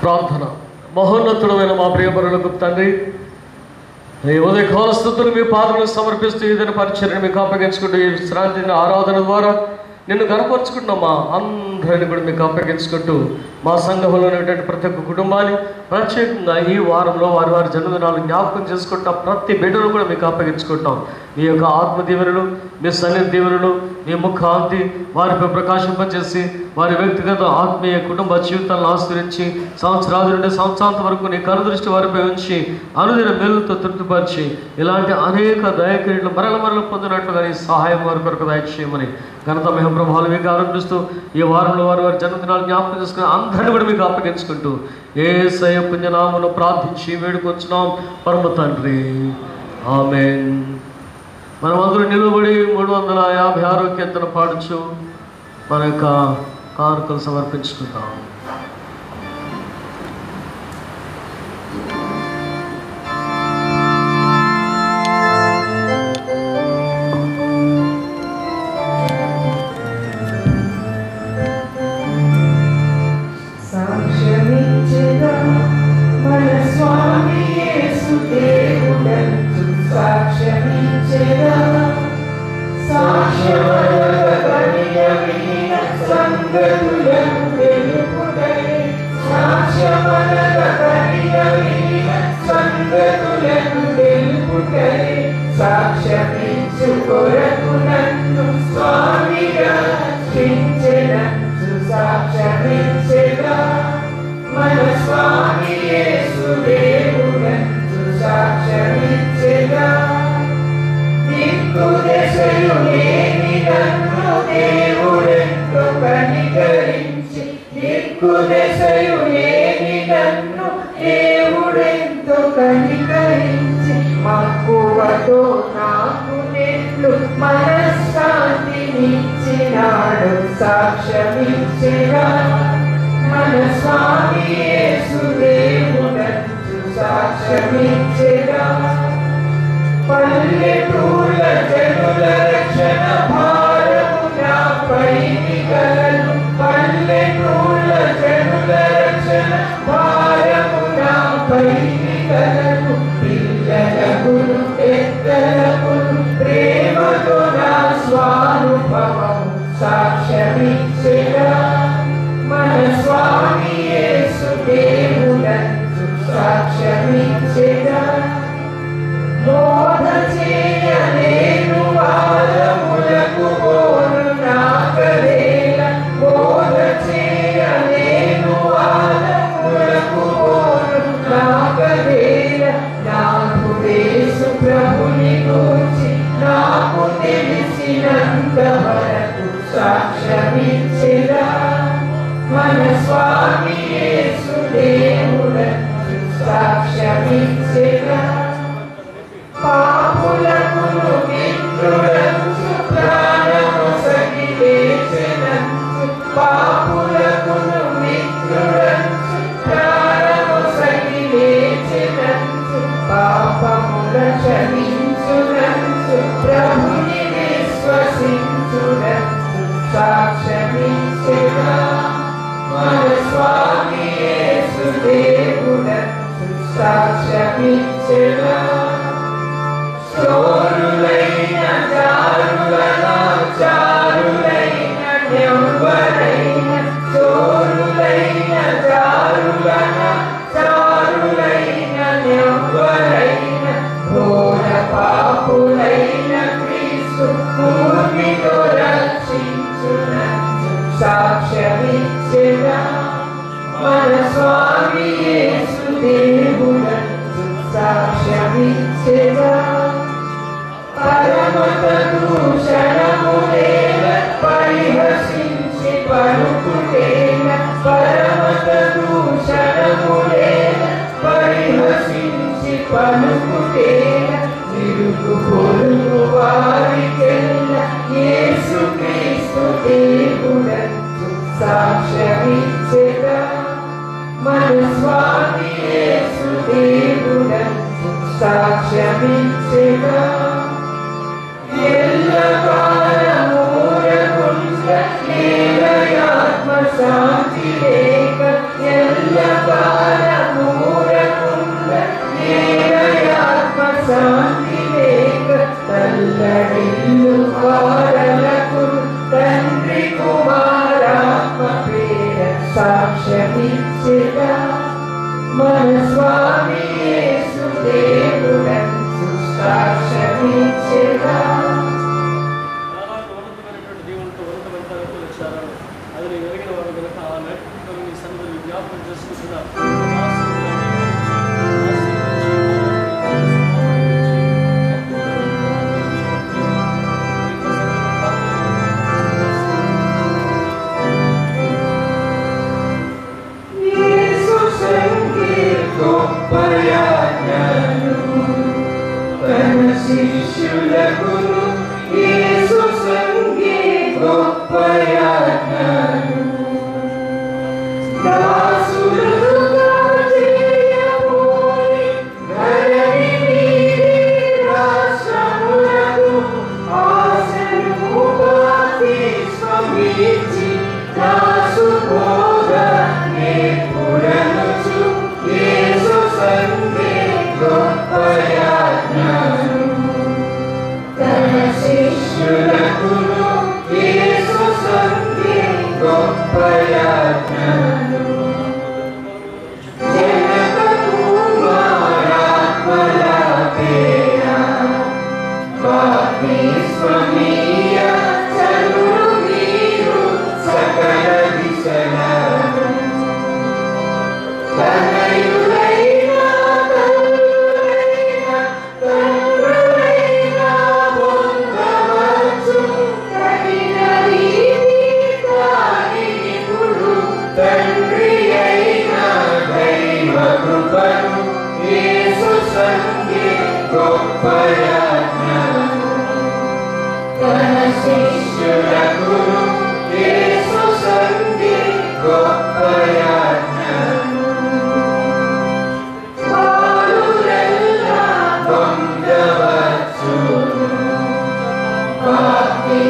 ప్రార్థన. మహోన్నతుడమైన మా ప్రియపరులకు తండ్రి, ఈ ఉదయకాల స్తుతులు మీ పాదములకు సమర్పిస్తూ ఏదైనా పరిచర్యను మీకు అప్పగించుకుంటూ ఈ శ్రాంతి ఆరాధన ద్వారా నిన్ను కనపరుచుకుంటున్నాం. మా అందరిని కూడా మీకు అప్పగించుకుంటూ మా సంఘంలో ఉన్నటువంటి ప్రతి ఒక్క కుటుంబాన్ని ప్రత్యేకంగా ఈ వారంలో వారి వారి జన్మదినాలు జ్ఞాపకం చేసుకుంటాం. ప్రతి బిడ్డను కూడా మీకు అప్పగించుకుంటాం. మీ యొక్క ఆత్మ దీవెనలు, మీ సన్నిధి దీవెనలు, మీ ముఖాంతి వారిపై ప్రకాశింపచేసి వారి వ్యక్తిగత ఆత్మీయ కుటుంబ జీవితాలను ఆశ్రయించి సంవత్సరాల నుండి సంవత్సరాంత వరకు నీ కనుదృష్టి వారిపై ఉంచి అనుదిన మేలుతో తృప్తిపరిచి ఇలాంటి అనేక దయక్రియలు మరల పొందినట్లుగా నీ సహాయం వారి కొరకు దయచేయమని ఘనత మహిమ ప్రభావాలు మీకు ఆరంభిస్తూ ఈ వారంలో వారి వారి జన్మదినాలు జ్ఞాపకం చేసుకుని అందరినీ కూడా మీకు అప్పగించుకుంటూ యేసయ్య పుణ్యనామములో ప్రార్థించి వేడుకొంచున్నాం పరమ తండ్రి, ఆమేన్. మనమందరూ నిలబడి 356 కీర్తన పాడుచు మన యొక్క కానుకలు సమర్పించుకుంటాం. మక్కువతో నాకు నిన్ను మనశ్శాంతినిచ్చినాడు సాక్ష్యమిచ్చెగా మన స్వామి యేసు దేవుడంచు సాక్ష్యమిచ్చెగా పల్లెటూళ్ళ జనుల రక్షణ భారము నాపై కలదు పల్లెటూళ్ళ జనుల రక్షణ భారము నాపై కలదు పిల్లలకును పెద్దలకును ప్రేమతో నా స్వానుభవము సాక్ష్యమిచ్చెగా మన స్వామి యేసు దేవుడంచు సాక్ష్యమిచ్చెగా బోధ చేయలేను ఒకవేళ నాకుడేసు ప్రభుని గూర్చి నాకు తెలిసినంత వరకు సాక్ష్యమిచ్చెదా మన స్వామి యేసు దేవుడను సాక్ష్యమిచ్చెదా పాపులకును మిత్రుడను ప్రాణమొసగి లేచెనంచు పాపులకును మిత్రుడను ప్రాణమొసగి లేచెనంచు పాపముల క్షమించునంచు ప్రభుని విశ్వసించునంచు సాక్ష్యమిచ్చెదా మన స్వామి యేసు దేవుడను సాక్ష్యమిచ్చెదా చోరులైన చారులన చారులైన నెవ్వరైన చోరులైన చారులన చారులైన నెవ్వరైన ఘోర పాపులైన క్రీస్తు భూమితో రక్షించునంచు సాక్ష్యమిచ్చెదా మన స్వామి యేసు దేవుడను సాక్ష్యమిచ్చెదా పరమత దూషణములేల పరిహసించి పలుకుటేల పరమత దూషణములేల పరిహసించి పలుకుటేల తిరుగు పొరుగు వారికెల్ల యేసు క్రీస్తు దేవుడను సాక్ష్యమిచ్చెదా మన స్వామి యేసు దేవుడను సాక్ష్యమిచ్చెదా ఎల్లకాలమూరకుండ నీలయాత్మ శాంతి లేక ఎల్లకాలమూరకుండ నీలయాత్మ శాంతి లేక తల్లడిల్లు వారలకు తండ్రి కుమారాత్మ పేర సాక్ష్యమిచ్చెదా మన స్వామి యేసు దేవుడను సాక్ష్యమిచ్చెదా అది ఎరిగిన వారు కనుక ఆ నైపుణ్యం మీ సన్నిధిని జ్ఞాపకం చేసుకుంటున్నారు. శిష్యులకును యేసు సంగే గొప్పయాజ్ఞను దాసులుగా చేయబోయి ధరణి మీది రాష్ట్రములకు ఆశను బాప్తిస్మమిచ్చి దాసు బోధ నేర్పుడనుచు యేసు సంగే గొప్పయాజ్ఞను శిష్యులకును యేసు సంగే గొప్పయాజ్ఞను జనక కుమారాత్మల పేర బాప్తిస్మమీయ చలురు మీరు సకల దిశలను తనయులైన తండ్రి అయిన దైవ కృపను యేసు సంగే గొప్పయాజ్ఞను తన శిష్యులకును యేసు సంగే గొప్పయాజ్ఞను వారులెల్లా పొందవచ్చును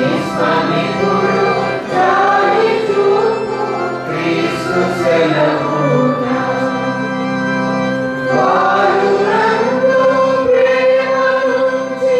బాప్తిస్మమికుడు జాలి చూపు క్రీస్తు సెలవున వారు రంగు ప్రేమ నుంచి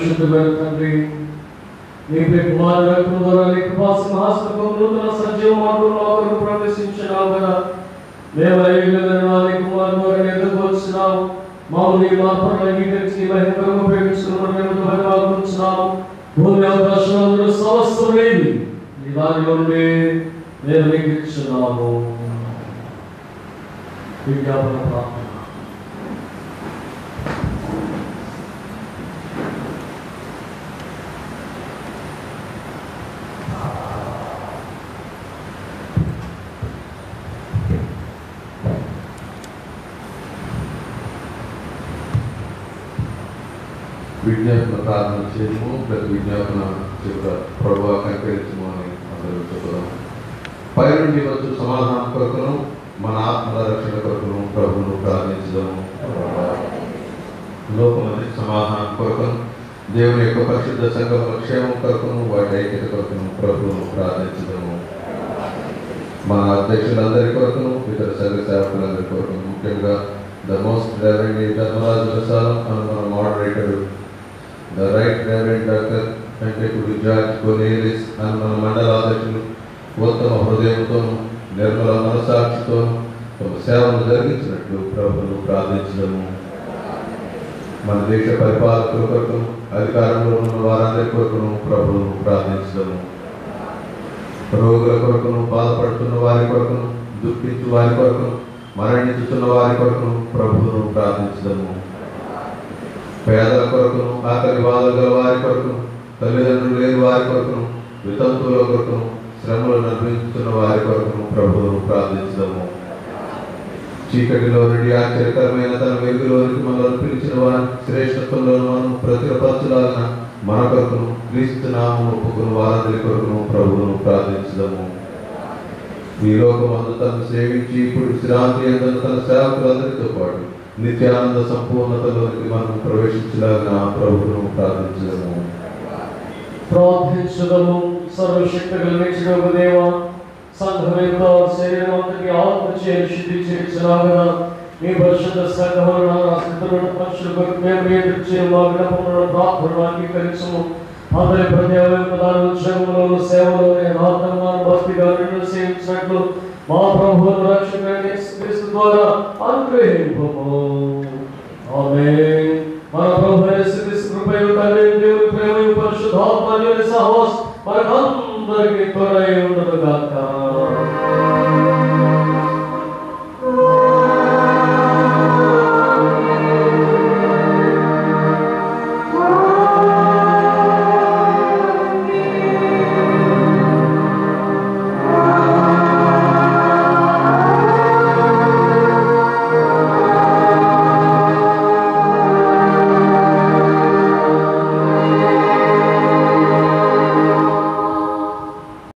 పరిశుద్ధమైన తండ్రి, నీ కుమారుని రక్తం ద్వారా నీ కృపా సింహాసనపు నూతన సజీవ మార్గంలో ఒకరు ప్రవేశించినావు కదా. మేము నీ కుమారుని ద్వారా ఎదుగు వచ్చినాము. మామూలు మా పనులు అంగీకరించి మహిమకరంగా ఉపయోగించుకున్న మేము ధన్యవాదిస్తున్నాము. భూమి ఆకాశంలో సమస్తం లేదు నీ దానిలో నుండి మేము నీకు ఇచ్చున్నాము. విజ్ఞాపన ప్రార్థన. విజ్ఞాపన ప్రార్థన చేయము. ప్రతి విజ్ఞాపన చివర ప్రభువా కనికరించము అని అందరూ చెప్పుదాం. పై నుండి వచ్చు సమాధానం కొరకును మన ఆత్మల రక్షణ కొరకును ప్రభువును ప్రార్థించదాము. లోకమంది సమాధానం కొరకును దేవుని యొక్క పరిశుద్ధ సంఘం క్షేమం కొరకును వాటి ఐక్యత కొరకును ప్రభువును ప్రార్థించదాము. మన అధ్యక్షులందరి కొరకును ఇతర సంఘ సేవకులందరి కొరకును, ముఖ్యంగా the most reverend Dharmaraju Prasadam అని మన moderator the right reverend doctor వెంకటకుడు జార్జ్ కొనేలిస్ అని మన మండలాధ్యక్షులు ఉత్తమ హృదయంతోనూ నిర్మల మనసాక్షితోనూ తమ సేవలు జరిగించినట్లు ప్రభువును ప్రార్థించడము. మన దేశ పరిపాలకుల కొరకును అధికారంలో ఉన్న వారందరి కొరకును ప్రభువును ప్రార్థించడము. రోగుల కొరకును బాధపడుతున్న వారి కొరకును దుఃఖించు వారి కొరకును మరణించుతున్న వారి కొరకును ప్రభువును ప్రార్థించడము. పేదల కొరకును ఆకలి బాధలు గల వారి కొరకును తల్లిదండ్రులు లేని వారి కొరకును వితంతువుల కొరకును శ్రమలను అనుభవిస్తున్న వారి కొరకును ప్రభువును ప్రార్థించడము. చీకటిలో నుండి ఆశ్చర్యకరమైన తన వెలుగులోనికి మనల్ని పిలిచిన వారి శ్రేష్ఠత్వంలో మనం ప్రతిరపరచలాగిన మన కొరకును క్రీస్తు నామమును ఒప్పుకున్న వారందరి కొరకును ప్రభువును ప్రార్థించడము. ఈ లోకమందు తను సేవించి ఇప్పుడు విశ్రాంతి అందరూ తన సేవకులందరితో పాటు నిత్యానంద సంపూర్ణతలోనికి మనం ప్రవేశించలాగిన ప్రభువును ప్రార్థించడము. ప్రార్థించడము. సర్వశక్తి కలిగించిన దేవ, సంఘం యొక్క శరీరం అంతటి ఆత్మచేయ శుద్ధి చేర్చలాగా మీ పరిశుద్ధ సంఘములను నా స్థితులను మనుషులకు మేము ఎదుర్చే మా విన్నపములను ప్రార్థనలు అంగీకరించము. అందరి ప్రతి అవయవాల ఉద్యోగంలోను సేవలోనే ఆత్మను భక్తిగా నిన్ను సేవించినట్లు మా ప్రభువును రక్షకుడైన యేసుక్రీస్తు ద్వారా అనుగ్రహింపము. ఆమేన్. మన ప్రభువైన యేసుక్రీస్తు కృపయు తండ్రి దేవుని ప్రేమయు పరిశుద్ధాత్మ అన్యోన్య సహవాసం మనకందరికీ తోడై ఉండును గాక.